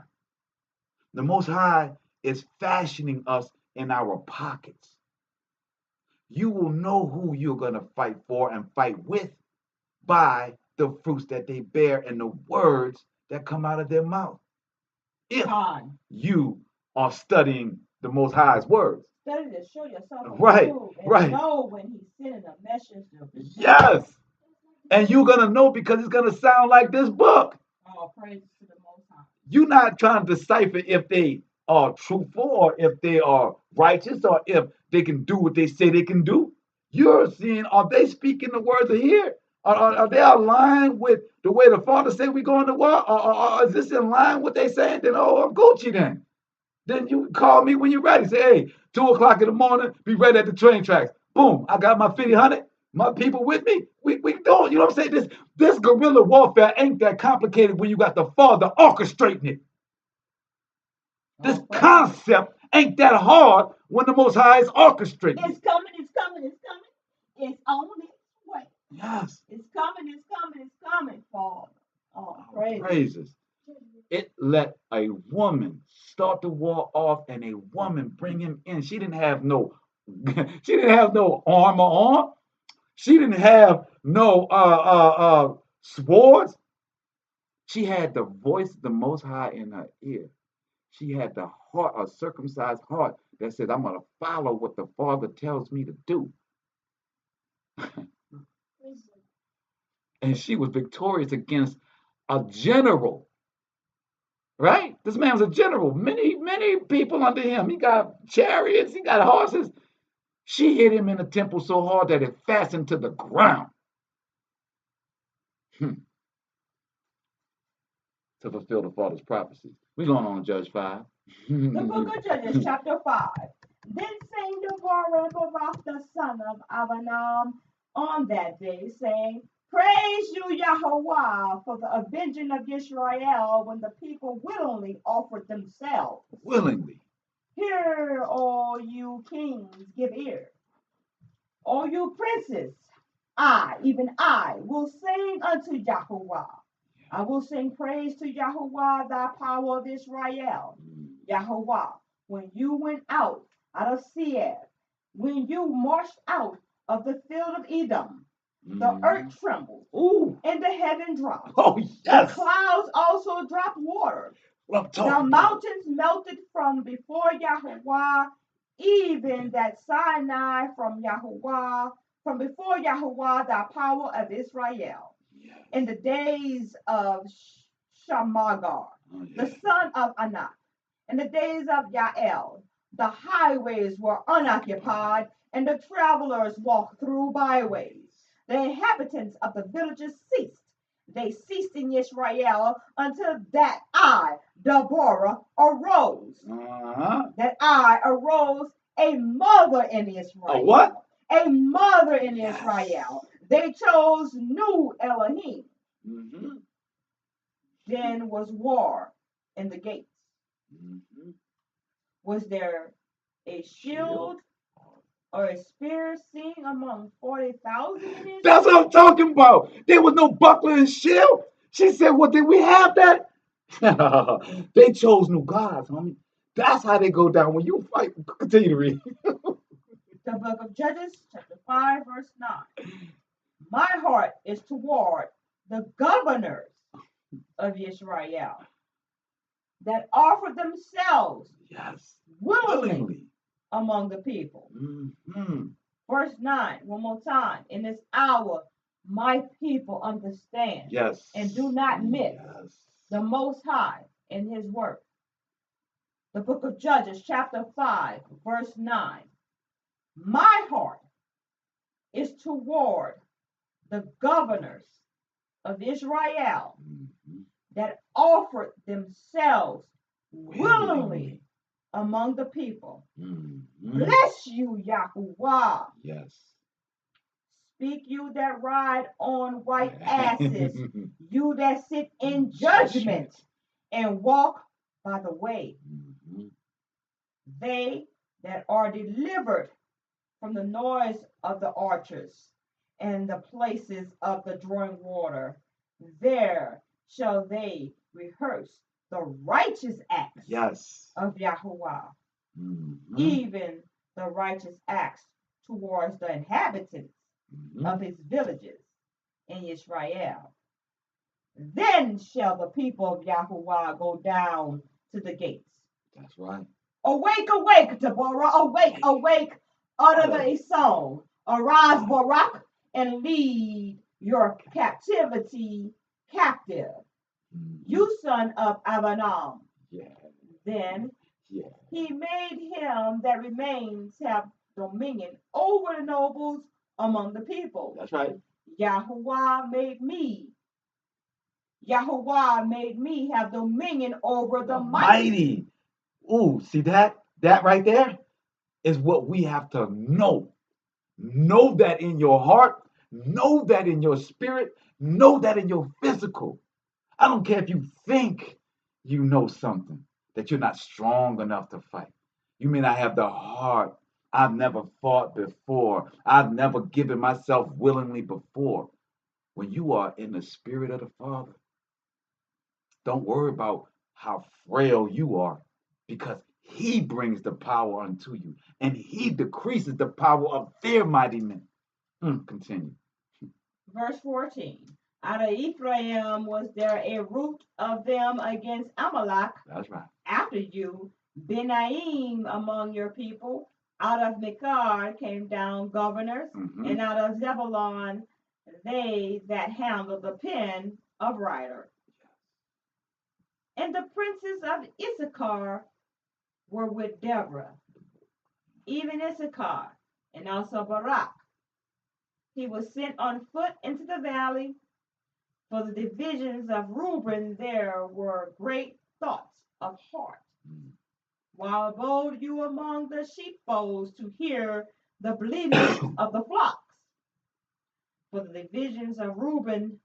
The Most High is fashioning us in our pockets. You will know who you're going to fight for and fight with by the fruits that they bear and the words that come out of their mouth. If you are studying the Most High's words. Study to show yourself right. Know when he's sending a message. Yes. And you're going to know because it's going to sound like this book. Oh, praise to the Most High. You're not trying to decipher if they are truthful or if they are righteous or if they can do what they say they can do. You're seeing, are they speaking the words of here Are they aligned with the way the Father said we're going to war? Or is this in line with what they saying? Then, I'm Gucci then. Then you call me when you're ready. Say, hey, 2 o'clock in the morning, be ready at the train tracks. Boom, I got my 50-100, my people with me. We doing, you know what I'm saying? This guerrilla warfare ain't that complicated when you got the Father orchestrating it. This concept ain't that hard when the Most High is orchestrating it. It's coming. It's on its way. Yes. It's coming, Father. Oh, praises. It let a woman start the war off and a woman bring him in. She didn't have no armor on. She didn't have no swords. She had the voice of the Most High in her ear. She had the heart, a circumcised heart that says, I'm going to follow what the Father tells me to do. And she was victorious against a general. Right? This man was a general. Many people under him. He got chariots. He got horses. She hit him in the temple so hard that it fastened to the ground. To fulfill the Father's prophecy. We're going on Judge 5. The book of Judges, chapter 5. Then sang Deborah and Barak the son of Avraham on that day, saying, Praise you, Yahweh, for the avenging of Yisrael when the people willingly offered themselves. Willingly. Hear, all you kings, give ear. All you princes, even I, will sing unto Yahweh. I will sing praise to Yahweh, thy power of Israel. Yahweh, when you went out of Seir, when you marched out of the field of Edom, the earth trembled, and the heaven dropped. Oh, yes. The clouds also dropped water. The mountains melted from before Yahweh, even that Sinai from before Yahweh, the power of Israel. Yes. In the days of Shamagar, the son of Anak, in the days of Yael, the highways were unoccupied, and the travelers walked through byways. The inhabitants of the villages ceased. They ceased in Israel until that I, Deborah, arose. That I arose a mother in Israel. A what? A mother in Israel. They chose new Elohim. Then was war in the gates. Was there a shield or a spear seen among 40,000 in Israel? That's what I'm talking about. There was no buckler and shield. She said, well, did we have that? They chose new gods, homie. That's how they go down when you fight. Continue to read. The book of Judges, chapter 5, verse 9. My heart is toward the governors of Israel that offer themselves willingly among the people. Verse 9, one more time. In this hour, my people understand and do not miss the Most High in his work. The book of Judges, chapter 5, verse 9. My heart is toward the governors of Israel that offered themselves willingly among the people. Bless you, Yahuwah. Yes. Speak you that ride on white asses, you that sit in judgment and walk by the way. They that are delivered from the noise of the archers and the places of the drawing water, there shall they rehearse the righteous acts of Yahuwah, even the righteous acts towards the inhabitants of his villages in Israel. Then shall the people of Yahuwah go down to the gates. That's right. Awake, awake, Deborah, awake, awake, utter a song. Arise, Barak, and lead your captivity captive. You son of Avraham. Then he made him that remains have dominion over the nobles among the people. That's right. Yahuwah made me. Yahuwah made me have dominion over the mighty. Ooh, see that? That right there is what we have to know. Know that in your heart. Know that in your spirit. Know that in your physical. I don't care if you think you know something, that you're not strong enough to fight. You may not have the heart. I've never fought before. I've never given myself willingly before. When you are in the spirit of the Father, don't worry about how frail you are, because he brings the power unto you, and he decreases the power of their mighty men. Continue. Verse 14. Out of Ephraim was there a root of them against Amalek. That's right. After you, Benaim among your people. Out of Mekar came down governors, and out of Zebulon they that handled the pen of writer. And the princes of Issachar were with Deborah, even Issachar, and also Barak. He was sent on foot into the valley. For the divisions of Reuben there were great thoughts of heart. While abode you among the sheepfolds to hear the bleating of the flocks. For the divisions of Reuben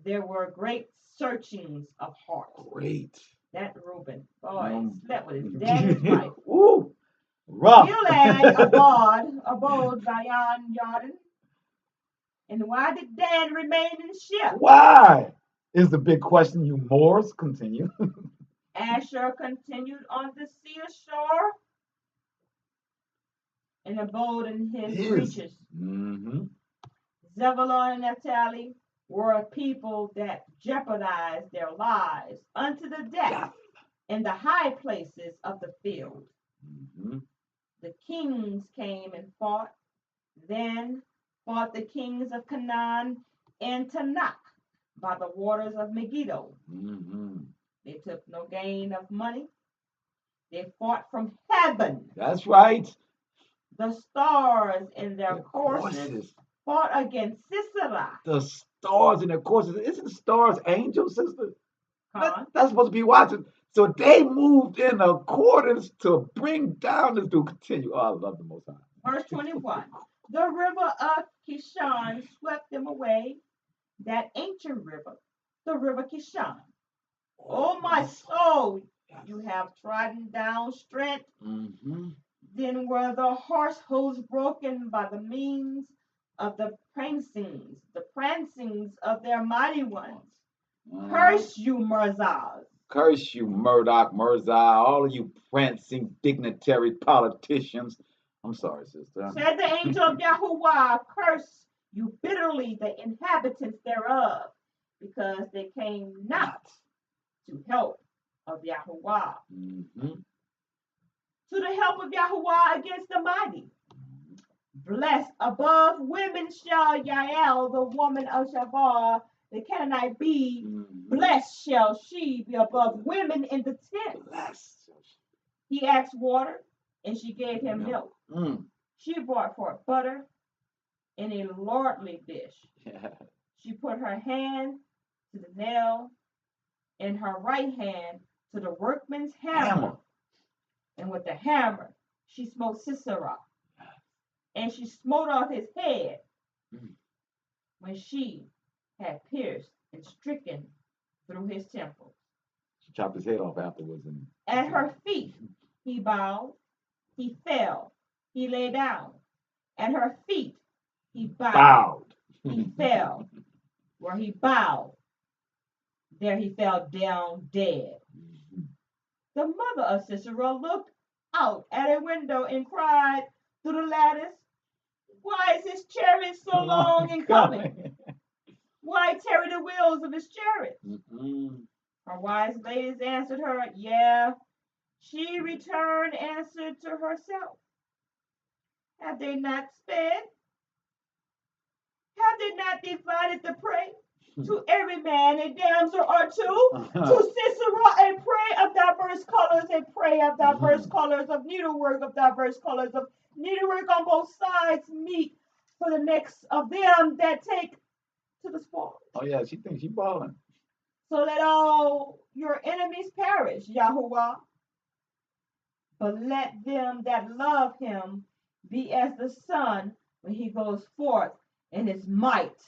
there were great searchings of heart. Great. That Reuben, boy, slept with his daddy's wife. Ooh, rough. Gilad abode beyond Jordan. And why did Dan remain in the ship? Why? Is the big question, you Moors. Continue. Asher continued on the sea shore and abode in his reaches. Zebulun and Naphtali were a people that jeopardized their lives unto the death in the high places of the field. The kings came and fought. Then fought the kings of Canaan and Tanakh by the waters of Megiddo. They took no gain of money. They fought from heaven. That's right. The stars in their courses fought against Sisera. The stars in their courses. Isn't the stars angels, sister? That's supposed to be watching. So they moved in accordance to bring down this dude. Continue. Oh, I love the Most High. Verse 21. The river of Kishon swept them away, that ancient river, the river Kishon. Oh, my soul, you have trodden down strength. Then were the horse hooves broken by the means of the prancings of their mighty ones. Curse you, Mirzas. Curse you, Murdoch, Mirza, all of you prancing dignitary politicians. I'm sorry, sister. Said the angel of Yahuwah, curse you bitterly the inhabitants thereof, because they came not to help of Yahuwah. To the help of Yahuwah against the mighty. Blessed above women shall Yael, the woman of Shavar, the Canaanite be. Blessed shall she be above women in the tent. He asked water, and she gave him milk. She brought forth butter in a lordly dish. She put her hand to the nail, and her right hand to the workman's hammer. And with the hammer, she smote Sisera. And she smote off his head when she had pierced and stricken through his temple. She chopped his head off afterwards. At her feet he bowed, he fell, he lay down. At her feet he bowed. He fell. Where he bowed, there he fell down dead. The mother of Sisera looked out at a window and cried through the lattice, why is his chariot so long in coming? Why tarry the wheels of his chariot? Her wise ladies answered her, yeah. She returned answered to herself. Have they not sped? Have they not divided the prey? To every man a damsel or two, to Sisera a prey of diverse colors, a prey of diverse colors, of needlework of diverse colors, of needlework on both sides, meet for the necks of them that take to the spoil. Oh yeah, she thinks she balling. So let all your enemies perish, Yahuwah. But let them that love him be as the sun when he goes forth in his might.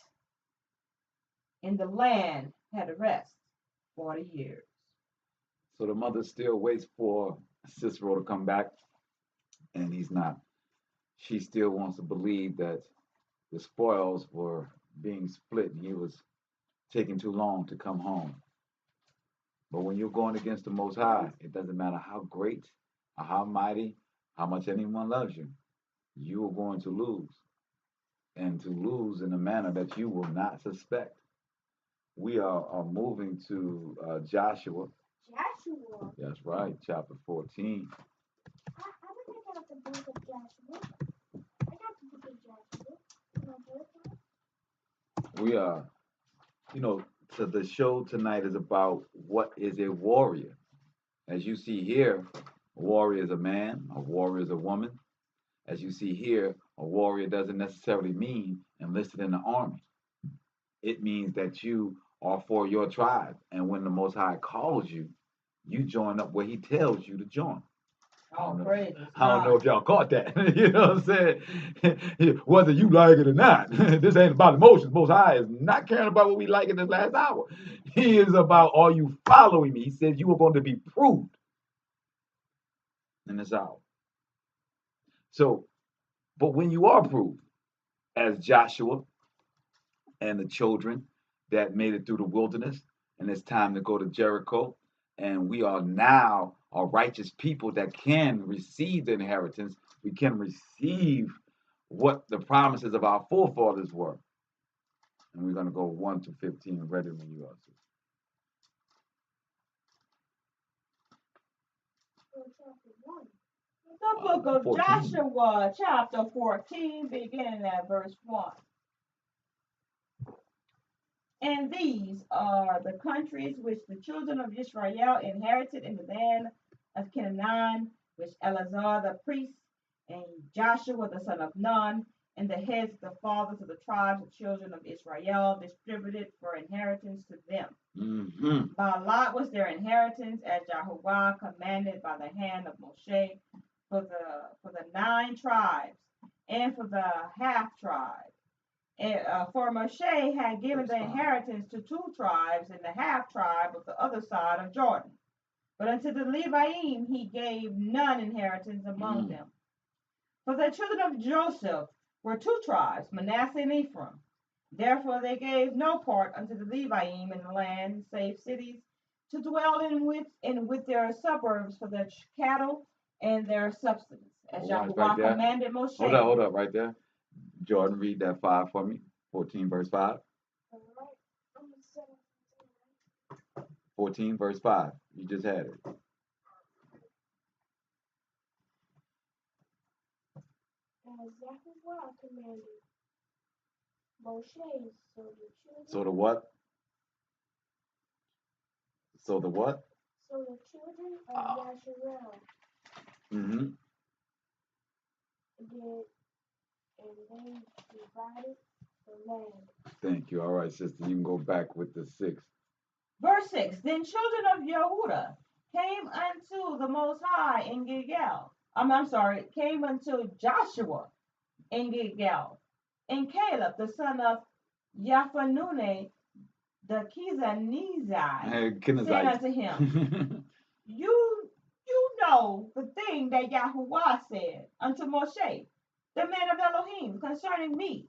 In the land had rest 40 years. So the mother still waits for Cicero to come back, and he's not. She still wants to believe that the spoils were being split and he was taking too long to come home. But when you're going against the Most High, it doesn't matter how great or how mighty, how much anyone loves you, you are going to lose. And to lose in a manner that you will not suspect. We are moving to Joshua. Joshua? That's right, chapter 14. I don't got the book of Joshua. I got the book of Joshua. We are, so the show tonight is about what is a warrior. As you see here, a warrior is a man, a warrior is a woman. As you see here, a warrior doesn't necessarily mean enlisted in the army. It means that you are for your tribe. And when the Most High calls you, you join up where he tells you to join. I don't know if y'all caught that. You know what I'm saying? Whether you like it or not. This ain't about emotions. Most High is not caring about what we like in this last hour. He is about, are you following me? He says you are going to be proved in this hour. So, but when you are proved, as Joshua and the children that made it through the wilderness, and it's time to go to Jericho, and we are now a righteous people that can receive the inheritance. We can receive what the promises of our forefathers were. And we're going to go 1 to 15, ready when you are. The book of 14. Joshua, chapter 14, beginning at verse 1. And these are the countries which the children of Israel inherited in the land of Canaan, which Eleazar the priest and Joshua the son of Nun and the heads of the fathers of the tribes of children of Israel distributed for inheritance to them. Mm-hmm. By lot was their inheritance, as Jehovah commanded by the hand of Moshe, for the 9 tribes and for the half tribe. For Moshe had given the inheritance to 2 tribes and the half tribe of the other side of Jordan. But unto the Leviim he gave none inheritance among them. For the children of Joseph were 2 tribes, Manasseh and Ephraim. Therefore they gave no part unto the Leviim in the land, save cities to dwell in with their suburbs for their cattle and their substance, as Yahweh commanded Moshe. Hold up, right there. Jordan, read that 5 for me. 14, verse 5. 14, verse 5. You just had it. As Yahweh commanded Moshe, so the what? So the what? So the children of Yasharale and they divided the land. Thank you. All right, sister, you can go back with the 6. Verse 6. Then children of Yehuda came unto the Most High in Gilgal. Came unto Joshua in Gilgal, and Caleb, the son of Yaphanune, the Kenizzite, said unto him, You know the thing that Yahuwah said unto Moshe, the man of Elohim, concerning me,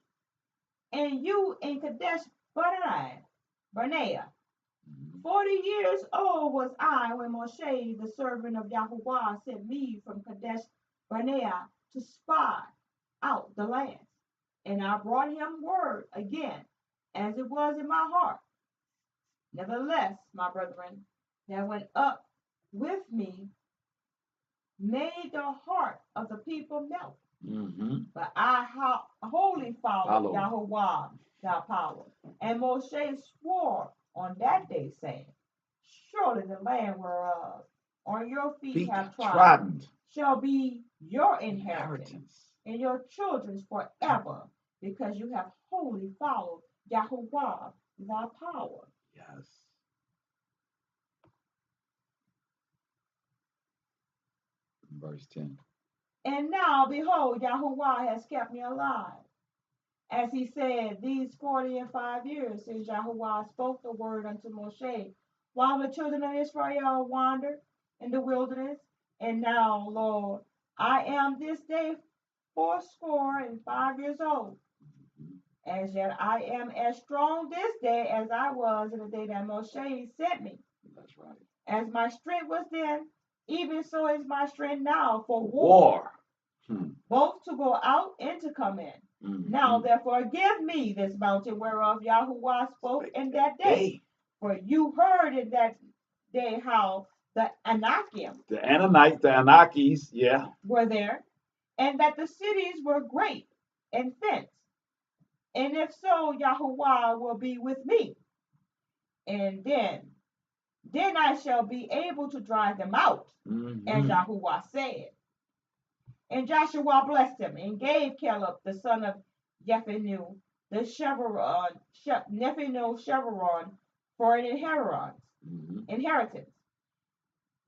and you in Kadesh Barnea. 40 years old was I when Moshe, the servant of Yahuwah, sent me from Kadesh Barnea to spy out the land. And I brought him word again, as it was in my heart. Nevertheless, my brethren, that went up with me made the heart of the people melt. But I wholly followed Yahuwah, thy power. And Moshe swore on that day, saying, Surely the land whereof on your feet have trodden shall be your inheritance and your children's forever, because you have wholly followed Yahuwah, thy power. Yes. Verse 10. And now, behold, Yahuwah has kept me alive. As he said, these 45 years since Yahuwah spoke the word unto Moshe, while the children of Israel wandered in the wilderness. And now, Lord, I am this day 85 years old. As yet I am as strong this day as I was in the day that Moshe sent me. That's right. As my strength was then, even so is my strength now for war. Both to go out and to come in. Now, therefore, give me this mountain whereof Yahuwah spoke in that day. For you heard in that day how the Anakim, the Ananites, the Anakis, yeah, were there, and that the cities were great and fenced. And if so, Yahuwah will be with me. And then I shall be able to drive them out, as Yahuwah said. And Joshua blessed him and gave Caleb, the son of Jephunneh, the Nephilim Chevron, for an inheritance.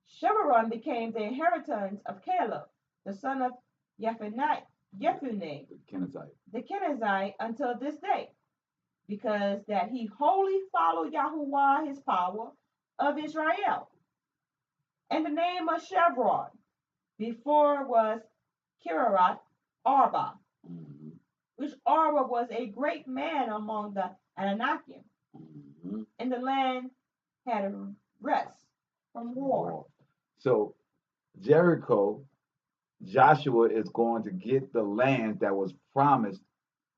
Chevron became the inheritance of Caleb, the son of Jephunneh, the Kenizzite, until this day, because that he wholly followed Yahuwah, his power of Israel. And the name of Chevron before was Kiriath Arba, which Arba was a great man among the Anakim, and the land had a rest from war. So Jericho, Joshua is going to get the land that was promised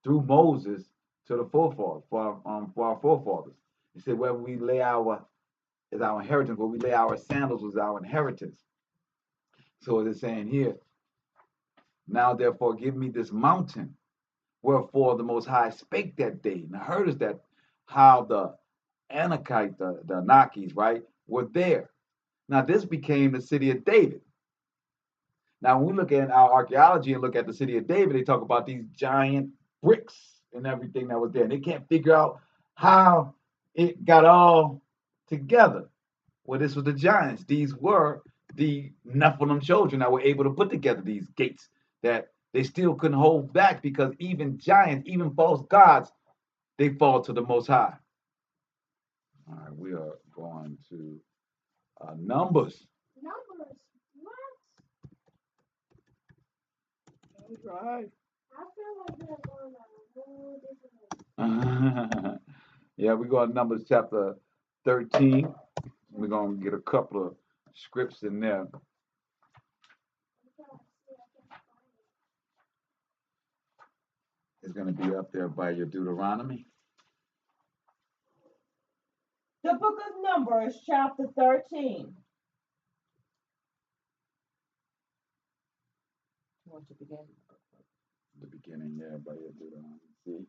through Moses to the forefathers, for our forefathers. He said, where we lay our inheritance, where we lay our sandals was our inheritance. So it is saying here, now therefore give me this mountain, wherefore the Most High spake that day. Now heard us that how the Anakites, the Anakis, right, were there. Now this became the city of David. Now when we look at our archaeology and look at the city of David, they talk about these giant bricks and everything that was there. And they can't figure out how it got all together. Well, this was the giants. These were the Nephilim children that were able to put together these gates that they still couldn't hold back, because even giants, even false gods, they fall to the Most High. All right, we are going to Numbers. Numbers? What? That's right. I feel like they're going on a whole different way. Yeah, we go to Numbers chapter 13. We're going to get a couple of scripts in there. It's going to be up there by your Deuteronomy. The book of Numbers, chapter 13. Want to begin? The beginning, yeah, by your Deuteronomy. See?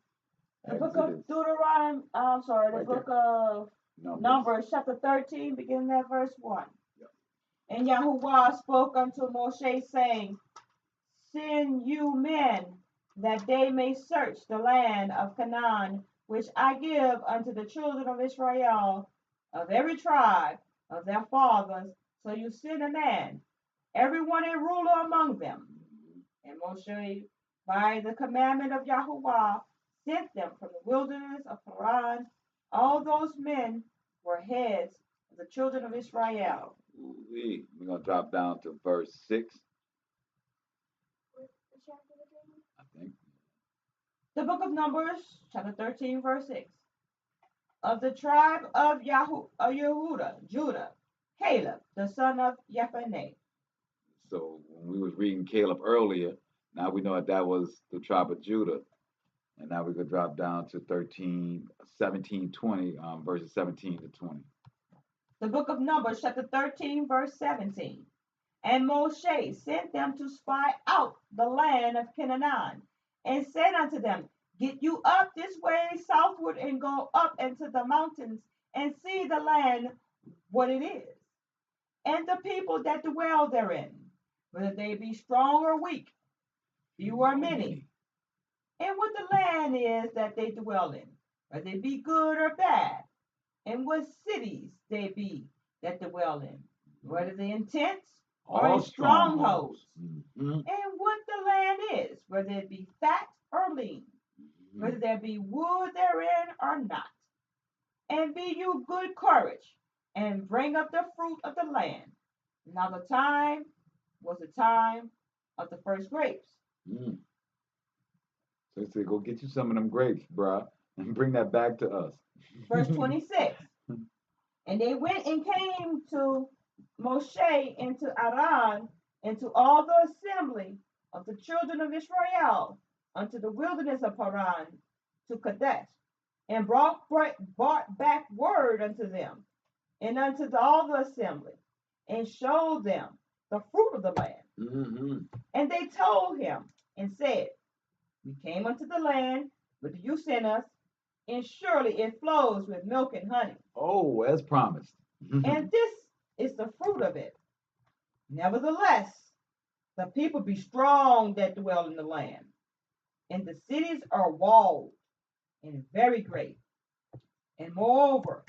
The book of Deuteronomy, the book of Numbers, chapter 13, beginning at verse 1. Yep. And Yahuwah spoke unto Moshe, saying, send you men, that they may search the land of Canaan, which I give unto the children of Israel, of every tribe of their fathers. So you send a man, everyone a ruler among them. And Moshe, by the commandment of Yahuwah, sent them from the wilderness of Paran. All those men were heads of the children of Israel. We're going to drop down to verse 6. I think. The book of Numbers, chapter 13, verse 6. Of the tribe of Yehuda, Judah, Caleb, the son of Jephunneh. So when we was reading Caleb earlier, now we know that was the tribe of Judah. And now we're going to drop down to 17, 20, verses 17 to 20. The book of Numbers, chapter 13, verse 17. And Moshe sent them to spy out the land of Canaan, and said unto them, get you up this way southward, and go up into the mountains, and see the land, what it is, and the people that dwell therein, whether they be strong or weak, few or many, and what the land is that they dwell in. whether they be good or bad, and what cities they be that dwell in, whether they in tents or in strongholds, and what the land is, whether it be fat or lean, whether there be wood therein or not. And be you good courage, and bring up the fruit of the land. Now the time was the time of the first grapes. So they say, go get you some of them grapes, bruh, and bring that back to us. Verse 26. And they went and came to Moshe and to Aaron and to all the assembly of the children of Israel unto the wilderness of Paran to Kadesh, and brought back word unto them and unto all the assembly, and showed them the fruit of the land. And they told him and said, we came unto the land, but you sent us, and surely it flows with milk and honey. Oh, as promised. And this is the fruit of it. Nevertheless, the people be strong that dwell in the land, and the cities are walled and very great. And moreover,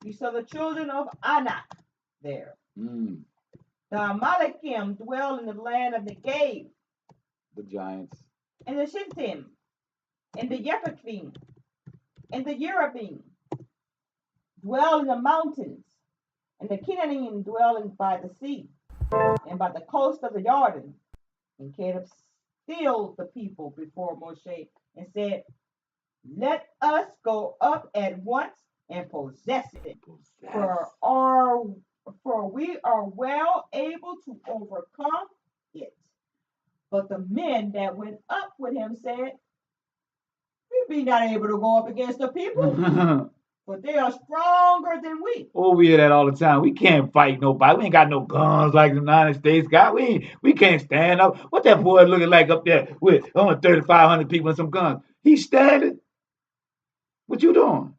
we saw the children of Anak there. The Amalekim dwell in the land of Negev, the giants, and the Shittim, and the Yephrathim, and the Yerubim dwell in the mountains, and the Canaanites dwell by the sea, and by the coast of the Jordan. And Caleb stilled the people before Moshe and said, let us go up at once and possess it, for we are well able to overcome it. But the men that went up with him said, we be not able to go up against the people, but they are stronger than we. Oh, we hear that all the time. We can't fight nobody. We ain't got no guns like the United States got. We can't stand up. What that boy looking like up there with only 3,500 people and some guns? He's standing. What you doing?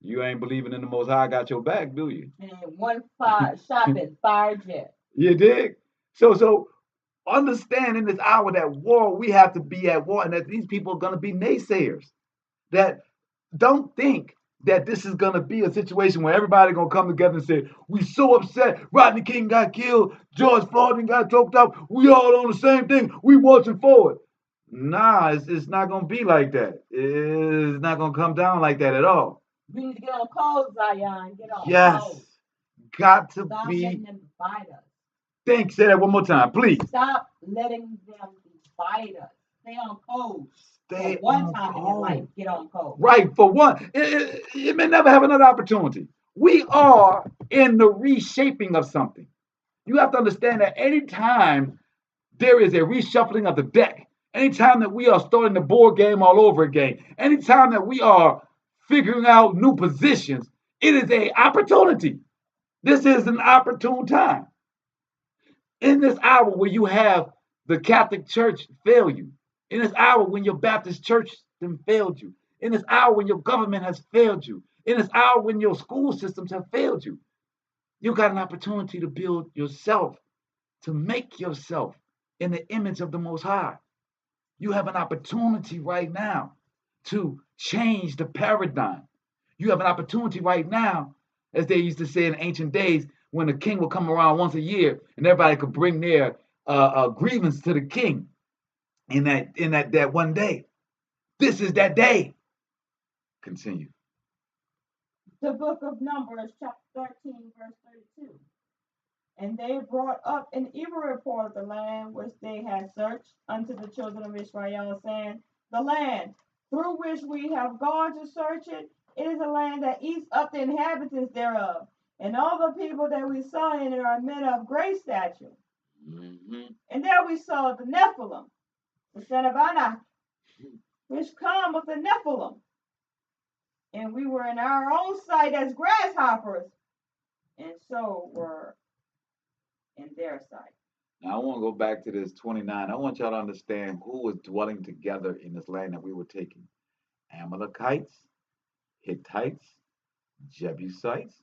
You ain't believing in the Most High got your back, do you? And one shot and fired jet. You dig? So understand in this hour that war, we have to be at war, and that these people are going to be naysayers. That don't think that this is going to be a situation where everybody going to come together and say, we so upset, Rodney King got killed, George Floyd got choked up, we all on the same thing, we marching forward. Nah, it's not going to be like that. It's not going to come down like that at all. We need to get on cold, Zion. Get on yes. cold. Got to Stop be. letting them divide us. Think, say that one more time, please. Stop letting them divide us. Stay on cold. Stay for one on time cold. in your life, get on cold. Right, for one. You may never have another opportunity. We are in the reshaping of something. You have to understand that anytime there is a reshuffling of the deck, anytime that we are starting the board game all over again, anytime that we are figuring out new positions, it is an opportunity. This is an opportune time. In this hour where you have the Catholic Church fail you, in this hour when your Baptist church then failed you, in this hour when your government has failed you, in this hour when your school systems have failed you, you got an opportunity to build yourself, to make yourself in the image of the Most High. You have an opportunity right now to change the paradigm. You have an opportunity right now, as they used to say in ancient days, when the king would come around once a year and everybody could bring their grievance to the king in that one day. This is that day. Continue. The book of Numbers, chapter 13, verse 32. And they brought up an evil report of the land which they had searched unto the children of Israel, saying, the land through which we have gone to search it, it is a land that eats up the inhabitants thereof. And all the people that we saw in it are men of great stature. Mm-hmm. And there we saw the Nephilim, the son of Anak, which come of the Nephilim. And we were in our own sight as grasshoppers, and so were in their sight. Now I want to go back to this 29. I want y'all to understand who was dwelling together in this land that we were taking. Amalekites, Hittites, Jebusites,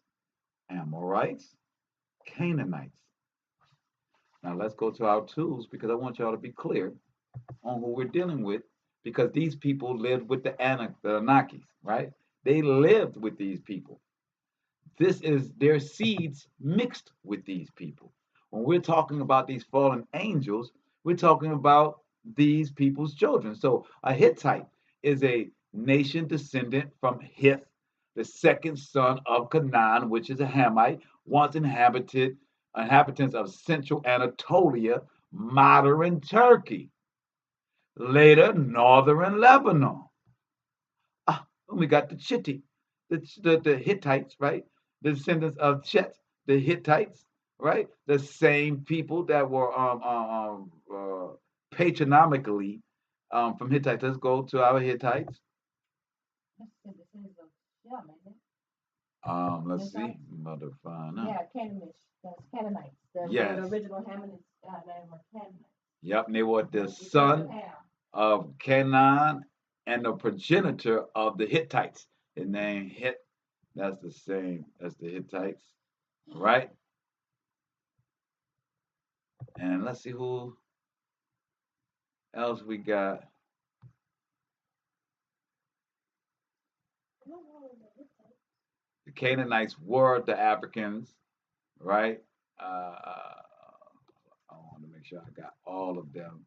Amorites, Canaanites. Now let's go to our tools because I want y'all to be clear on who we're dealing with because these people lived with the Anunnakis, right? They lived with these people. This is their seeds mixed with these people. When we're talking about these fallen angels, we're talking about these people's children. So a Hittite is a nation descendant from Hith, the second son of Canaan, which is a Hamite, once inhabitants of central Anatolia, modern Turkey, later northern Lebanon. We got the Chitti, the Hittites, right? The descendants of Chet, the Hittites, right? The same people that were patronomically from Hittites. Let's go to our Hittites. Let's see. Mother find Yeah, Canaanites. That's Canaanites. Yes. The original Hamanites name were Canaanites. Yep, and they were the son of Canaan and the progenitor of the Hittites. His name Hit. That's the same as the Hittites, right? And let's see who else we got. The Canaanites were the Africans, right? I want to make sure I got all of them.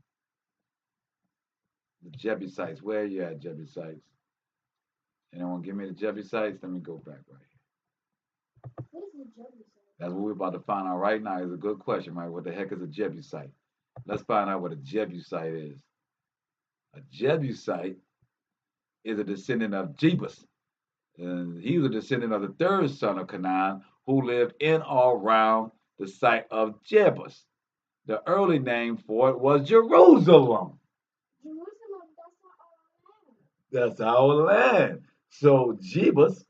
The Jebusites, where you at, Jebusites? Anyone give me the Jebusites? Let me go back right here. What is the Jebusite? That's what we're about to find out right now. It's a good question, right? What the heck is a Jebusite? Let's find out what a Jebusite is. A Jebusite is a descendant of Jebus. And he was a descendant of the third son of Canaan, who lived in or around the site of Jebus. The early name for it was Jerusalem. Jerusalem, That's our land. So Jebus,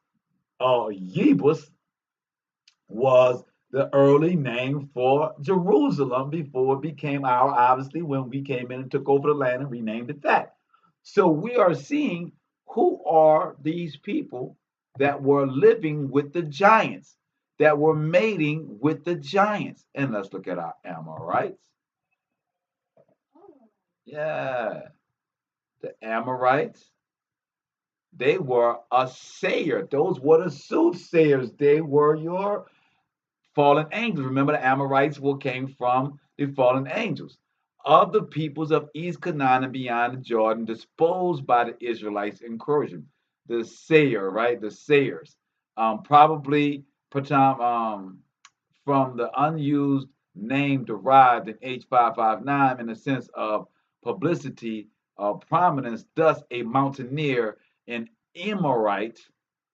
or Yebus, was the early name for Jerusalem before it became our, obviously, when we came in and took over the land and renamed it that. So we are seeing who are these people that were living with the giants, that were mating with the giants. And let's look at our Amorites. Yeah. The Amorites, they were a sayer. Those were the soothsayers. They were your fallen angels. Remember, the Amorites came from the fallen angels of the peoples of East Canaan and beyond the Jordan, disposed by the Israelites' incursion. The sayer, right? The sayers, probably from the unused name derived in H559 in the sense of publicity or prominence, thus a mountaineer, an Amorite,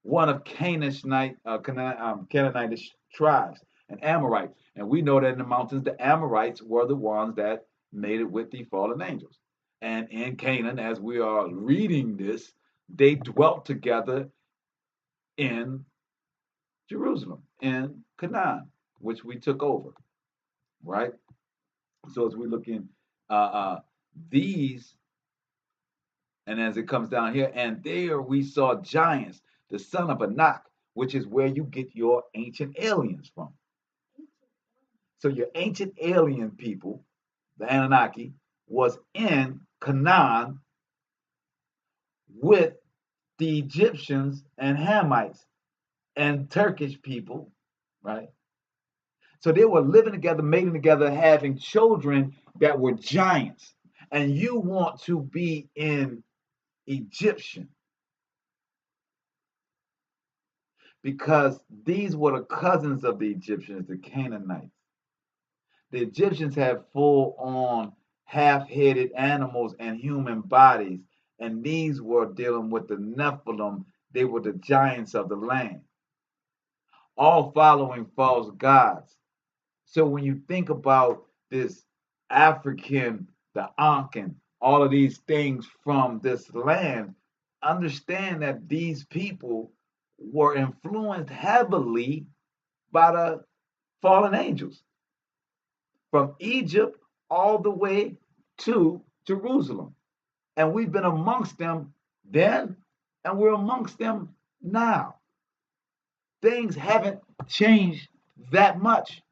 one of Canaanitish tribes, an Amorite. And we know that in the mountains, the Amorites were the ones that made it with the fallen angels. And in Canaan, as we are reading this, they dwelt together in Jerusalem, in Canaan, which we took over, right? So as we look in these, and as it comes down here, and there we saw giants, the son of Anak, which is where you get your ancient aliens from. So your ancient alien people, the Anunnaki, was in Canaan with the Egyptians and Hamites and Turkish people, right? So they were living together, mating together, having children that were giants. And you want to be in Egyptian because these were the cousins of the Egyptians, the Canaanites. The Egyptians had full-on half-headed animals and human bodies, and these were dealing with the Nephilim. They were the giants of the land, all following false gods. So when you think about this African, the Ankan, all of these things from this land, understand that these people were influenced heavily by the fallen angels, from Egypt all the way to Jerusalem. And we've been amongst them then, and we're amongst them now. Things haven't changed that much,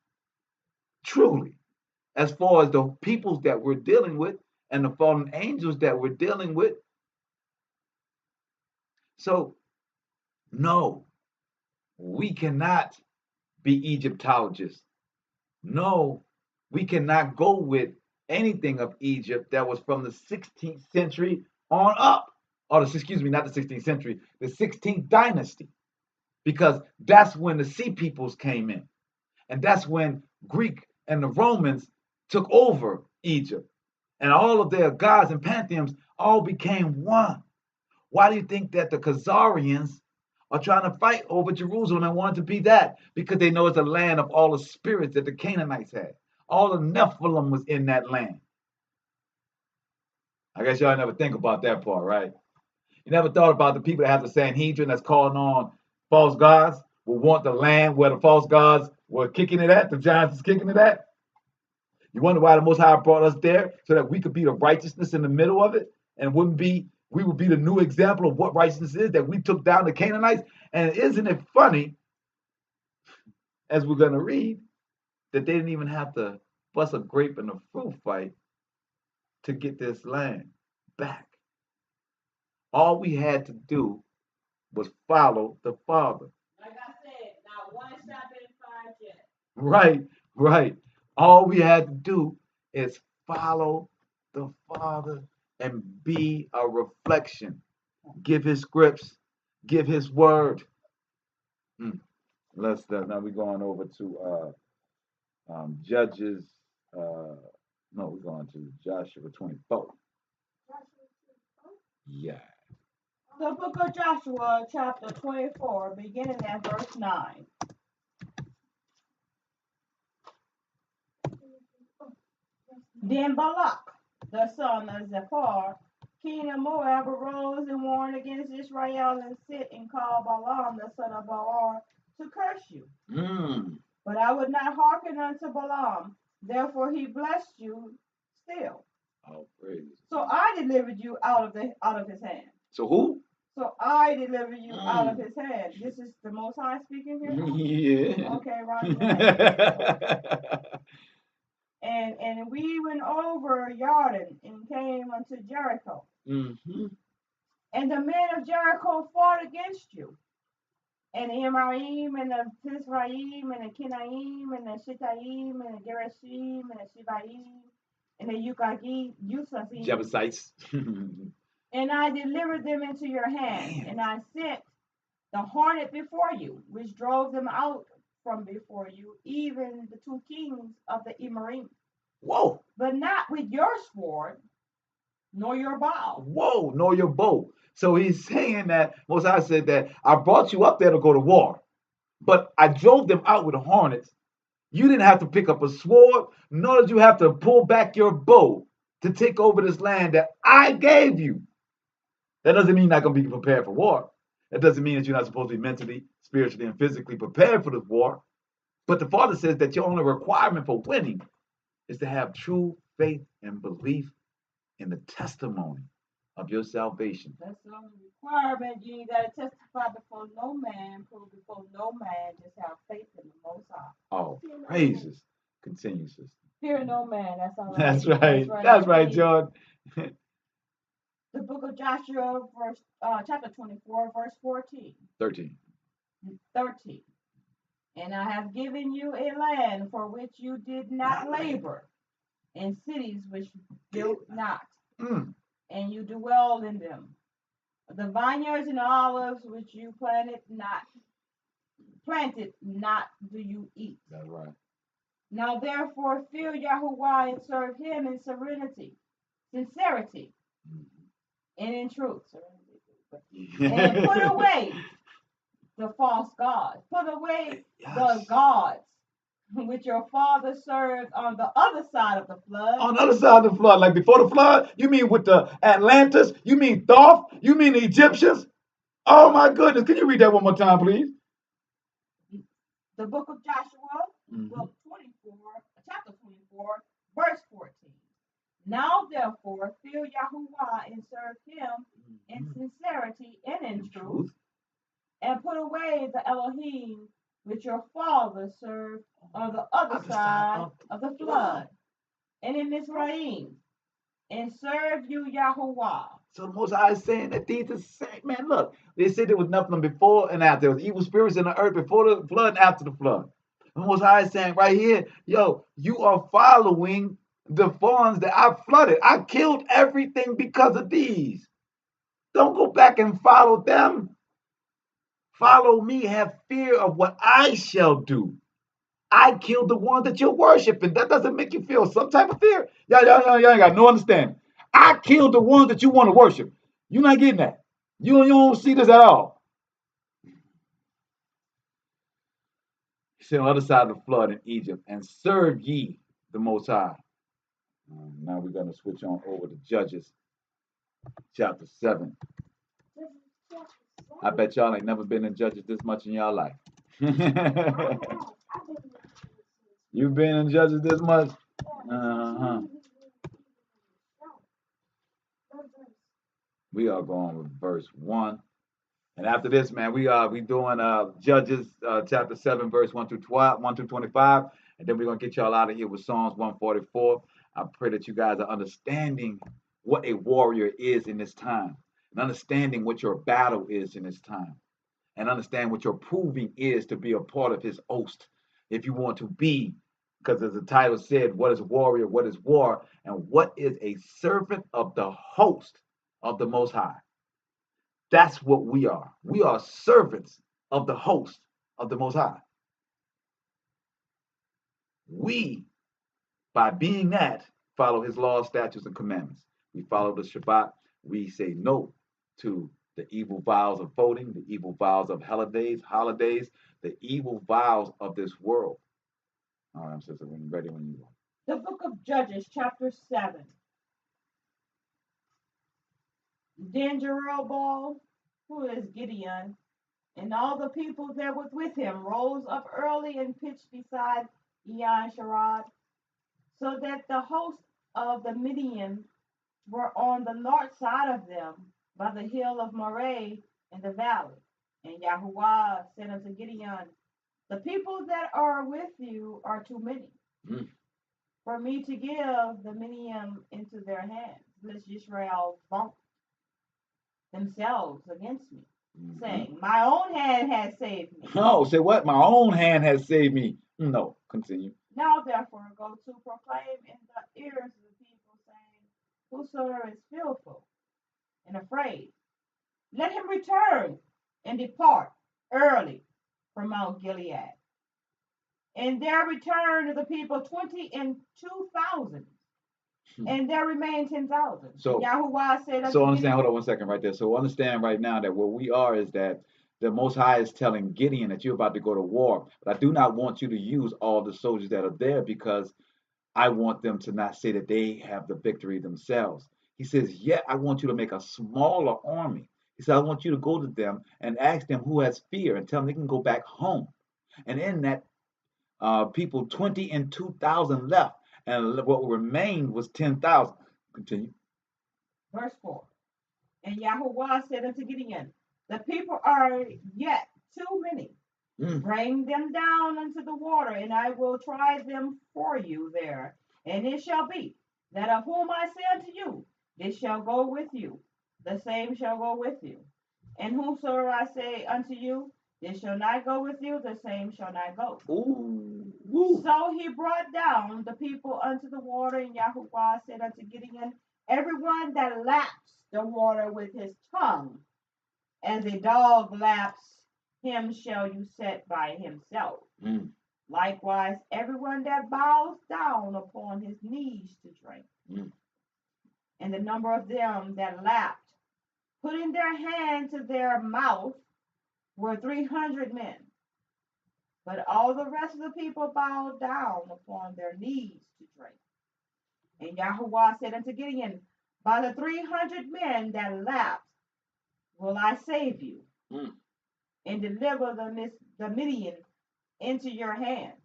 truly, as far as the peoples that we're dealing with and the fallen angels that we're dealing with. So, no, we cannot be Egyptologists. No, we cannot go with anything of Egypt that was from the 16th century on up. Or, excuse me, not the 16th century, the 16th dynasty. Because that's when the Sea Peoples came in. And that's when Greek and the Romans took over Egypt. And all of their gods and pantheons all became one. Why do you think that the Khazarians are trying to fight over Jerusalem and want to be that? Because they know it's a land of all the spirits that the Canaanites had. All the Nephilim was in that land. I guess y'all never think about that part, right? You never thought about the people that have the Sanhedrin that's calling on false gods, will want the land where the false gods were kicking it at, the giants is kicking it at? You wonder why the Most High brought us there, so that we could be the righteousness in the middle of it, and we would be the new example of what righteousness is, that we took down the Canaanites. And isn't it funny, as we're going to read, that they didn't even have to bust a grape in a fruit fight to get this land back. All we had to do was follow the Father. Like I said, not one shot been fired yet. Right. All we had to do is follow the Father and be a reflection. Give his scripts, give his word. Now we're going over to Judges. No, we're going to Joshua 24. Yeah. The book of Joshua, chapter 24, beginning at verse 9. Then Balak, the son of Zippor, king of Moab, arose and warned against Israel and sent and called Balaam, the son of Beor, to curse you. But I would not hearken unto Balaam, therefore he blessed you still. Oh, praise. So I delivered you out of his hand. So who? So I delivered you out of his hand. This is the Most High speaking here? Yeah. Okay, right. And we went over Jordan and came unto Jericho. Mm-hmm. And the men of Jericho fought against you. And the Emaraim and the Tisraim and the Kinaim and the Shittaim and the Gerashim and the Shivaim and the Yusafim. Jebusites. And I delivered them into your hand. And I sent the hornet before you, which drove them out from before you, even the two kings of the Emaraim. Whoa. But not with your sword, nor your bow. Whoa, nor your bow. So he's saying that, Most High said that I brought you up there to go to war, but I drove them out with hornets. You didn't have to pick up a sword, nor did you have to pull back your bow to take over this land that I gave you. That doesn't mean you're not going to be prepared for war. That doesn't mean that you're not supposed to be mentally, spiritually, and physically prepared for this war. But the Father says that your only requirement for winning is to have true faith and belief in the testimony of your salvation. That's the only requirement. You ain't got to testify before no man, prove before no man. Just have faith in the Most High. Oh, praises. Continue, sister. Fear no man. That's all. That's right. That's right, John. The book of Joshua, chapter 24, verse 14. 13. And I have given you a land for which you did not labor, and cities which built not, and you dwelled in them. The vineyards and olives which you planted not do you eat. That's right. Now therefore fear Yahuwah and serve him in sincerity, and in truth. And put away the false gods. Put away the gods which your father served on the other side of the flood. On the other side of the flood, like before the flood? You mean with the Atlantis? You mean Thoth? You mean the Egyptians? Oh my goodness. Can you read that one more time, please? The book of Joshua, book 24, chapter 24, verse 14. Now therefore fear Yahuwah and serve him in sincerity and in truth, and put away the Elohim which your father served on the other side of the flood, and in Mizraim, and serve you Yahuwah. So the Most High is saying that these are the same. Man, look, they said there was nothing before and after. There was evil spirits in the earth before the flood and after the flood. The Most High is saying right here, yo, you are following the funds that I flooded. I killed everything because of these. Don't go back and follow them. Follow me. Have fear of what I shall do. I killed the ones that you're worshiping. That doesn't make you feel some type of fear. Y'all ain't got no understanding. I killed the ones that you want to worship. You're not getting that. You don't see this at all. He said on the other side of the flood in Egypt, and serve ye the Most High. Now we're going to switch on over to Judges chapter 7. I bet y'all ain't never been in Judges this much in y'all life. You've been in Judges this much? We are going with verse 1. And after this, man, we doing Judges chapter 7, verse 1 through 25. And then we're going to get y'all out of here with Psalms 144. I pray that you guys are understanding what a warrior is in this time, and understanding what your battle is in this time, and understand what your proving is to be a part of his host. If you want to be, because as the title said, what is a warrior, what is war, and what is a servant of the host of the Most High. That's what we are. We are servants of the host of the Most High. We, by being that, follow his laws, statutes, and commandments. We follow the Shabbat. We say no to the evil vows of voting, the evil vows of holidays, the evil vows of this world. All right, sister, when you're ready, when you are. The book of Judges, chapter 7. Then Jeroboam, who is Gideon, and all the people that was with him rose up early and pitched beside Yasharale, so that the host of the Midian were on the north side of them by the hill of Moreh in the valley. And Yahuwah said unto Gideon, the people that are with you are too many for me to give the Midian into their hands, lest Israel bump themselves against me, saying, my own hand has saved me. No, say what? My own hand has saved me. No, continue. Now therefore go to proclaim in the ears of the people, saying, whosoever is fearful and afraid, let him return and depart early from Mount Gilead. And there returned the people 22,000. And there remained 10,000. So Yahuwah said, so understand, hold on 1 second right there. So understand right now that where we are is that the Most High is telling Gideon that you're about to go to war. But I do not want you to use all the soldiers that are there, because I want them to not say that they have the victory themselves. He says, yet I want you to make a smaller army. He said, I want you to go to them and ask them who has fear, and tell them they can go back home. And in that people 22,000 left. And what remained was 10,000. Continue. Verse 4. And Yahuwah said unto Gideon, the people are yet too many. Bring them down unto the water, and I will try them for you there. And it shall be that of whom I say unto you, this shall go with you, the same shall go with you. And whomsoever I say unto you, this shall not go with you, the same shall not go. So he brought down the people unto the water, and Yahuwah said unto Gideon, everyone that laps the water with his tongue, as a dog laps, him shall you set by himself. Likewise, everyone that bows down upon his knees to drink. And the number of them that lapped, putting their hand to their mouth, were 300 men. But all the rest of the people bowed down upon their knees to drink. And Yahuwah said unto Gideon, by the 300 men that lapped will I save you, and deliver the Midian into your hand,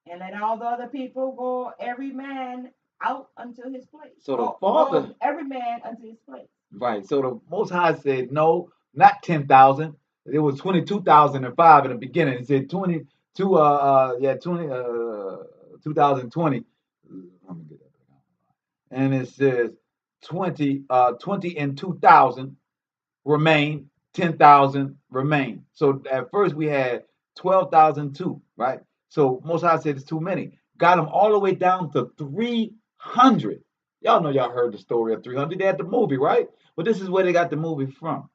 and let all the other people go every man out unto his place. So the Father, go every man unto his place. Right. So the Most High said, no, not 10,000. It was 22,005 in the beginning. He said 2020. Let me get that back. And it says 20 and 2,000 remain, 10,000 remain. So at first we had 12,002, right? So Most High said it's too many. Got them all the way down to 300. Y'all know y'all heard the story of 300. They had the movie, right? But this is where they got the movie from.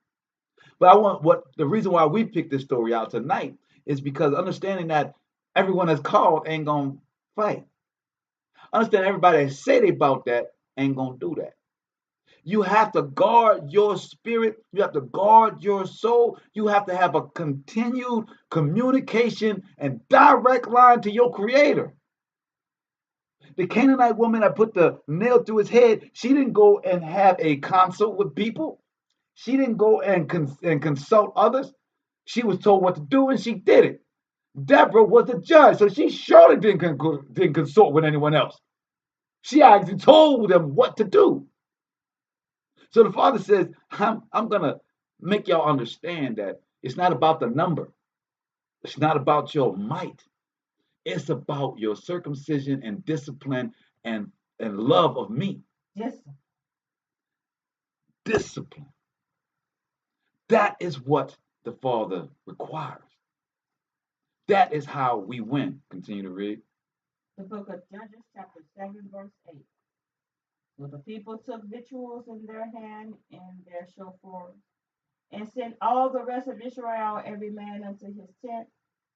But the reason why we picked this story out tonight is because understanding that everyone that's called ain't gonna fight. Understand everybody that say they about that ain't gonna do that. You have to guard your spirit. You have to guard your soul. You have to have a continued communication and direct line to your creator. The Canaanite woman that put the nail through his head, she didn't go and have a consult with people. She didn't go and consult others. She was told what to do and she did it. Deborah was the judge, so she surely didn't consult with anyone else. She actually told them what to do. So the Father says, I'm going to make y'all understand that it's not about the number. It's not about your might. It's about your circumcision and discipline and love of me. Discipline. That is what the Father requires. That is how we win. Continue to read. The book of Judges, chapter 7, verse 8. So the people took victuals in their hand and their shofars, and sent all the rest of Israel, every man unto his tent,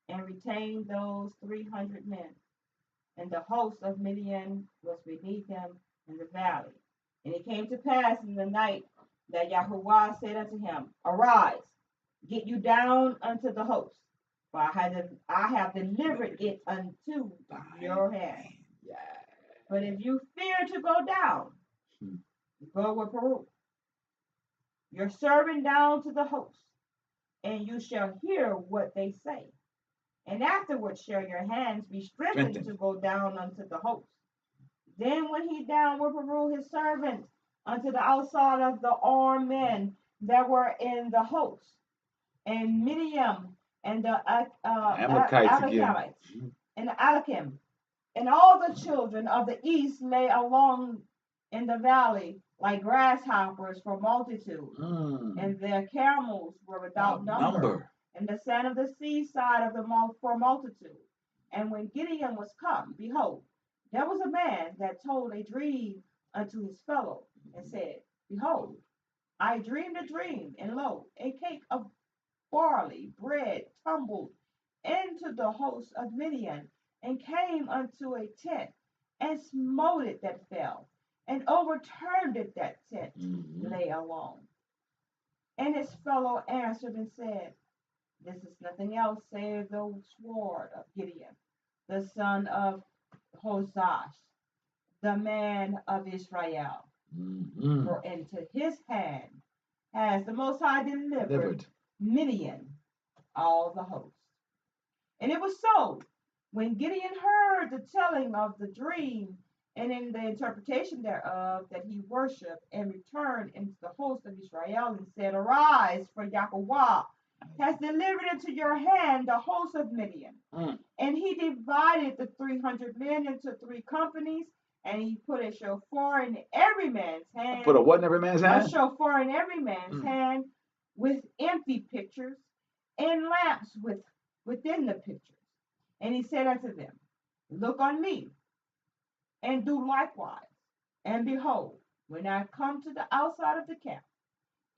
and retained those 300 men. And the host of Midian was beneath them in the valley. And it came to pass in the night that Yahuwah said unto him, Arise, get you down unto the host, for I have delivered it unto your hand. But if you fear to go down, go with Peru, your servant down to the host, and you shall hear what they say. And afterwards shall your hands be strengthened to go down unto the host. Then went he down with Peru his servant unto the outside of the armed men that were in the host, and Midian and the Amalekites and the Anakim, and all the children of the east lay along in the valley like grasshoppers for multitude, and their camels were without number, and the sand of the seaside of the for multitude. And when Gideon was come, behold, there was a man that told a dream unto his fellow, and said, Behold, I dreamed a dream, and lo, a cake of barley bread tumbled into the host of Midian, and came unto a tent, and smote it that fell, and overturned it that tent lay alone. And his fellow answered and said, This is nothing else save the sword of Gideon, the son of Hosash, the man of Israel. For into his hand has the Most High delivered Midian, all the host. And it was so, when Gideon heard the telling of the dream, and in the interpretation thereof, that he worshipped and returned into the host of Israel, and said, Arise, for Yahuwah has delivered into your hand the host of Midian. And he divided the 300 men into 3 companies, and he put a shofar in every man's hand. Put a what in every man's hand? A shofar in every man's hand, with empty pitchers, and lamps within the pitchers. And he said unto them, Look on me, and do likewise. And behold, when I come to the outside of the camp,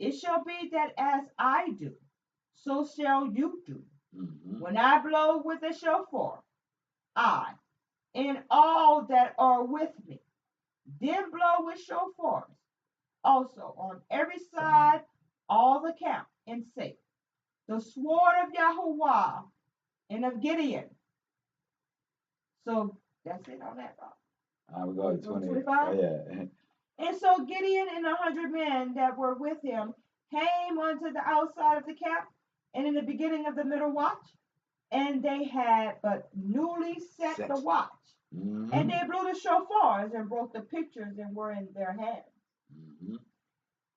it shall be that as I do, so shall you do. When I blow with the shofar, I and all that are with me, then blow with shofars, also on every side, all the camp, and say, The sword of Yahuwah and of Gideon. So that's it on that. We go to 25. Oh, yeah. And so Gideon and 100 men that were with him came unto the outside of the camp, and in the beginning of the middle watch, and they had but newly set the watch. And they blew the shofars and broke the pitchers and were in their hands.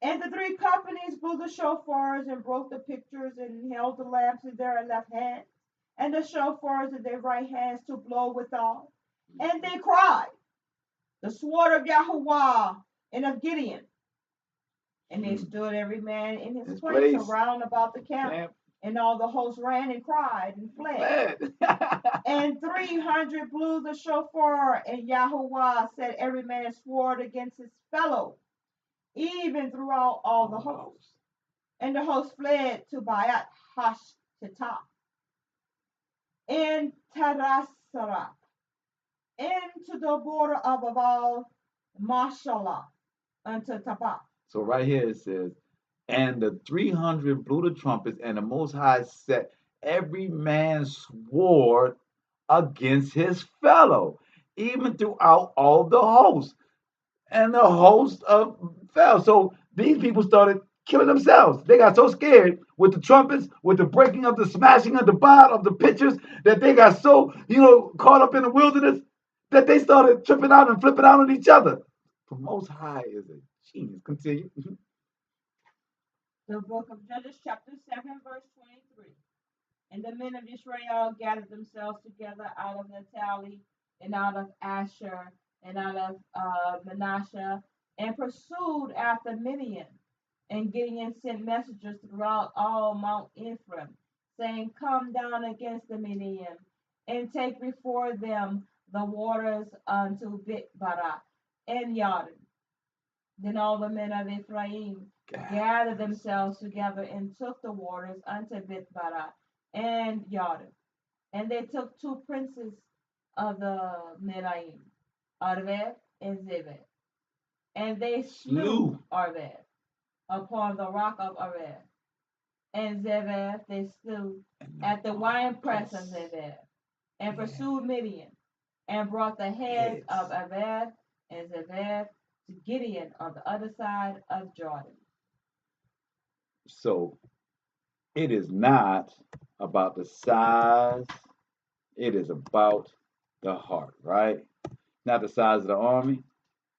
And the 3 companies blew the shofars and broke the pitchers and held the lamps in their left hand, and the shofars in their right hands to blow withal. And they cried, The sword of Yahuwah and of Gideon. And they stood every man in his place around about the camp. And all the host ran and cried and fled. And 300 blew the shofar, and Yahuwah set every man sword against his fellow, even throughout all the hosts. And the host fled to Bayat Hashtatah, and Tarasarah, into the border of Abal Mashallah, unto Tabah. So right here it says, and the 300 blew the trumpets, and the Most High set every man's sword against his fellow, even throughout all the hosts. And the host fell. So these people started killing themselves. They got so scared with the trumpets, with the breaking of the smashing of the bottom of the pitchers, that they got so, caught up in the wilderness that they started tripping out and flipping out on each other. The Most High is a genius. Continue. The book of Judges, chapter 7, verse 23. And the men of Israel gathered themselves together out of Naphtali, and out of Asher, and out of Manasseh, and pursued after Midian. And Gideon sent messengers throughout all Mount Ephraim, saying, Come down against the Midian, and take before them the waters unto Bitbarah and Jordan. Then all the men of Ephraim gathered themselves together and took the waters unto Bitbarah and Jordan. And they took 2 princes of the Meraim, Arved and Zebed. And they slew Arved upon the rock of Arved. And Zebed they slew at the winepress of Zebed, and pursued Midian, and brought the heads of Arved and Zebed to Gideon on the other side of Jordan. So it is not about the size, it is about the heart, right? Not the size of the army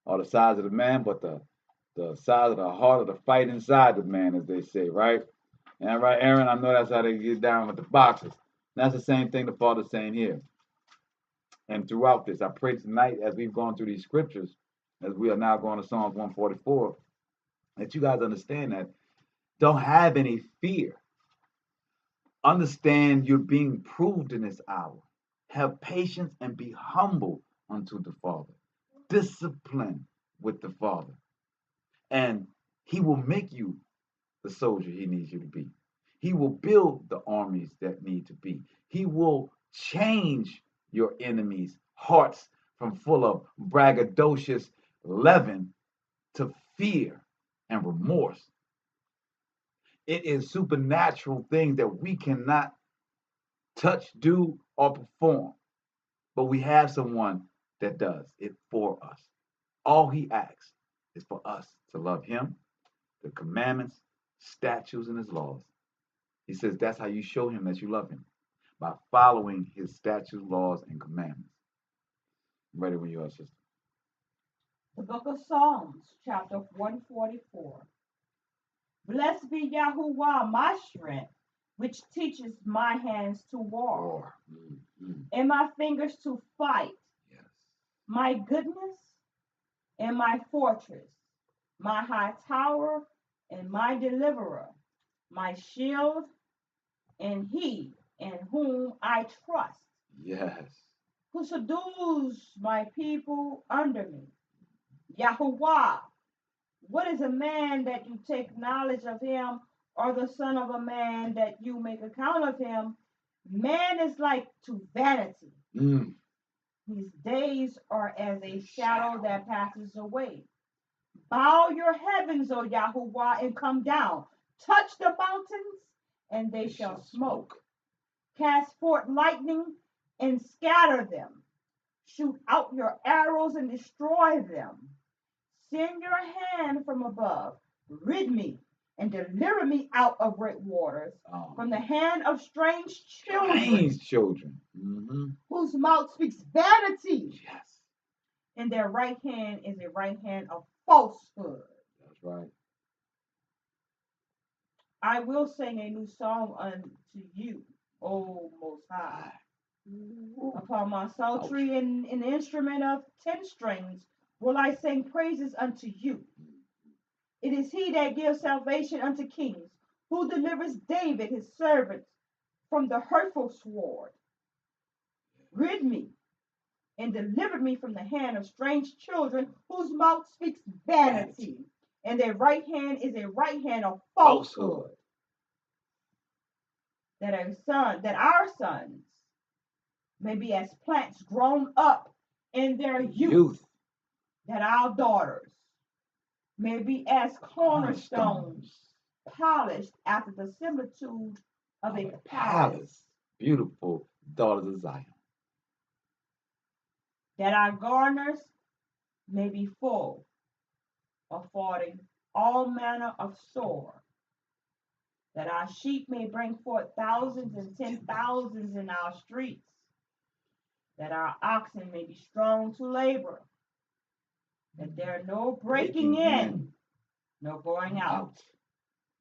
or the size of the man, but the size of the heart of the fight inside the man, as they say, right? And right, Aaron, I know that's how they get down with the boxers. That's the same thing the Father's saying here. And throughout this, I pray tonight, as we've gone through these scriptures, as we are now going to Psalms 144, that you guys understand that don't have any fear. Understand you're being proved in this hour. Have patience and be humble unto the Father. Discipline with the Father. And he will make you the soldier he needs you to be. He will build the armies that need to be. He will change your enemies' hearts from full of braggadocious leaven to fear and remorse. It is supernatural things that we cannot touch, do, or perform. But we have someone that does it for us. All he asks is for us to love him, the commandments, statutes, and his laws. He says that's how you show him that you love him, by following his statutes, laws, and commandments. I'm ready when you are, sister. The book of Psalms, chapter 144. Blessed be Yahuwah, my strength, which teaches my hands to war, and my fingers to fight. Yes. My goodness and my fortress, my high tower and my deliverer, my shield, and he in whom I trust. Yes. Who subdues my people under me. Yahuwah, what is a man that you take knowledge of him, or the son of a man that you make account of him? Man is like to vanity. His days are as a shadow that passes away. Bow your heavens, O Yahuwah, and come down. Touch the mountains, and they shall smoke. Cast forth lightning and scatter them. Shoot out your arrows and destroy them. Send your hand from above. Rid me and deliver me out of great waters, from the hand of strange children. Whose mouth speaks vanity. Yes. And their right hand is a right hand of falsehood. That's right. I will sing a new song unto you, O Most High. Upon my psaltery and an instrument of 10 strings will I sing praises unto you. It is he that gives salvation unto kings, who delivers David his servant from the hurtful sword. Rid me and deliver me from the hand of strange children, whose mouth speaks vanity, and their right hand is a right hand of falsehood. That our sons may be as plants grown up in their youth, that our daughters may be as cornerstones, polished after the similitude of a palace. Beautiful daughters of Zion. That our garners may be full, affording all manner of store. That our sheep may bring forth thousands and 10,000s in our streets. That our oxen may be strong to labor. That there no breaking in, no going out.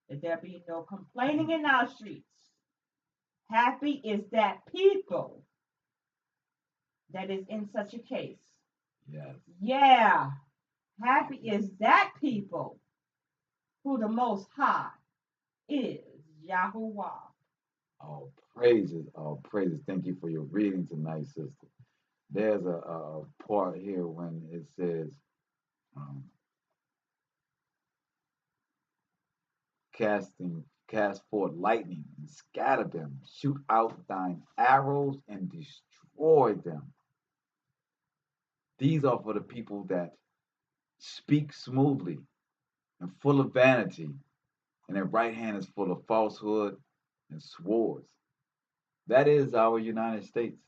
That there be no complaining in our streets. Happy is that people that is in such a case. Yes. Yeah. Happy is that people who the Most High is Yahuwah. All praises, all praises. Thank you for your reading tonight, sister. There's a part here when it says, cast forth lightning and scatter them, shoot out thine arrows and destroy them. These are for the people that speak smoothly and full of vanity, and their right hand is full of falsehood and swords. That is our United States.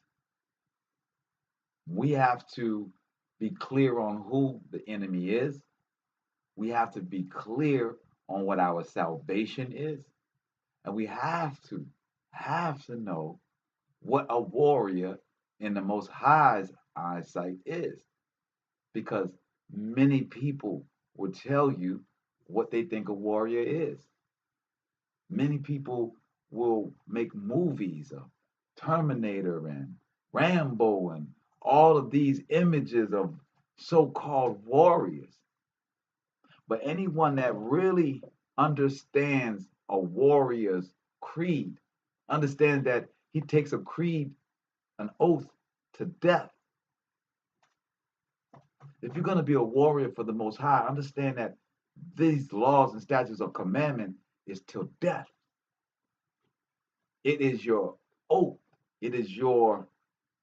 We have to be clear on who the enemy is. We have to be clear on what our salvation is. And we have to know what a warrior in the Most High's eyesight is. Because many people will tell you what they think a warrior is. Many people will make movies of Terminator and Rambo and all of these images of so-called warriors. But anyone that really understands a warrior's creed, understands that he takes a creed, an oath to death. If you're going to be a warrior for the Most High, understand that these laws and statutes of commandment is till death. It is your oath. It is your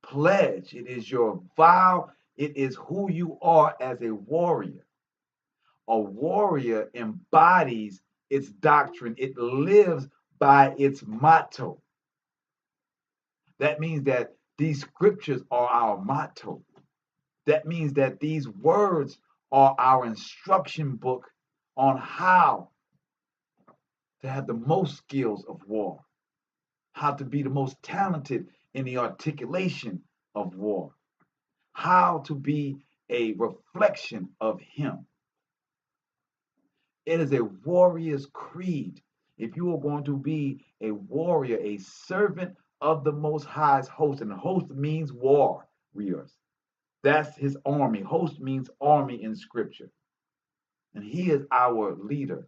pledge. It is your vow. It is who you are as a warrior. A warrior embodies its doctrine. It lives by its motto. That means that these scriptures are our motto. That means that these words are our instruction book on how to have the most skills of war, how to be the most talented in the articulation of war, how to be a reflection of Him. It is a warrior's creed. If you are going to be a warrior, a servant of the Most High's host, and host means warriors. That's His army. Host means army in Scripture. And He is our leader.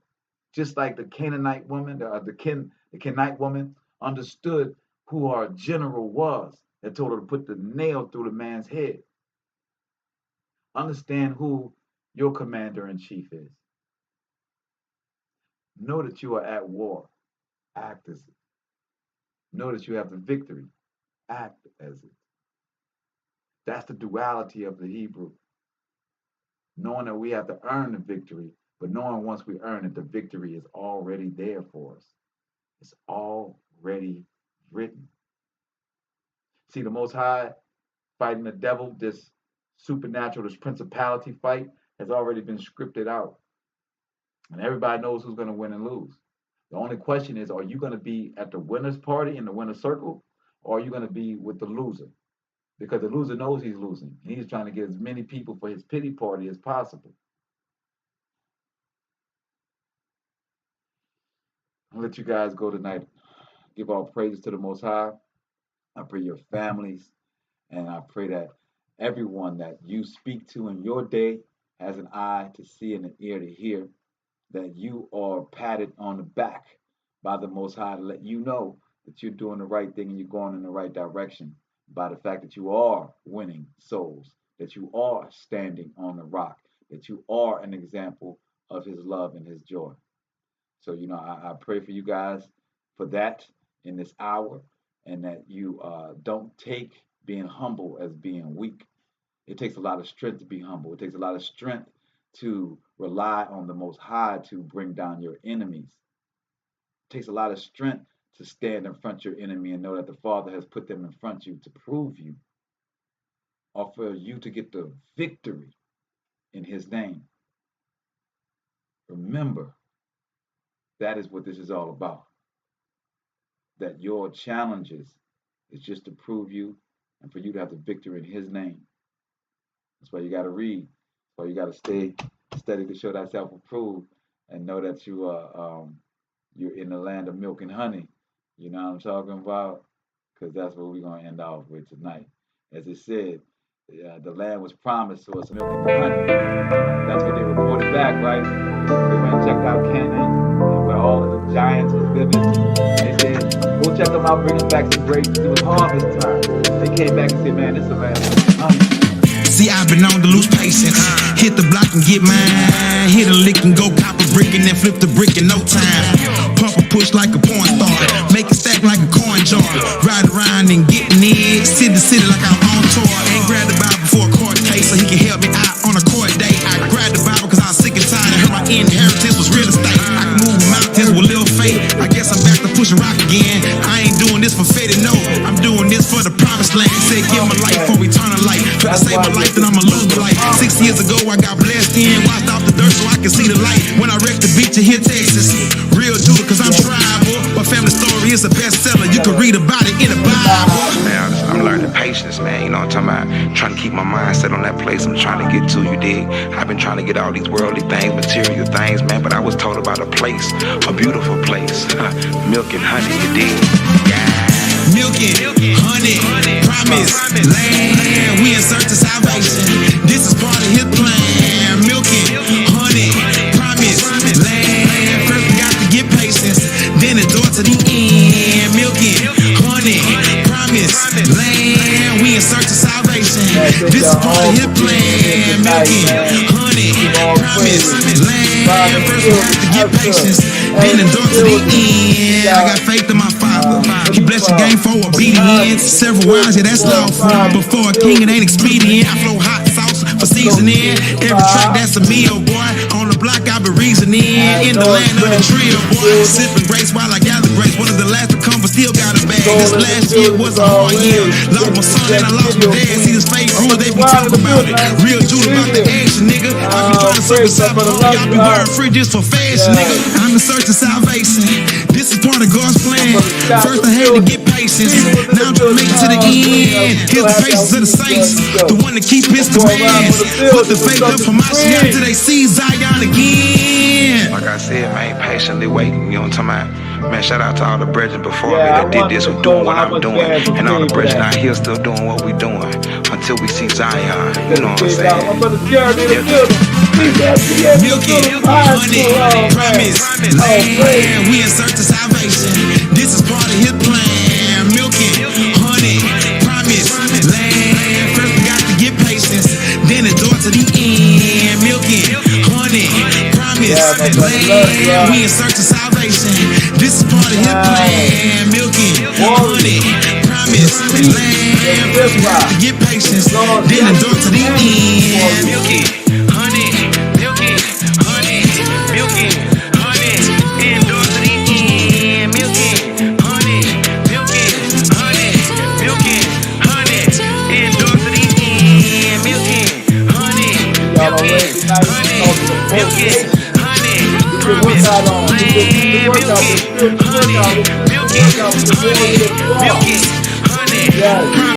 Just like the Canaanite woman, the Kenite woman understood who our general was and told her to put the nail through the man's head. Understand who your commander-in-chief is. Know that you are at war. Act as it. Know that you have the victory. Act as it. That's the duality of the Hebrew. Knowing that we have to earn the victory, but knowing once we earn it, the victory is already there for us. It's already written. See, the Most High fighting the devil, this supernatural, this principality fight has already been scripted out. And everybody knows who's going to win and lose. The only question is, are you going to be at the winner's party in the winner's circle, or are you going to be with the loser? Because the loser knows he's losing, and he's trying to get as many people for his pity party as possible. I'll let you guys go tonight. Give all praises to the Most High. I pray your families, and I pray that everyone that you speak to in your day has an eye to see and an ear to hear, that you are patted on the back by the Most High to let you know that you're doing the right thing and you're going in the right direction, by the fact that you are winning souls, that you are standing on the rock, that you are an example of his love and his joy. So, I pray for you guys for that in this hour, and that you don't take being humble as being weak. It takes a lot of strength to be humble. It takes a lot of strength to rely on the Most High to bring down your enemies. It takes a lot of strength to stand in front of your enemy and know that the Father has put them in front of you to prove you, or for you to get the victory in his name. Remember, that is what this is all about. That your challenges is just to prove you and for you to have the victory in his name. That's why you got to read. That's why you got to stay steady to show thyself approved and know that you are you're in the land of milk and honey. You know what I'm talking about? Because that's what we're going to end off with tonight. As it said, the land was promised to us, milk and honey. That's what they reported back, right? They went and checked out Canaan and where all of the giants was living. They said, go check them out, bring us back some grapes. It was harvest time. They came back and said, man, this is a land of milk and honey. See, I've been on to lose patience. Hit the block and get mine. Hit a lick and go cop a brick and then flip the brick in no time. Pump a push like a porn star. Make it stack like a coin jar. Ride around and getting in. City to city like I'm on tour. Ain't grabbed the Bible for a court case so he can help me out on a court date. I grabbed the Bible cause I was sick and tired and heard my inheritance was real estate. I can move mountains with little faith. I guess I'm back to pushing rock again. I ain't doing this for fate, no. I'm doing this for the promised land. Said give my life for eternal life. Try to save my life, then I'ma lose my life. 6 years ago, I got blessed in. Washed off the dirt so I can see the light. When I wrecked the beach in here, Texas. Real Judah, cause I'm tribal. My family story is a bestseller. You can read about it in the Bible. Man, I'm learning patience, man. You know what I'm talking about? Trying to keep my mindset on that place I'm trying to get to, you dig? I've been trying to get all these worldly things, material things, man. But I was told about a place, a beautiful place. Milk and honey, you dig? Milk and honey, promise, land. We in search of salvation. This is part of his plan. Milk and honey, promise, land. First we got to get patience, then endure to the end. Milk and honey, promise, land. We in search of salvation. This is part of his plan. Milk and honey, promise, land. First we got to get patience, then endure to the end. I got faith in my Father. He blessed the game for obedience. Several wives, yeah, that's lawful. Before a king, it ain't expedient. I flow hot sauce for seasoning. Every track, that's a meal, boy. On the block, I be reasoning. In the land of the trio, boy. Sipping grace while I gather grace. One of the last to come, but still got a bag. This last year was a hard year. Lost my son and I lost my dad. See this fake ruler, they be talking about it. Real Judah about the action, nigga. I be trying to serve the y'all be wearing fridges for fashion, nigga. I'm in search of salvation. This is part of God's plan. First I had to get patience. Now I'm trying to make it to the end. Here's the patience of the saints, the one that keep his commands. Put the faith up for my shit till they see Zion again. Like I said, man, patiently waiting. You know what I'm talking about? Man, shout out to all the brethren before me that did this, who doing what I'm doing, and all the brethren out here still doing what we doing until we see Zion. You know what I'm saying? Milk and honey, promise, land. We in search of salvation. This is part of his plan. Milk and honey, promise, land. First we got to get patience, then endure to the end. Milk and honey, promise, land. We in search of salvation. This is part of his plan. Milk and honey, promise, land. First we got to get patience, then endure to the end. Milk and honey, milk and honey, milk and honey, endure to the end. Milk and honey, milk and honey, milk and honey, endure to the end. Milk and honey, milk and honey, milk and honey, promise, land. Milk and honey, milk and honey, milk and honey.